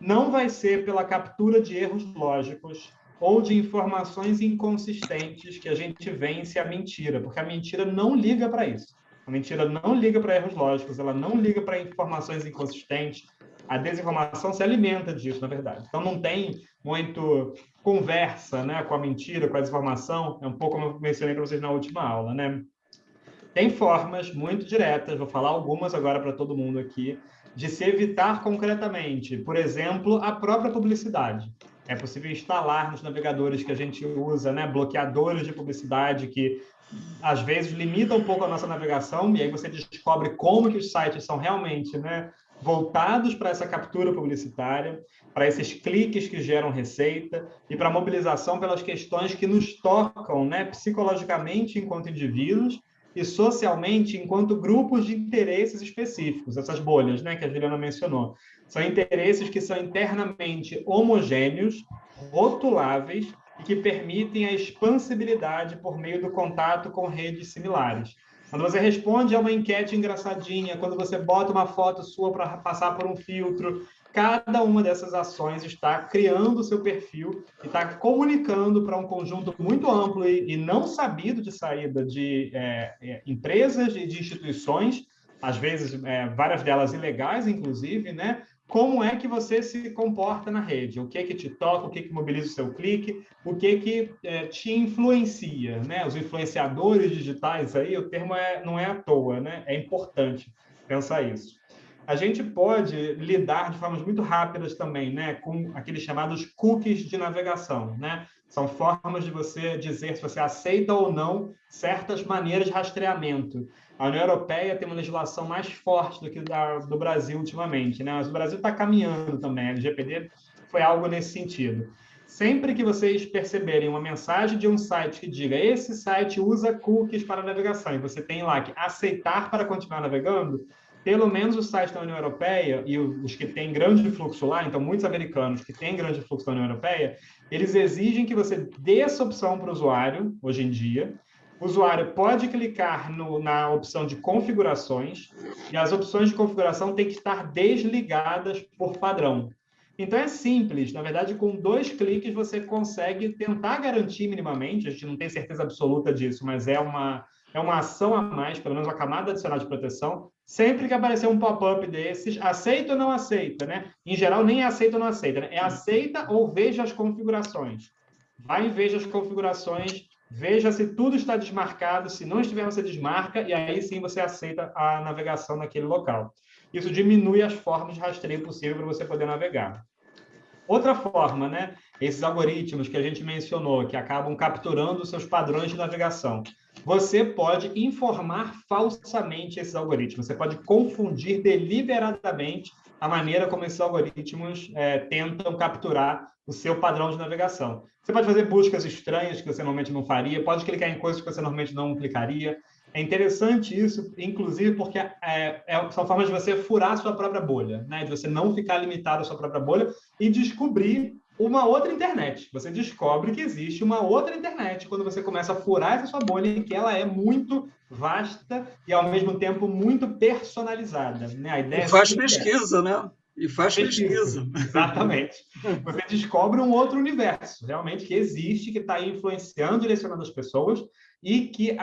Speaker 2: Não vai ser pela captura de erros lógicos ou de informações inconsistentes que a gente vence a mentira, porque a mentira não liga para isso. A mentira não liga para erros lógicos, ela não liga para informações inconsistentes. A desinformação se alimenta disso, na verdade. Então, não tem muito conversa, né, com a mentira, com a desinformação. É um pouco como eu mencionei para vocês na última aula, né? Tem formas muito diretas, vou falar algumas agora para todo mundo aqui, de se evitar concretamente. Por exemplo, a própria publicidade. É possível instalar nos navegadores que a gente usa, né, bloqueadores de publicidade que às vezes limita um pouco a nossa navegação, e aí você descobre como que os sites são realmente, né, voltados para essa captura publicitária, para esses cliques que geram receita e para a mobilização pelas questões que nos tocam, né, psicologicamente enquanto indivíduos e socialmente enquanto grupos de interesses específicos, essas bolhas, né, que a Juliana mencionou. São interesses que são internamente homogêneos, rotuláveis, e que permitem a expansibilidade por meio do contato com redes similares. Quando você responde a uma enquete engraçadinha, quando você bota uma foto sua para passar por um filtro, cada uma dessas ações está criando o seu perfil e está comunicando para um conjunto muito amplo e não sabido de saída de empresas e de instituições, às vezes várias delas ilegais, inclusive, né? como é que você se comporta na rede, o que é que te toca, o que é que mobiliza o seu clique, o que é que te influencia, né? Os influenciadores digitais aí, o termo não é à toa, né? É importante pensar isso. A gente pode lidar de formas muito rápidas também, né, com aqueles chamados cookies de navegação, né? São formas de você dizer se você aceita ou não certas maneiras de rastreamento. A União Europeia tem uma legislação mais forte do que do Brasil ultimamente, né? Mas o Brasil está caminhando também. A LGPD foi algo nesse sentido. Sempre que vocês perceberem uma mensagem de um site que diga esse site usa cookies para navegação e você tem lá que aceitar para continuar navegando, pelo menos os sites da União Europeia e os que têm grande fluxo lá, então muitos americanos que têm grande fluxo da União Europeia, eles exigem que você dê essa opção para o usuário, hoje em dia. O usuário pode clicar na opção de configurações e as opções de configuração têm que estar desligadas por padrão. Então é simples, na verdade, com 2 cliques você consegue tentar garantir minimamente, a gente não tem certeza absoluta disso, mas é uma ação a mais, pelo menos uma camada adicional de proteção. Sempre que aparecer um pop-up desses, aceita ou não aceita, né? Em geral, nem é aceita ou não aceita, né? É aceita ou veja as configurações. Vai e veja as configurações, veja se tudo está desmarcado, se não estiver, você desmarca, e aí sim você aceita a navegação naquele local. Isso diminui as formas de rastreio possível para você poder navegar. Outra forma, né? Esses algoritmos que a gente mencionou, que acabam capturando os seus padrões de navegação. Você pode informar falsamente esses algoritmos. Você pode confundir deliberadamente a maneira como esses algoritmos tentam capturar o seu padrão de navegação. Você pode fazer buscas estranhas que você normalmente não faria, pode clicar em coisas que você normalmente não clicaria. É interessante isso, inclusive, porque são formas de você furar a sua própria bolha, né? De você não ficar limitado à sua própria bolha e descobrir uma outra internet. Você descobre que existe uma outra internet quando você começa a furar essa sua bolha e que ela é muito vasta e, ao mesmo tempo, muito personalizada. Né? A ideia
Speaker 3: e faz pesquisa, né? E faz pesquisa.
Speaker 2: Exatamente. Você descobre um outro universo, realmente, que existe, que está influenciando, direcionando as pessoas, e que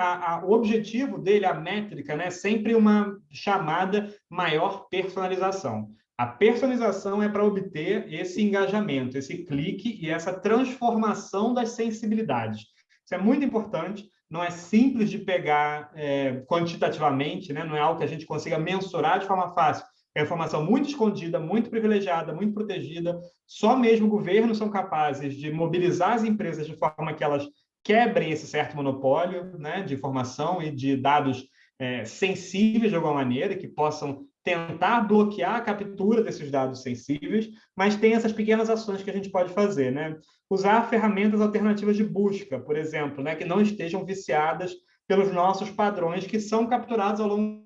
Speaker 2: o objetivo dele, a métrica, né, é sempre uma chamada maior personalização. A personalização é para obter esse engajamento, esse clique e essa transformação das sensibilidades. Isso é muito importante, não é simples de pegar quantitativamente, né? Não é algo que a gente consiga mensurar de forma fácil. É informação muito escondida, muito privilegiada, muito protegida. Só mesmo governos são capazes de mobilizar as empresas de forma que elas quebrem esse certo monopólio, né, de informação e de dados sensíveis de alguma maneira, que possam tentar bloquear a captura desses dados sensíveis, mas tem essas pequenas ações que a gente pode fazer, né? Usar ferramentas alternativas de busca, por exemplo, né, que não estejam viciadas pelos nossos padrões que são capturados ao longo.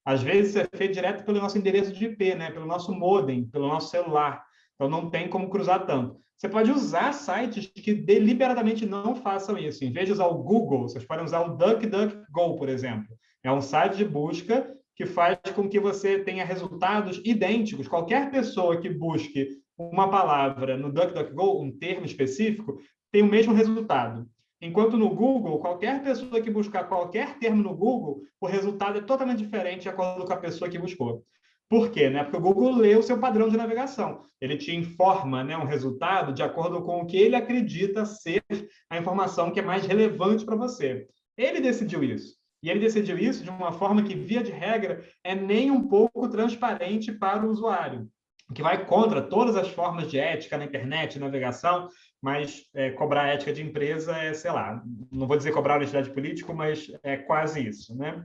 Speaker 2: Às vezes é feito direto pelo nosso endereço de IP, né, pelo nosso modem, pelo nosso celular. Então não tem como cruzar tanto. Você pode usar sites que deliberadamente não façam isso. Em vez de usar o Google, vocês podem usar o DuckDuckGo, por exemplo. É um site de busca que faz com que você tenha resultados idênticos. Qualquer pessoa que busque uma palavra no DuckDuckGo, um termo específico, tem o mesmo resultado. Enquanto no Google, qualquer pessoa que buscar qualquer termo no Google, o resultado é totalmente diferente de acordo com a pessoa que buscou. Por quê? Né? Porque o Google lê o seu padrão de navegação. Ele te informa, né, um resultado de acordo com o que ele acredita ser a informação que é mais relevante para você. Ele decidiu isso. E ele decidiu isso de uma forma que, via de regra, é nem um pouco transparente para o usuário, que vai contra todas as formas de ética na internet, navegação, mas cobrar ética de empresa é, sei lá, não vou dizer cobrar honestidade política, mas é quase isso, né?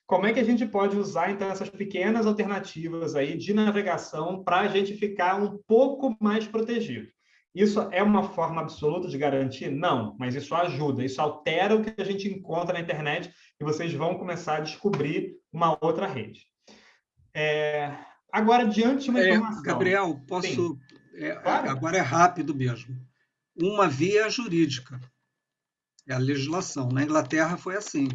Speaker 2: Como é que a gente pode usar, então, essas pequenas alternativas aí de navegação para a gente ficar um pouco mais protegido? Isso é uma forma absoluta de garantir? Não, mas isso ajuda, isso altera o que a gente encontra na internet e vocês vão começar a descobrir uma outra rede. Agora, diante de uma informação...
Speaker 3: Gabriel, posso... Claro. Agora é rápido mesmo. Uma via jurídica. É a legislação. Na Inglaterra foi assim.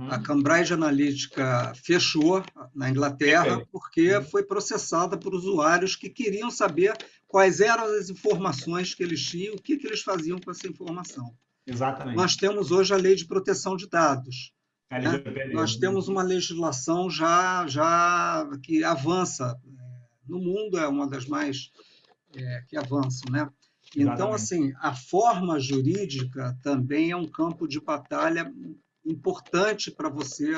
Speaker 3: A Cambridge Analytica fechou na Inglaterra porque foi processada por usuários que queriam saber quais eram as informações que eles tinham, o que eles faziam com essa informação.
Speaker 2: Exatamente.
Speaker 3: Nós temos hoje a Lei de Proteção de Dados. né?
Speaker 2: LGPD.
Speaker 3: Nós temos uma legislação já que avança. No mundo é uma das mais que avançam, né? Então,
Speaker 2: Exatamente.
Speaker 3: assim, a forma jurídica também é um campo de batalha importante para você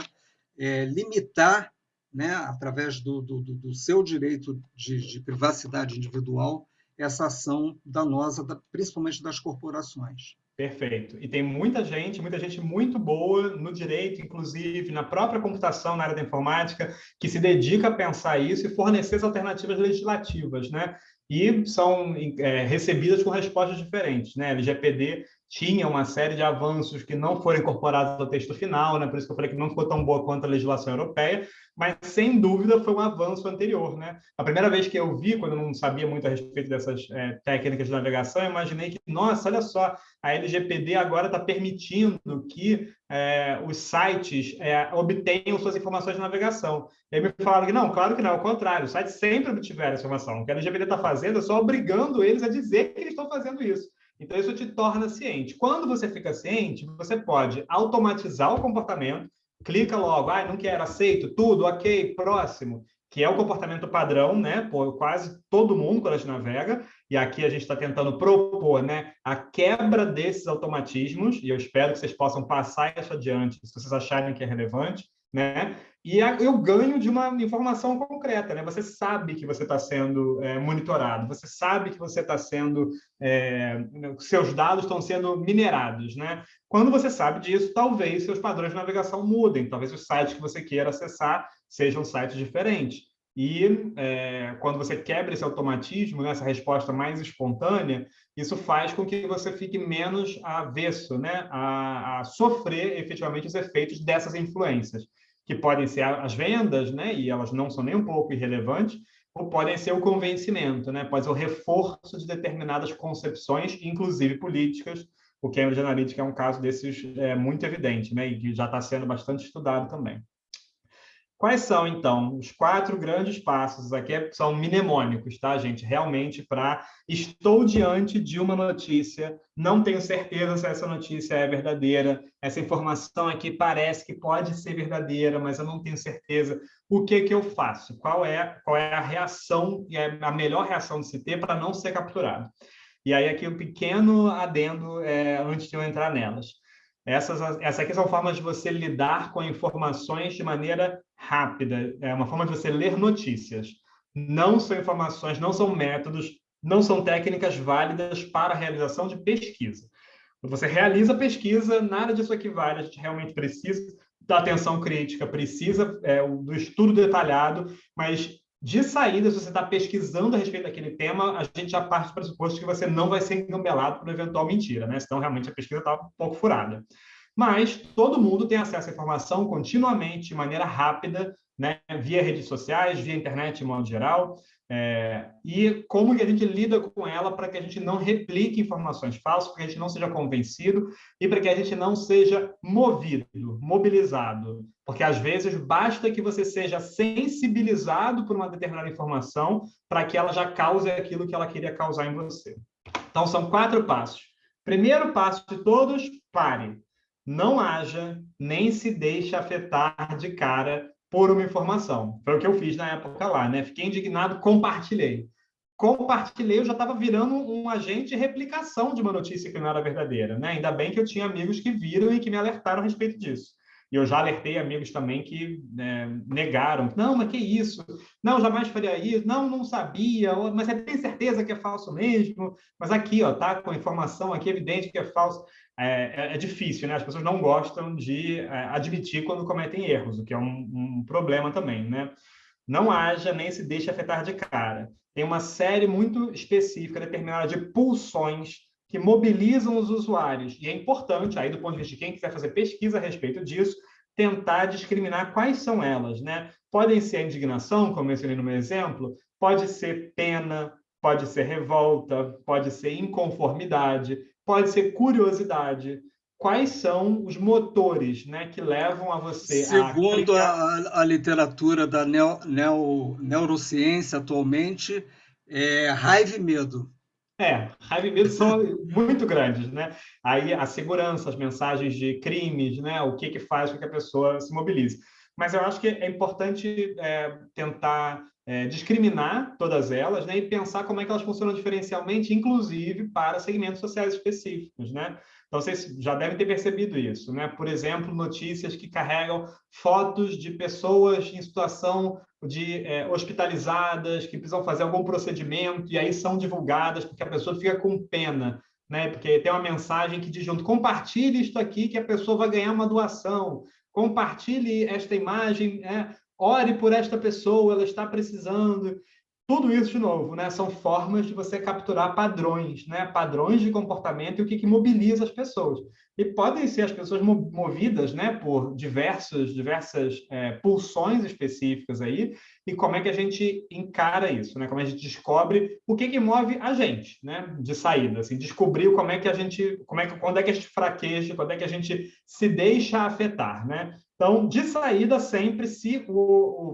Speaker 3: limitar, né, através do seu direito de privacidade individual, essa ação danosa, principalmente das corporações.
Speaker 2: Perfeito. E tem muita gente muito boa no direito, inclusive na própria computação, na área da informática, que se dedica a pensar isso e fornecer as alternativas legislativas, né? E são recebidas com respostas diferentes, né? A LGPD tinha uma série de avanços que não foram incorporados ao texto final, né? Por isso que eu falei que não ficou tão boa quanto a legislação europeia, mas sem dúvida foi um avanço anterior, né? A primeira vez que eu vi, quando eu não sabia muito a respeito dessas técnicas de navegação, eu imaginei que, nossa, olha só, a LGPD agora está permitindo que os sites obtenham suas informações de navegação. E aí me falaram que não, claro que não, ao contrário, os sites sempre obtiveram essa informação. O que a LGPD está fazendo é só obrigando eles a dizer que eles estão fazendo isso. Então, isso te torna ciente. Quando você fica ciente, você pode automatizar o comportamento, clica logo, não quero, aceito, tudo, ok, próximo, que é o comportamento padrão, né, por quase todo mundo quando a gente navega, e aqui a gente está tentando propor, né, a quebra desses automatismos, e eu espero que vocês possam passar isso adiante, se vocês acharem que é relevante, né, e eu ganho de uma informação concreta, né? Você sabe que você está sendo monitorado, você sabe que você está sendo, seus dados estão sendo minerados, né? Quando você sabe disso, talvez seus padrões de navegação mudem, talvez os sites que você queira acessar sejam sites diferentes. E quando você quebra esse automatismo, né, essa resposta mais espontânea, isso faz com que você fique menos avesso, né, a sofrer efetivamente os efeitos dessas influências, que podem ser as vendas, né, e elas não são nem um pouco irrelevantes, ou podem ser o convencimento, né, pode ser o reforço de determinadas concepções, inclusive políticas. O Cambridge Analytica é um caso desses muito evidente, né, e que já está sendo bastante estudado também. Quais são, então, os 4 grandes passos aqui? São mnemônicos, tá, gente? Realmente para estou diante de uma notícia, não tenho certeza se essa notícia é verdadeira, essa informação aqui parece que pode ser verdadeira, mas eu não tenho certeza. O que eu faço? Qual é a reação, e a melhor reação de se ter para não ser capturado? E aí aqui um pequeno adendo antes de eu entrar nelas. Essas aqui são formas de você lidar com informações de maneira rápida. É uma forma de você ler notícias. Não são informações, não são métodos, não são técnicas válidas para a realização de pesquisa. Quando você realiza pesquisa, nada disso aqui vale. A gente realmente precisa da atenção crítica, precisa do estudo detalhado, mas de saída, se você está pesquisando a respeito daquele tema, a gente já parte do pressuposto que você não vai ser engambelado por eventual mentira, né? Senão, realmente, a pesquisa está um pouco furada. Mas todo mundo tem acesso à informação continuamente, de maneira rápida, né? Via redes sociais, via internet, de modo geral. E como que a gente lida com ela para que a gente não replique informações falsas, para que a gente não seja convencido e para que a gente não seja movido, mobilizado. Porque, às vezes, basta que você seja sensibilizado por uma determinada informação para que ela já cause aquilo que ela queria causar em você. Então, são 4 passos. Primeiro passo de todos, pare. Não haja, nem se deixe afetar de cara por uma informação. Foi o que eu fiz na época lá, né? Fiquei indignado, compartilhei. Compartilhei, eu já estava virando um agente de replicação de uma notícia que não era verdadeira, né? Ainda bem que eu tinha amigos que viram e que me alertaram a respeito disso. E eu já alertei amigos também que negaram. Não, mas que isso? Não, jamais faria isso. Não, não sabia. Mas você tem certeza que é falso mesmo? Mas aqui, ó, tá com a informação aqui evidente que é falso. É difícil, né? As pessoas não gostam de admitir quando cometem erros, o que é um problema também, né? Não haja nem se deixe afetar de cara. Tem uma série muito específica, determinada de pulsões que mobilizam os usuários. E é importante, aí do ponto de vista de quem quiser fazer pesquisa a respeito disso, tentar discriminar quais são elas, né? Podem ser a indignação, como eu mencionei no meu exemplo, pode ser pena, pode ser revolta, pode ser inconformidade, pode ser curiosidade. Quais são os motores, né, que levam a você
Speaker 3: Segundo
Speaker 2: a
Speaker 3: a literatura da neurociência atualmente, é raiva e medo.
Speaker 2: Raiva e medo são muito grandes, né? Aí a segurança, as mensagens de crimes, né? O que faz com que a pessoa se mobilize. Mas eu acho que é importante tentar discriminar todas elas, né? E pensar como é que elas funcionam diferencialmente, inclusive para segmentos sociais específicos, né? Então, vocês já devem ter percebido isso, né? Por exemplo, notícias que carregam fotos de pessoas em situação de hospitalizadas, que precisam fazer algum procedimento, e aí são divulgadas porque a pessoa fica com pena, né? Porque tem uma mensagem que diz junto, compartilhe isto aqui que a pessoa vai ganhar uma doação, compartilhe esta imagem, ore por esta pessoa, ela está precisando. Tudo isso, de novo, né, são formas de você capturar padrões, né, padrões de comportamento e o que mobiliza as pessoas. E podem ser as pessoas movidas, né, por diversas pulsões específicas aí, e como é que a gente encara isso, né? Como a gente descobre o que move a gente, né? De saída, assim, descobrir como é que a gente, quando é que a gente fraqueja, quando é que a gente se deixa afetar, né? Então, de saída, sempre, se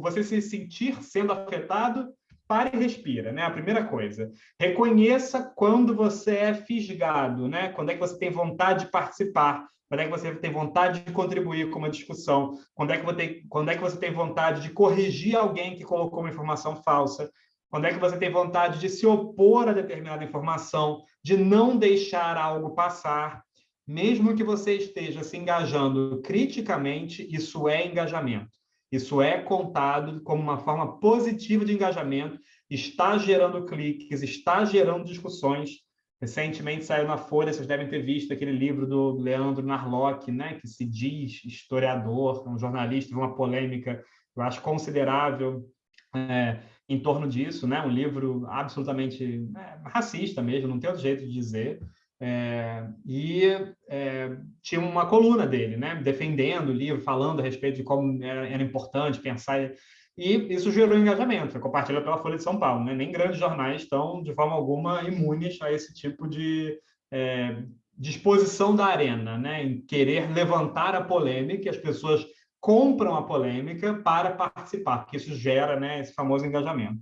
Speaker 2: você se sentir sendo afetado, pare e respira, né? A primeira coisa. Reconheça quando você é fisgado, né? Quando é que você tem vontade de participar, quando é que você tem vontade de contribuir com uma discussão, quando é que você tem vontade de corrigir alguém que colocou uma informação falsa, quando é que você tem vontade de se opor a determinada informação, de não deixar algo passar. Mesmo que você esteja se engajando criticamente, isso é engajamento. Isso é contado como uma forma positiva de engajamento, está gerando cliques, está gerando discussões. Recentemente saiu na Folha, vocês devem ter visto aquele livro do Leandro Narlock, né, que se diz historiador, um jornalista, uma polêmica, eu acho, considerável em torno disso, né? Um livro absolutamente racista mesmo, não tem outro jeito de dizer. Tinha uma coluna dele, né, defendendo o livro, falando a respeito de como era importante pensar, e isso gerou engajamento, foi compartilhado pela Folha de São Paulo, né? Nem grandes jornais estão, de forma alguma, imunes a esse tipo de disposição da arena, né? Em querer levantar a polêmica, e as pessoas compram a polêmica para participar, porque isso gera, né, esse famoso engajamento.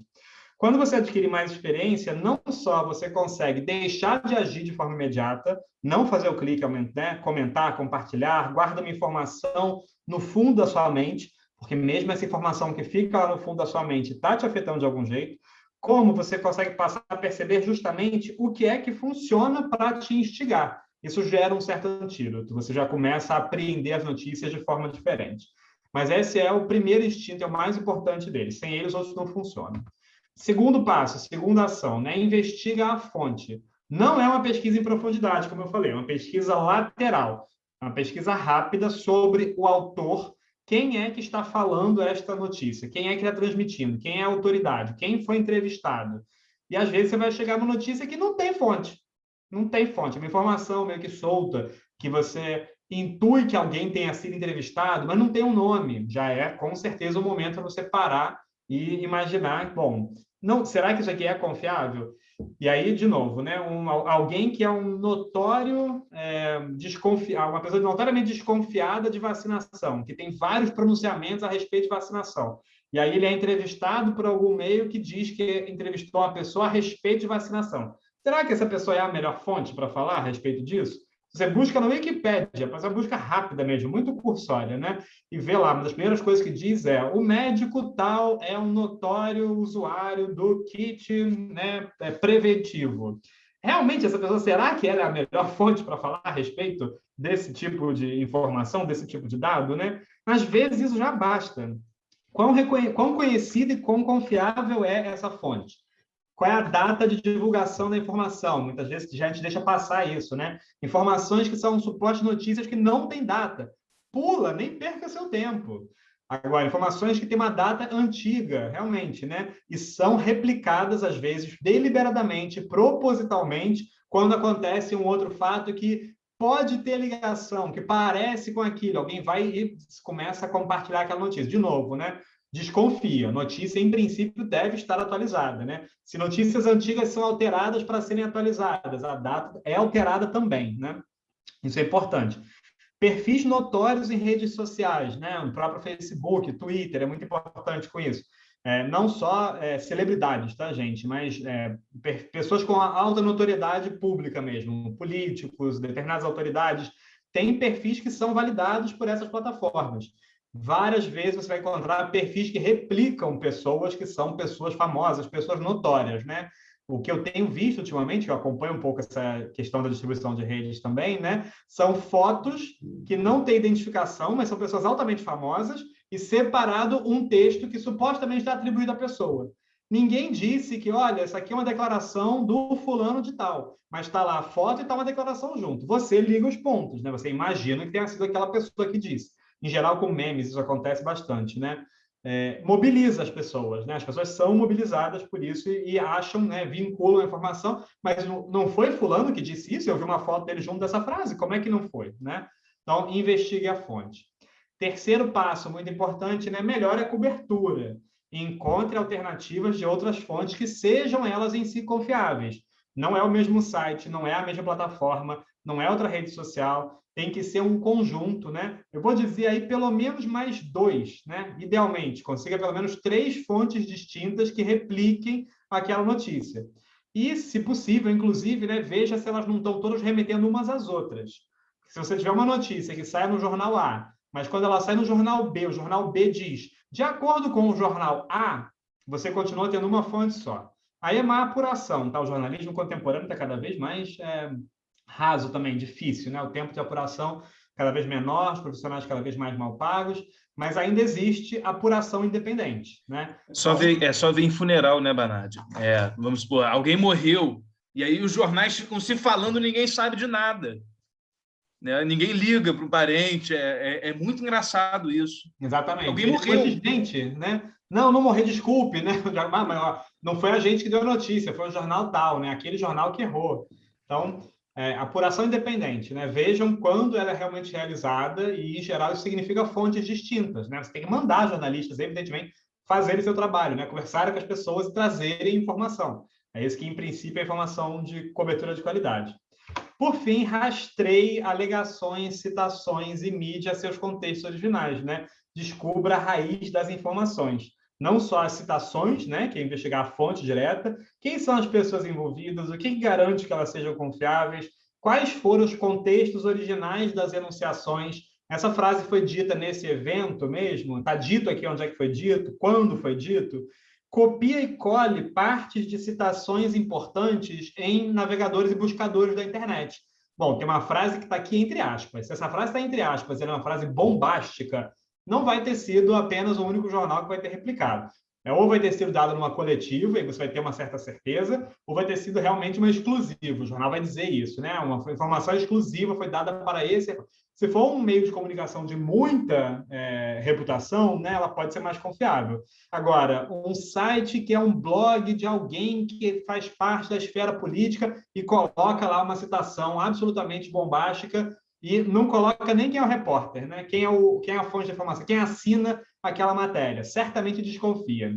Speaker 2: Quando você adquire mais experiência, não só você consegue deixar de agir de forma imediata, não fazer o clique, né, comentar, compartilhar, guarda uma informação no fundo da sua mente, porque mesmo essa informação que fica lá no fundo da sua mente está te afetando de algum jeito, como você consegue passar a perceber justamente o que é que funciona para te instigar. Isso gera um certo antídoto, você já começa a apreender as notícias de forma diferente. Mas esse é o primeiro instinto, é o mais importante deles. Sem eles, outros não funcionam. Segundo passo, segunda ação, né? Investiga a fonte. Não é uma pesquisa em profundidade, como eu falei, é uma pesquisa lateral, uma pesquisa rápida sobre o autor, quem é que está falando esta notícia, quem é que está transmitindo, quem é a autoridade, quem foi entrevistado. E às vezes você vai chegar numa notícia que não tem fonte. Não tem fonte, é uma informação meio que solta, que você intui que alguém tenha sido entrevistado, mas não tem um nome. Já é, com certeza, o momento para você parar e imaginar, bom, não, será que isso aqui é confiável? E aí, de novo, né, alguém que é um notório uma pessoa notoriamente desconfiada de vacinação, que tem vários pronunciamentos a respeito de vacinação. E aí ele é entrevistado por algum meio que diz que entrevistou uma pessoa a respeito de vacinação. Será que essa pessoa é a melhor fonte para falar a respeito disso? Você busca na Wikipédia, faz uma busca rápida mesmo, muito cursória, né? E vê lá, uma das primeiras coisas que diz é: o médico tal é um notório usuário do kit, né, preventivo. Realmente, essa pessoa, será que ela é a melhor fonte para falar a respeito desse tipo de informação, desse tipo de dado, né? Às vezes isso já basta. Quão conhecida e quão confiável é essa fonte? Qual é a data de divulgação da informação? Muitas vezes a gente deixa passar isso, né? Informações que são supostas notícias que não têm data. Pula, nem perca seu tempo. Agora, informações que têm uma data antiga, realmente, né? E são replicadas, às vezes, deliberadamente, propositalmente, quando acontece um outro fato que pode ter ligação, que parece com aquilo. Alguém vai e começa a compartilhar aquela notícia. De novo, né? Desconfia. Notícia, em princípio, deve estar atualizada, né? Se notícias antigas são alteradas para serem atualizadas, a data é alterada também, né? Isso é importante. Perfis notórios em redes sociais, né? O próprio Facebook, Twitter, é muito importante com isso. não só celebridades, tá, gente? Mas pessoas com alta notoriedade pública mesmo, políticos, determinadas autoridades, têm perfis que são validados por essas plataformas. Várias vezes você vai encontrar perfis que replicam pessoas que são pessoas famosas, pessoas notórias, né? O que eu tenho visto ultimamente, eu acompanho um pouco essa questão da distribuição de redes também, né? São fotos que não têm identificação, mas são pessoas altamente famosas, e separado um texto que supostamente está atribuído à pessoa. Ninguém disse que, olha, essa aqui é uma declaração do fulano de tal, mas está lá a foto e está uma declaração junto. Você liga os pontos, né? Você imagina que tenha sido aquela pessoa que disse. Em geral, com memes, isso acontece bastante, né? Mobiliza as pessoas, né? As pessoas são mobilizadas por isso e acham, né, vinculam a informação, mas não foi fulano que disse isso, eu vi uma foto dele junto dessa frase, como é que não foi, né? Então, investigue a fonte. Terceiro passo, muito importante, né? Melhore a cobertura. Encontre alternativas de outras fontes que sejam elas em si confiáveis. Não é o mesmo site, não é a mesma plataforma, não é outra rede social, tem que ser um conjunto, né? Eu vou dizer aí pelo menos mais 2, né? Idealmente, consiga pelo menos 3 fontes distintas que repliquem aquela notícia. E, se possível, inclusive, né, veja se elas não estão todas remetendo umas às outras. Se você tiver uma notícia que sai no jornal A, mas quando ela sai no jornal B, o jornal B diz, de acordo com o jornal A, você continua tendo uma fonte só. Aí é má apuração, tá? O jornalismo contemporâneo está cada vez mais raso também, difícil, né? O tempo de apuração cada vez menor, os profissionais cada vez mais mal pagos, mas ainda existe apuração independente, né?
Speaker 5: Só ver em funeral, né, Banardi? Vamos supor, alguém morreu, e aí os jornais ficam se falando, ninguém sabe de nada. Né? Ninguém liga para o parente, é muito engraçado isso.
Speaker 2: Exatamente.
Speaker 5: Alguém morreu.
Speaker 2: Gente, né? Não morri, desculpe, né? Não foi a gente que deu a notícia, foi o jornal tal, né? Aquele jornal que errou. Então, apuração independente, né? Vejam quando ela é realmente realizada e, em geral, isso significa fontes distintas, né? Você tem que mandar jornalistas, evidentemente, fazerem seu trabalho, né? Conversarem com as pessoas e trazerem informação. É isso que, em princípio, é informação de cobertura de qualidade. Por fim, rastreie alegações, citações e mídia a seus contextos originais, né? Descubra a raiz das informações. Não só as citações, né? Que é investigar a fonte direta, quem são as pessoas envolvidas, o que garante que elas sejam confiáveis, quais foram os contextos originais das enunciações. Essa frase foi dita nesse evento mesmo? Está dito aqui onde é que foi dito? Quando foi dito? Copia e cole partes de citações importantes em navegadores e buscadores da internet. Bom, tem uma frase que está aqui entre aspas. Se essa frase está entre aspas, ela é uma frase bombástica, não vai ter sido apenas o único jornal que vai ter replicado. Ou vai ter sido dado numa coletiva, e você vai ter uma certa certeza, ou vai ter sido realmente uma exclusiva. O jornal vai dizer isso, né? Uma informação exclusiva foi dada para esse. Se for um meio de comunicação de muita reputação, né, ela pode ser mais confiável. Agora, um site que é um blog de alguém que faz parte da esfera política e coloca lá uma citação absolutamente bombástica e não coloca nem quem é o repórter, né? Quem é a fonte de informação, quem assina aquela matéria, certamente desconfia.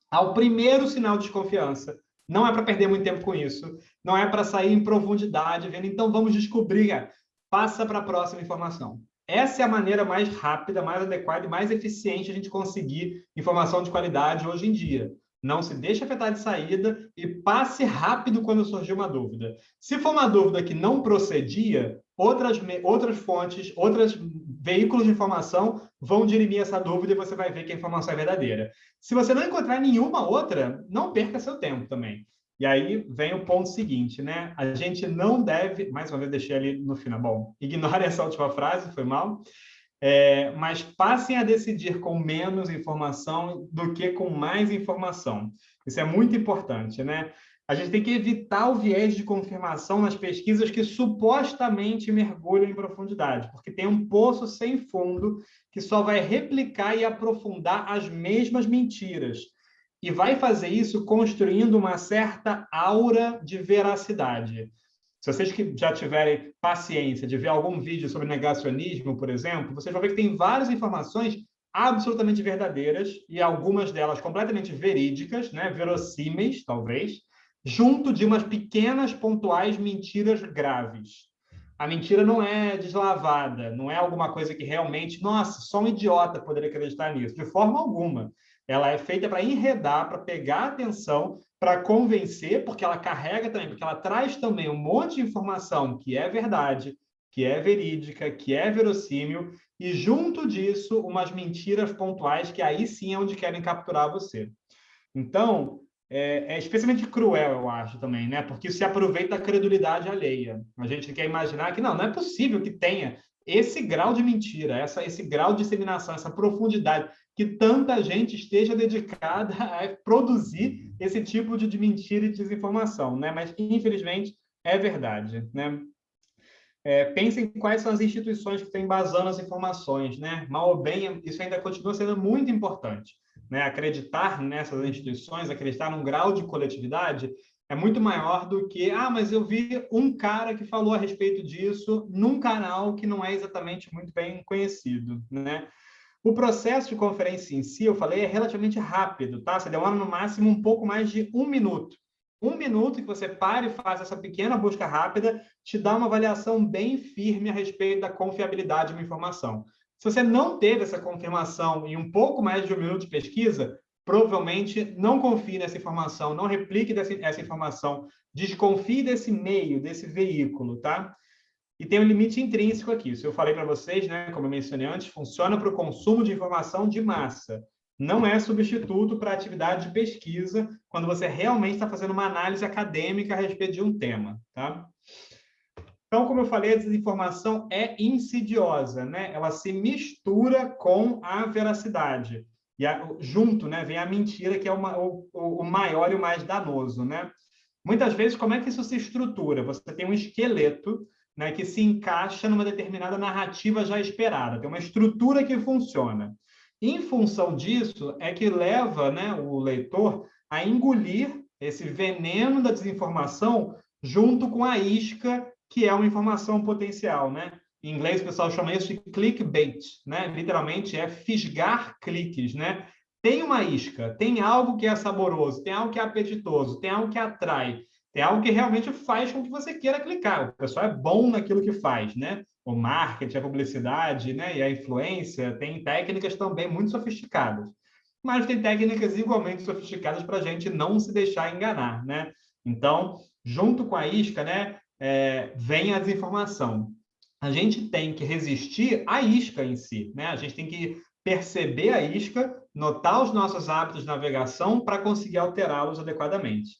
Speaker 2: Ao primeiro sinal de desconfiança, não é para perder muito tempo com isso, não é para sair em profundidade, vendo, então vamos descobrir, passa para a próxima informação. Essa é a maneira mais rápida, mais adequada e mais eficiente de a gente conseguir informação de qualidade hoje em dia. Não se deixe afetar de saída e passe rápido quando surgir uma dúvida. Se for uma dúvida que não procedia, outras fontes, outros veículos de informação vão dirimir essa dúvida e você vai ver que a informação é verdadeira. Se você não encontrar nenhuma outra, não perca seu tempo também. E aí vem o ponto seguinte, né? A gente não deve... Mais uma vez, deixei ali no final. Bom, ignore essa última frase, foi mal. Mas passem a decidir com menos informação do que com mais informação. Isso é muito importante, né? A gente tem que evitar o viés de confirmação nas pesquisas que supostamente mergulham em profundidade, porque tem um poço sem fundo que só vai replicar e aprofundar as mesmas mentiras. E vai fazer isso construindo uma certa aura de veracidade. Se vocês que já tiverem paciência de ver algum vídeo sobre negacionismo, por exemplo, vocês vão ver que tem várias informações absolutamente verdadeiras e algumas delas completamente verídicas, né? Verossímeis, talvez, junto de umas pequenas, pontuais mentiras graves. A mentira não é deslavada, não é alguma coisa que realmente, nossa, só um idiota poderia acreditar nisso, de forma alguma. ela é feita para enredar, para pegar a atenção, para convencer, porque ela carrega também, porque ela traz também um monte de informação que é verdade, que é verídica, que é verossímil, e junto disso, umas mentiras pontuais que aí sim é onde querem capturar você. Então, é especialmente cruel, eu acho, também, né? Porque se aproveita da credulidade alheia. A gente quer imaginar que não é possível que tenha esse grau de mentira, esse grau de disseminação, essa profundidade, que tanta gente esteja dedicada a produzir esse tipo de mentira e desinformação, né? Mas, infelizmente, é verdade, né? Pensem quais são as instituições que estão embasando as informações, né? Mal ou bem, isso ainda continua sendo muito importante, né? Acreditar nessas instituições, acreditar num grau de coletividade é muito maior do que, mas eu vi um cara que falou a respeito disso num canal que não é exatamente muito bem conhecido, né? O processo de conferência em si, eu falei, é relativamente rápido, tá? Você demora no máximo um pouco mais de 1 minuto. 1 minuto que você pare e faça essa pequena busca rápida te dá uma avaliação bem firme a respeito da confiabilidade de uma informação. Se você não teve essa confirmação em um pouco mais de 1 minuto de pesquisa, provavelmente não confie nessa informação, não replique essa informação, desconfie desse meio, desse veículo, tá? E tem um limite intrínseco aqui. Isso eu falei para vocês, né? Como eu mencionei antes, funciona para o consumo de informação de massa. Não é substituto para a atividade de pesquisa quando você realmente está fazendo uma análise acadêmica a respeito de um tema, tá? Então, como eu falei, a desinformação é insidiosa, né? Ela se mistura com a veracidade. E junto, né, vem a mentira, que é o maior e o mais danoso, né? Muitas vezes, como é que isso se estrutura? Você tem um esqueleto, né, que se encaixa numa determinada narrativa já esperada, tem uma estrutura que funciona. Em função disso, é que leva, né, o leitor a engolir esse veneno da desinformação junto com a isca, que é uma informação potencial, né? Em inglês, o pessoal chama isso de clickbait, né? Literalmente é fisgar cliques, né? Tem uma isca, tem algo que é saboroso, tem algo que é apetitoso, tem algo que atrai, tem algo que realmente faz com que você queira clicar. O pessoal é bom naquilo que faz, né? O marketing, a publicidade, né? E a influência tem técnicas também muito sofisticadas. Mas tem técnicas igualmente sofisticadas para a gente não se deixar enganar, né? Então, junto com a isca, né? Vem a desinformação. A gente tem que resistir à isca em si, né? A gente tem que perceber a isca, notar os nossos hábitos de navegação para conseguir alterá-los adequadamente.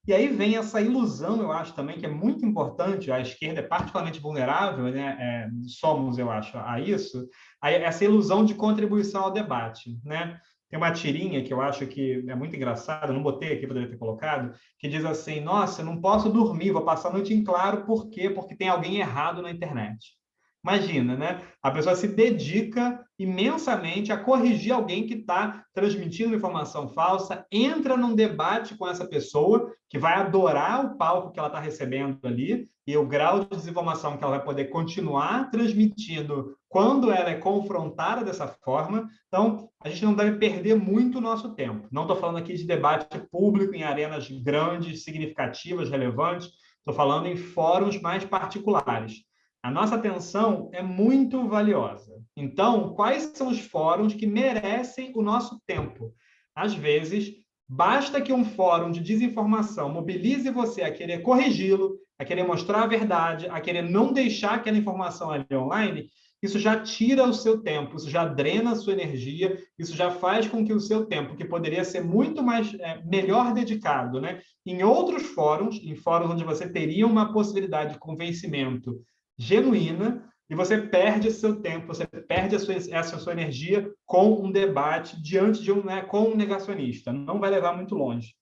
Speaker 2: E aí vem essa ilusão, eu acho também, que é muito importante, a esquerda é particularmente vulnerável, né? Somos, eu acho, a isso, essa ilusão de contribuição ao debate, né? Tem uma tirinha que eu acho que é muito engraçada, não botei aqui, poderia ter colocado, que diz assim, nossa, eu não posso dormir, vou passar a noite em claro, por quê? Porque tem alguém errado na internet. Imagina, né? A pessoa se dedica imensamente a corrigir alguém que está transmitindo informação falsa, entra num debate com essa pessoa, que vai adorar o palco que ela está recebendo ali, e o grau de desinformação que ela vai poder continuar transmitindo quando ela é confrontada dessa forma. Então, a gente não deve perder muito o nosso tempo. Não estou falando aqui de debate público em arenas grandes, significativas, relevantes, estou falando em fóruns mais particulares. A nossa atenção é muito valiosa. Então, quais são os fóruns que merecem o nosso tempo? Às vezes, basta que um fórum de desinformação mobilize você a querer corrigi-lo, a querer mostrar a verdade, a querer não deixar aquela informação ali online. Isso já tira o seu tempo, isso já drena a sua energia, isso já faz com que o seu tempo, que poderia ser muito mais melhor dedicado, né, em outros fóruns, em fóruns onde você teria uma possibilidade de convencimento genuína, e você perde seu tempo, você perde essa sua energia com um debate diante de com um negacionista. Não vai levar muito longe.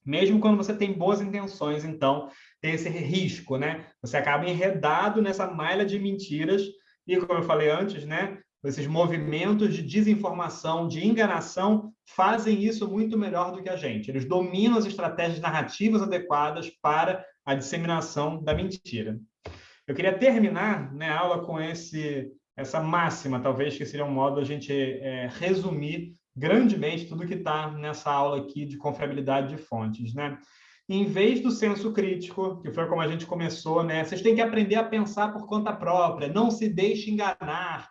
Speaker 2: Mesmo quando você tem boas intenções, então, tem esse risco, né? Você acaba enredado nessa malha de mentiras e, como eu falei antes, né? Esses movimentos de desinformação, de enganação, fazem isso muito melhor do que a gente. Eles dominam as estratégias narrativas adequadas para a disseminação da mentira. Eu queria terminar, né, a aula com essa máxima, talvez, que seria um modo a gente resumir grandemente tudo que está nessa aula aqui de confiabilidade de fontes, né? Em vez do senso crítico, que foi como a gente começou, né, vocês têm que aprender a pensar por conta própria, não se deixe enganar,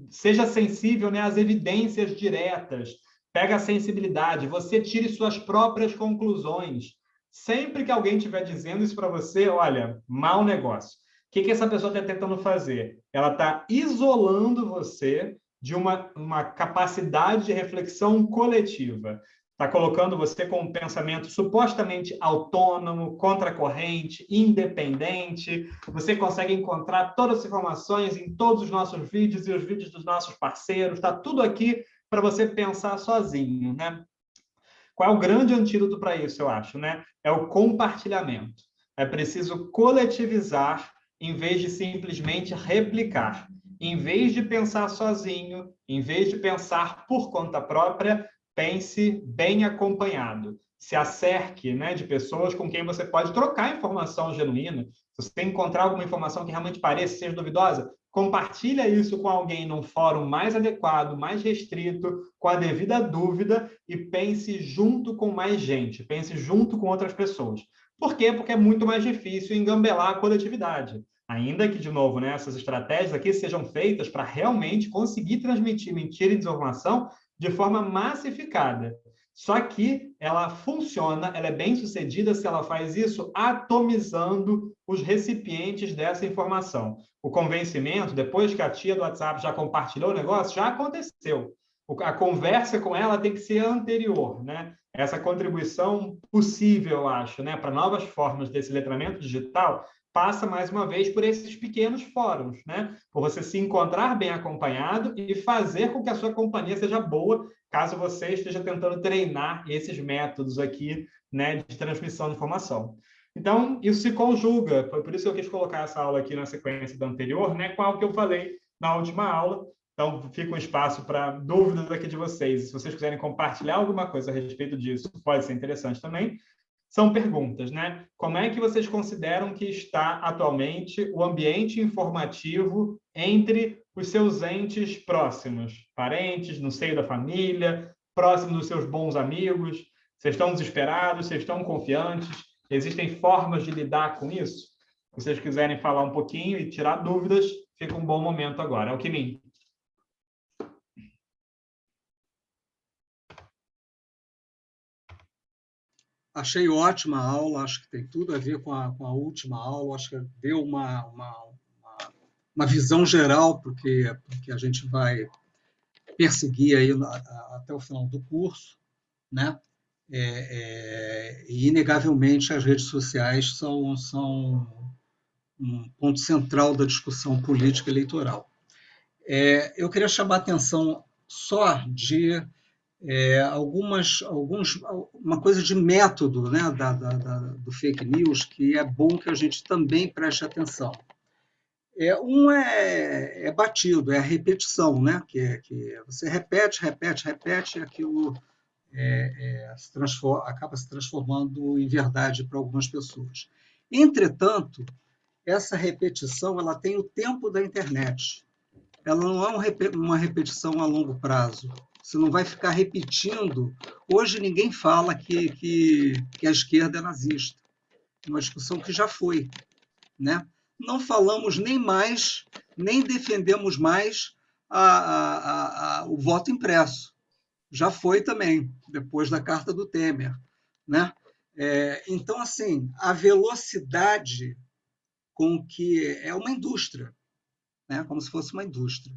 Speaker 2: seja sensível, né, às evidências diretas, pega a sensibilidade, você tire suas próprias conclusões. Sempre que alguém estiver dizendo isso para você, olha, mau negócio. O que essa pessoa está tentando fazer? Ela está isolando você de uma capacidade de reflexão coletiva. Está colocando você com um pensamento supostamente autônomo, contracorrente, independente. Você consegue encontrar todas as informações em todos os nossos vídeos e os vídeos dos nossos parceiros. Está tudo aqui para você pensar sozinho, né? Qual é o grande antídoto para isso, eu acho, né? É o compartilhamento. É preciso coletivizar em vez de simplesmente replicar. Em vez de pensar sozinho, em vez de pensar por conta própria, pense bem acompanhado. Se acerque, né, de pessoas com quem você pode trocar informação genuína. Se você encontrar alguma informação que realmente pareça ser duvidosa, compartilha isso com alguém num fórum mais adequado, mais restrito, com a devida dúvida e pense junto com mais gente, pense junto com outras pessoas. Por quê? Porque é muito mais difícil engambelar a coletividade. Ainda que, de novo, né, essas estratégias aqui sejam feitas para realmente conseguir transmitir mentira e desinformação de forma massificada. Só que ela funciona, ela é bem sucedida se ela faz isso atomizando os recipientes dessa informação. O convencimento, depois que a tia do WhatsApp já compartilhou o negócio, já aconteceu. A conversa com ela tem que ser anterior, né? Essa contribuição possível, eu acho, né, para novas formas desse letramento digital, passa mais uma vez por esses pequenos fóruns, né? Por você se encontrar bem acompanhado e fazer com que a sua companhia seja boa, caso você esteja tentando treinar esses métodos aqui, né, de transmissão de informação. Então, isso se conjuga, foi por isso que eu quis colocar essa aula aqui na sequência da anterior, né, com algo que eu falei na última aula. Então, fica um espaço para dúvidas aqui de vocês. Se vocês quiserem compartilhar alguma coisa a respeito disso, pode ser interessante também. São perguntas, né? Como é que vocês consideram que está atualmente o ambiente informativo entre os seus entes próximos? Parentes, no seio da família, próximo dos seus bons amigos? Vocês estão desesperados? Vocês estão confiantes? Existem formas de lidar com isso? Se vocês quiserem falar um pouquinho e tirar dúvidas, fica um bom momento agora. Alckmin.
Speaker 3: Achei ótima a aula, acho que tem tudo a ver com a última aula, acho que deu uma visão geral porque a gente vai perseguir aí até o final do curso, né? E, inegavelmente, as redes sociais são um ponto central da discussão política eleitoral. Eu queria chamar a atenção só de uma coisa de método, né, do fake news, que é bom que a gente também preste atenção. É batido, é a repetição, né, que você repete, e aquilo acaba se transformando em verdade para algumas pessoas. Entretanto, essa repetição ela tem o tempo da internet. Ela não é uma repetição a longo prazo. Você não vai ficar repetindo. Hoje ninguém fala que a esquerda é nazista. Uma discussão que já foi, né? Não falamos nem mais, nem defendemos mais o voto impresso. Já foi também, depois da carta do Temer, né? Então, assim, a velocidade com que é uma indústria, né? Como se fosse uma indústria.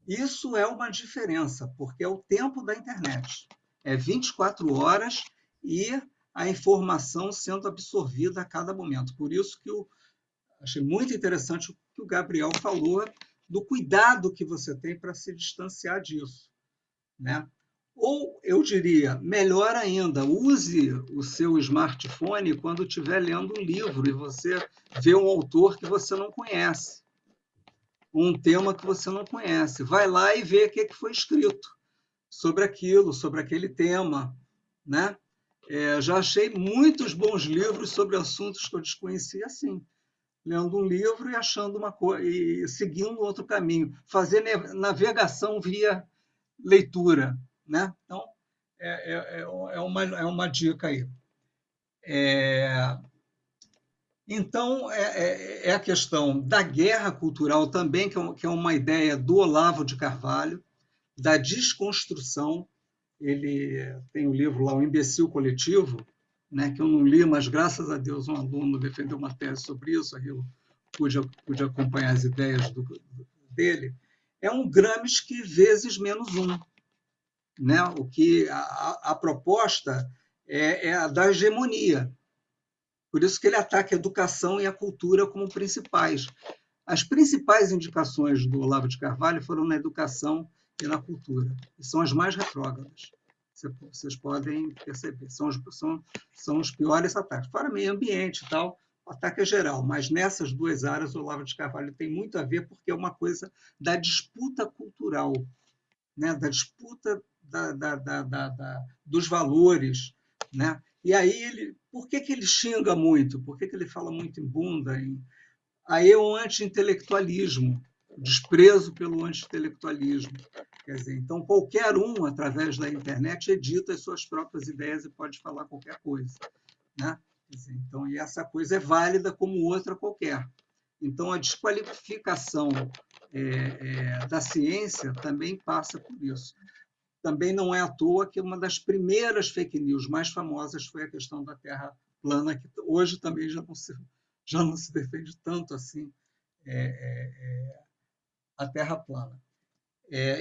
Speaker 3: Isso é uma diferença, porque é o tempo da internet. É 24 horas e a informação sendo absorvida a cada momento. Por isso que eu achei muito interessante o que o Gabriel falou do cuidado que você tem para se distanciar disso, né? Ou, eu diria, melhor ainda, use o seu smartphone quando estiver lendo um livro e você vê um autor que você não conhece, um tema que você não conhece. Vai lá e vê o que foi escrito sobre aquilo, sobre aquele tema, né? Já achei muitos bons livros sobre assuntos que eu desconhecia assim, lendo um livro e achando uma coisa e seguindo outro caminho, fazer navegação via leitura, né? Então é uma dica aí. Então, a questão da guerra cultural também, que é uma ideia do Olavo de Carvalho, da desconstrução. ele tem um livro lá, O Imbecil Coletivo, né, que eu não li, mas graças a Deus um aluno defendeu uma tese sobre isso, aí eu pude acompanhar as ideias dele. É um Gramsci vezes -1, né? O que a proposta é a da hegemonia. Por isso que ele ataca a educação e a cultura como principais. As principais indicações do Olavo de Carvalho foram na educação e na cultura, e são as mais retrógradas. Vocês podem perceber, são os piores ataques. Fora meio ambiente e tal, o ataque é geral, mas nessas duas áreas o Olavo de Carvalho tem muito a ver, porque é uma coisa da disputa cultural, né? Da disputa dos valores, né? E aí, por que ele xinga muito? Por que ele fala muito em bunda? Aí é o anti-intelectualismo, o desprezo pelo anti-intelectualismo. Quer dizer, então, qualquer um, através da internet, edita as suas próprias ideias e pode falar qualquer coisa, né? Quer dizer, então, e essa coisa é válida como outra qualquer. Então, a desqualificação da ciência também passa por isso. Também não é à toa que uma das primeiras fake news mais famosas foi a questão da Terra plana, que hoje também já não se defende tanto assim a Terra plana.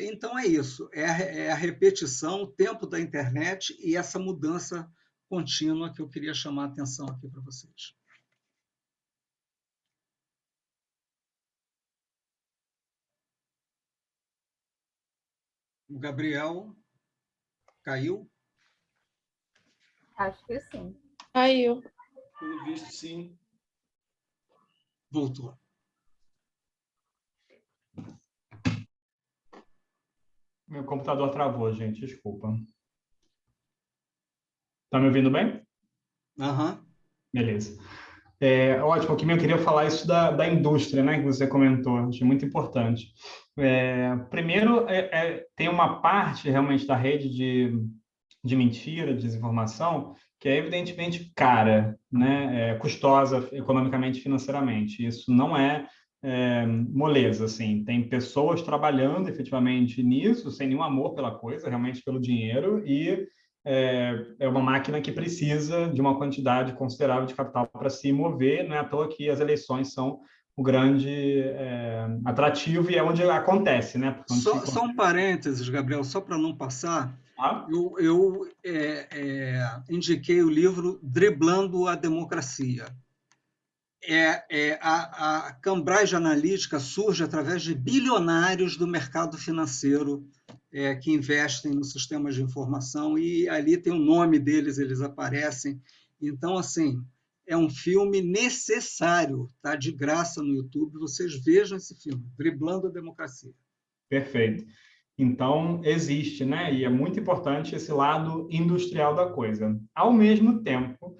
Speaker 3: Então é isso, é a repetição, o tempo da internet e essa mudança contínua que eu queria chamar a atenção aqui para vocês. O Gabriel caiu?
Speaker 4: Acho que sim.
Speaker 6: Caiu.
Speaker 5: Pelo visto, sim.
Speaker 3: Voltou.
Speaker 2: Meu computador travou, gente, desculpa. Tá me ouvindo bem?
Speaker 3: Aham.
Speaker 2: Beleza. Ótimo, Kim, eu queria falar isso da indústria, né, que você comentou, achei muito importante. Primeiro, tem uma parte realmente da rede de mentira, de desinformação, que é evidentemente cara, né, custosa economicamente e financeiramente. Isso não é moleza, assim. Tem pessoas trabalhando efetivamente nisso, sem nenhum amor pela coisa, realmente pelo dinheiro, e é uma máquina que precisa de uma quantidade considerável de capital para se mover. Não é à toa que as eleições são o grande atrativo e é onde acontece, né?
Speaker 3: Só um parênteses, Gabriel, só para não passar. Eu indiquei o livro Driblando a Democracia. A Cambridge Analytica surge através de bilionários do mercado financeiro que investem nos sistemas de informação, e ali tem o nome deles, eles aparecem. Então, assim, é um filme necessário, tá? De graça no YouTube, vocês vejam esse filme, Driblando a Democracia.
Speaker 2: Perfeito. Então, existe, né? E é muito importante esse lado industrial da coisa. Ao mesmo tempo,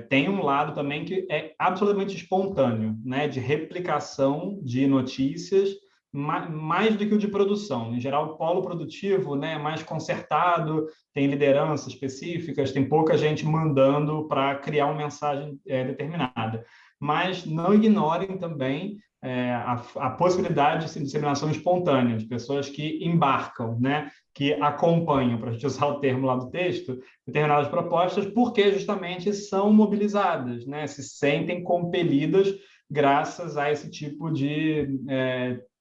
Speaker 2: tem um lado também que é absolutamente espontâneo, né? De replicação de notícias, mais do que o de produção. Em geral, o polo produtivo, né, é mais concertado, tem lideranças específicas, tem pouca gente mandando para criar uma mensagem determinada. Mas não ignorem também a possibilidade de disseminação espontânea, de pessoas que embarcam, né, que acompanham, para a gente usar o termo lá do texto, determinadas propostas, porque justamente são mobilizadas, né, se sentem compelidas graças a esse tipo de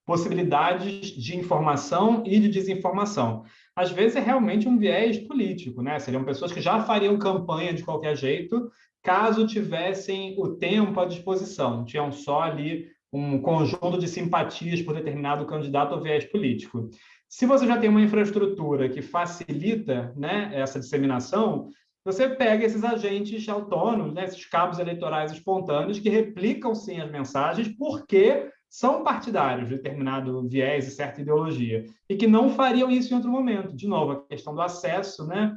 Speaker 2: possibilidades de informação e de desinformação. Às vezes é realmente um viés político, né? Seriam pessoas que já fariam campanha de qualquer jeito, caso tivessem o tempo à disposição, tinham só ali um conjunto de simpatias por determinado candidato ou viés político. Se você já tem uma infraestrutura que facilita, né, essa disseminação, você pega esses agentes autônomos, né, esses cabos eleitorais espontâneos que replicam, sim, as mensagens, porque são partidários de determinado viés e certa ideologia, e que não fariam isso em outro momento. De novo, a questão do acesso, né?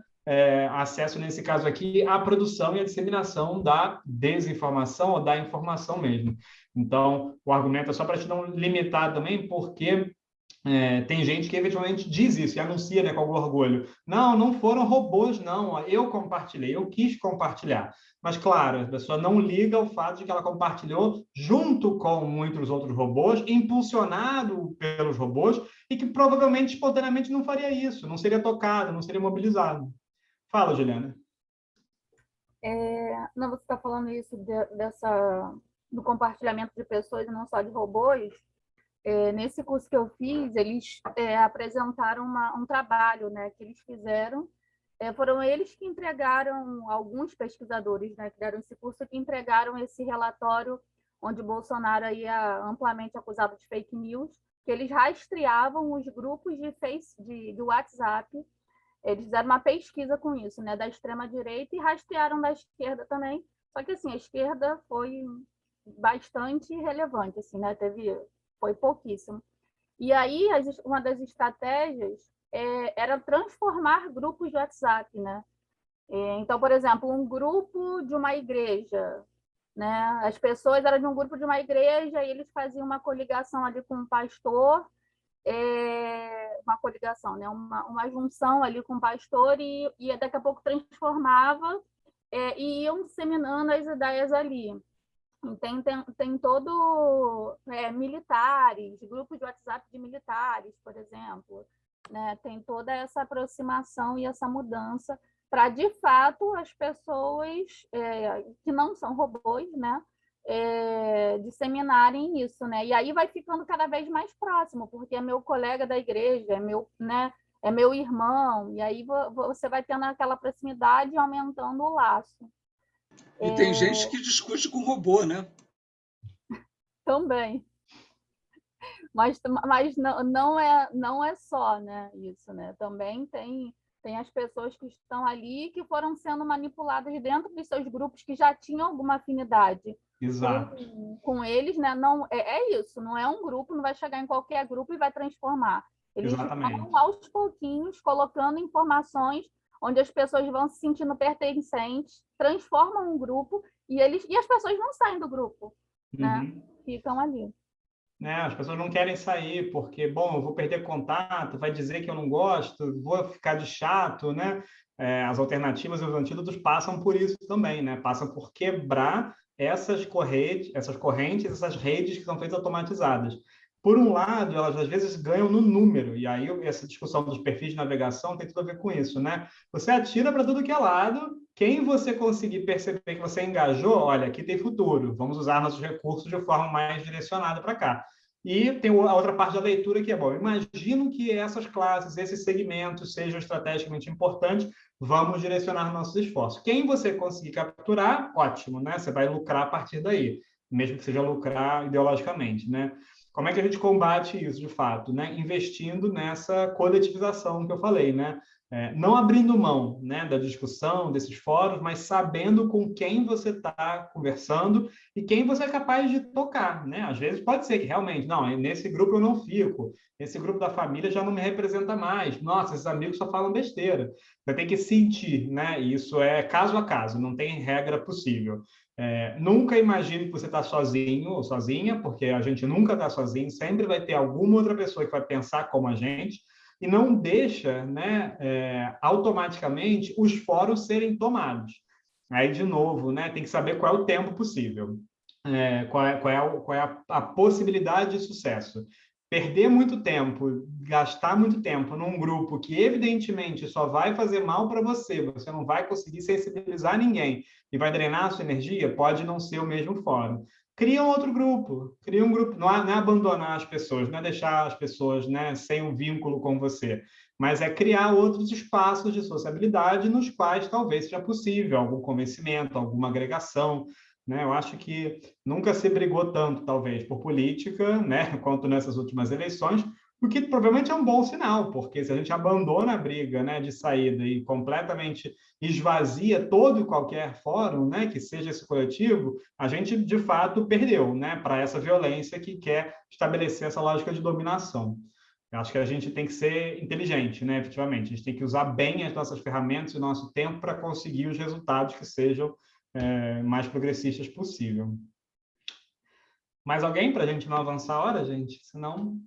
Speaker 2: Acesso, nesse caso aqui, à produção e à disseminação da desinformação ou da informação mesmo. Então, o argumento é só para te não limitar também, porque tem gente que eventualmente diz isso e anuncia, né, com algum orgulho. Não, não foram robôs, não. Eu compartilhei, eu quis compartilhar. Mas, claro, a pessoa não liga ao fato de que ela compartilhou junto com muitos outros robôs, impulsionado pelos robôs, e que provavelmente, espontaneamente, não faria isso, não seria tocado, não seria mobilizado. Fala, Juliana.
Speaker 4: Não, você está falando isso do compartilhamento de pessoas e não só de robôs. Nesse curso que eu fiz, eles apresentaram um trabalho, né, que eles fizeram. Foram eles que entregaram, alguns pesquisadores, né, que deram esse curso, que entregaram esse relatório onde Bolsonaro ia amplamente acusado de fake news, que eles rastreavam os grupos de WhatsApp. Eles fizeram uma pesquisa com isso, né, da extrema-direita, e rastrearam da esquerda também. Só que, assim, a esquerda foi bastante relevante, assim, né, foi pouquíssimo. E aí, uma das estratégias era transformar grupos de WhatsApp, né? Então, por exemplo, um grupo de uma igreja, né? As pessoas eram de um grupo de uma igreja e eles faziam uma coligação ali com um pastor, uma coligação, né? Uma junção ali com o pastor e daqui a pouco transformava e iam disseminando as ideias ali. Tem todo militares, grupos de WhatsApp de militares, por exemplo, né? Tem toda essa aproximação e essa mudança para, de fato, as pessoas que não são robôs, né? Disseminarem isso, né? E aí vai ficando cada vez mais próximo, porque é meu colega da igreja, né? É meu irmão, e aí você vai tendo aquela proximidade e aumentando o laço.
Speaker 3: E tem gente que discute com robô, né?
Speaker 4: Também. Mas não é só, né, isso, né? Também tem as pessoas que estão ali que foram sendo manipuladas dentro dos seus grupos que já tinham alguma afinidade com eles, né? Não, isso, não é um grupo, não vai chegar em qualquer grupo e vai transformar. Eles vão aos pouquinhos colocando informações onde as pessoas vão se sentindo pertencentes, transformam um grupo e as pessoas não saem do grupo, né? Ficam ali.
Speaker 2: Né? As pessoas não querem sair porque, bom, eu vou perder contato, vai dizer que eu não gosto, vou ficar de chato, né? As alternativas e os antídotos passam por isso também, né? Passam por quebrar essas correntes, essas redes que são feitas automatizadas. Por um lado, elas às vezes ganham no número, e aí essa discussão dos perfis de navegação tem tudo a ver com isso, né? Você atira para tudo que é lado, quem você conseguir perceber que você engajou, olha, aqui tem futuro, vamos usar nossos recursos de forma mais direcionada para cá. E tem a outra parte da leitura que é, bom, imagino que essas classes, esses segmentos sejam estrategicamente importantes, vamos direcionar nossos esforços. Quem você conseguir capturar, ótimo, né? Você vai lucrar a partir daí, mesmo que seja lucrar ideologicamente, né? Como é que a gente combate isso, de fato? Né? Investindo nessa coletivização que eu falei, né? Não abrindo mão, né, da discussão, desses fóruns, mas sabendo com quem você está conversando e quem você é capaz de tocar, né? Às vezes pode ser que realmente, não, nesse grupo eu não fico, esse grupo da família já não me representa mais, nossa, esses amigos só falam besteira. Você tem que sentir, né? E isso é caso a caso, não tem regra possível. Nunca imagine que você está sozinho ou sozinha, porque a gente nunca está sozinho, sempre vai ter alguma outra pessoa que vai pensar como a gente, e não deixa, né, automaticamente os fóruns serem tomados. Aí, de novo, né, tem que saber qual é o tempo possível, qual é a possibilidade de sucesso. Perder muito tempo, gastar muito tempo num grupo que, evidentemente, só vai fazer mal para você, você não vai conseguir sensibilizar ninguém e vai drenar a sua energia, pode não ser o mesmo fórum. Cria um outro grupo, cria um grupo, não é abandonar as pessoas, não é deixar as pessoas, né, sem um vínculo com você, mas é criar outros espaços de sociabilidade nos quais talvez seja possível algum convencimento, alguma agregação, né? Eu acho que nunca se brigou tanto, talvez, por política, né, quanto nessas últimas eleições, o que provavelmente é um bom sinal, porque se a gente abandona a briga, né, de saída e completamente esvazia todo e qualquer fórum, né, que seja esse coletivo, a gente, de fato, perdeu, né, para essa violência que quer estabelecer essa lógica de dominação. Eu acho que a gente tem que ser inteligente, né, efetivamente. A gente tem que usar bem as nossas ferramentas e o nosso tempo para conseguir os resultados que sejam mais progressistas possível. Mais alguém para a gente não avançar a hora, gente? Senão...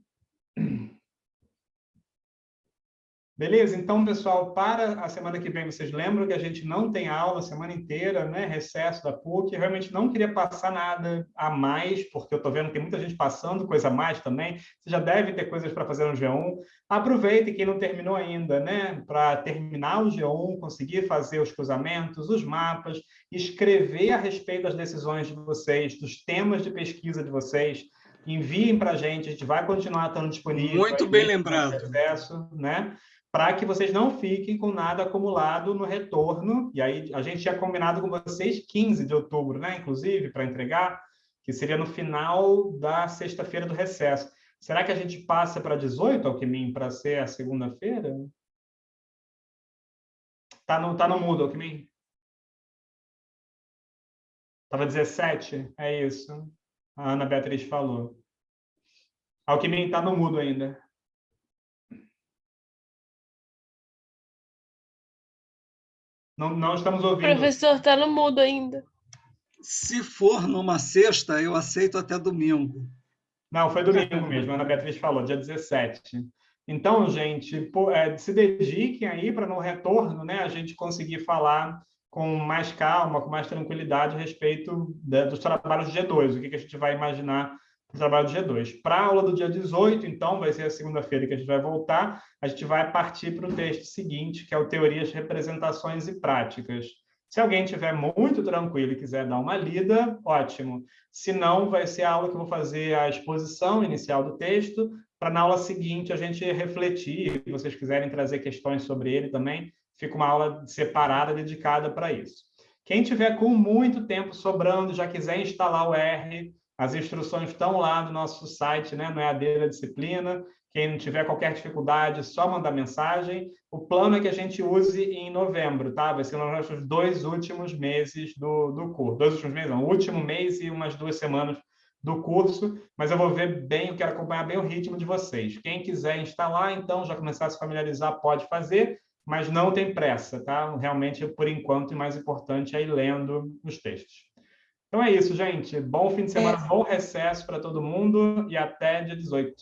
Speaker 2: Beleza? Então, pessoal, para a semana que vem, vocês lembram que a gente não tem aula a semana inteira, né? Recesso da PUC. Eu realmente não queria passar nada a mais, porque eu estou vendo que tem muita gente passando coisa a mais também. Você já deve ter coisas para fazer no G1. Aproveite quem não terminou ainda, né? Para terminar o G1, conseguir fazer os cruzamentos, os mapas, escrever a respeito das decisões de vocês, dos temas de pesquisa de vocês. Enviem para a gente vai continuar estando disponível.
Speaker 3: Muito bem lembrado.
Speaker 2: Acesso, né? Para que vocês não fiquem com nada acumulado no retorno. E aí a gente tinha combinado com vocês 15 de outubro, né? Inclusive, para entregar, que seria no final da sexta-feira do recesso. Será que a gente passa para 18, Alckmin, para ser a segunda-feira? Tá no mudo, Alckmin? Estava 17? É isso. A Ana Beatriz falou. Alckmin está no mudo ainda. Não estamos ouvindo.
Speaker 6: O professor está no mudo ainda.
Speaker 3: Se for numa sexta, eu aceito até domingo.
Speaker 2: Não, foi domingo mesmo, a Ana Beatriz falou, dia 17. Então, gente, se dediquem aí para no retorno, né, a gente conseguir falar com mais calma, com mais tranquilidade a respeito dos trabalhos do G2, o que a gente vai imaginar para o trabalho do G2. Para a aula do dia 18, então, vai ser a segunda-feira que a gente vai voltar, a gente vai partir para o texto seguinte, que é o Teorias, Representações e Práticas. Se alguém estiver muito tranquilo e quiser dar uma lida, ótimo. Se não, vai ser a aula que eu vou fazer a exposição inicial do texto, para na aula seguinte a gente refletir, se vocês quiserem trazer questões sobre ele também, fica uma aula separada, dedicada para isso. Quem tiver com muito tempo sobrando, já quiser instalar o R, as instruções estão lá no nosso site, né, no EAD da disciplina. Quem não tiver qualquer dificuldade, só mandar mensagem. O plano é que a gente use em novembro, tá? Vai ser nos nossos 2 últimos meses do curso. 2 últimos meses, não, o último mês e umas 2 semanas do curso, mas eu vou ver bem, eu quero acompanhar bem o ritmo de vocês. Quem quiser instalar, então, já começar a se familiarizar, pode fazer, mas não tem pressa, tá? Realmente, por enquanto, o mais importante é ir lendo os textos. Então é isso, gente. Bom fim de semana, bom recesso para todo mundo e até dia 18.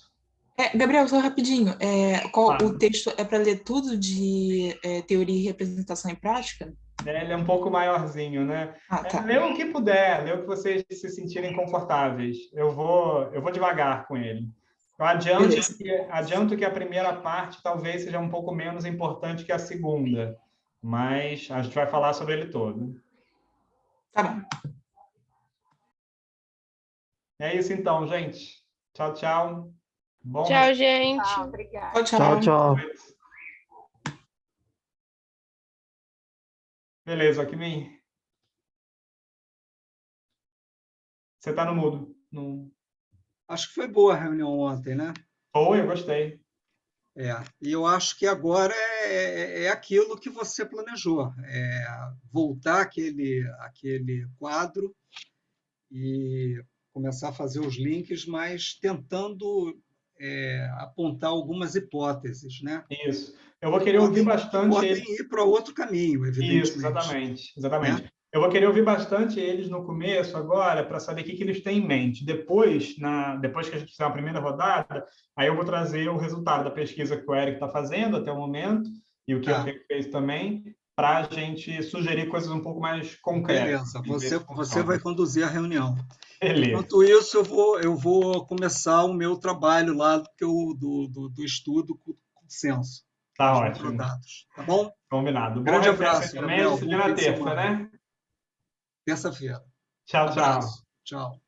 Speaker 1: Gabriel, só rapidinho. O texto é para ler tudo de teoria e representação em prática?
Speaker 2: Ele é um pouco maiorzinho, né?
Speaker 1: Tá.
Speaker 2: Lê o que puder, lê o que vocês se sentirem confortáveis. Eu vou devagar com ele. Eu adianto que a primeira parte talvez seja um pouco menos importante que a segunda, mas a gente vai falar sobre ele todo.
Speaker 1: Tá bom.
Speaker 2: É isso então, gente. Tchau, tchau.
Speaker 6: Tchau, gente.
Speaker 4: Tchau, obrigada.
Speaker 7: Tchau.
Speaker 2: Beleza, Alckmin. Você está no mudo.
Speaker 3: Acho que foi boa a reunião ontem, né?
Speaker 2: Foi, eu gostei.
Speaker 3: E eu acho que agora é aquilo que você planejou, voltar aquele quadro e começar a fazer os links, mas tentando apontar algumas hipóteses, né?
Speaker 2: Isso. Eu vou querer ouvir bastante.
Speaker 3: Podem ir para outro caminho, evidentemente.
Speaker 2: Isso, exatamente. Eu vou querer ouvir bastante eles no começo agora para saber o que eles têm em mente. Depois que a gente fizer uma primeira rodada, aí eu vou trazer o resultado da pesquisa que o Eric está fazendo até o momento e o que eu fez também, para a gente sugerir coisas um pouco mais concretas.
Speaker 3: Beleza, você vai conduzir a reunião.
Speaker 2: Beleza.
Speaker 3: Enquanto isso, eu vou começar o meu trabalho lá do estudo com consenso.
Speaker 2: Tá ótimo.
Speaker 3: Dados, tá bom?
Speaker 2: Combinado.
Speaker 3: Grande abraço.
Speaker 2: Também, na terça, né?
Speaker 3: Terça-feira.
Speaker 2: Tchau, tchau.
Speaker 3: Tchau.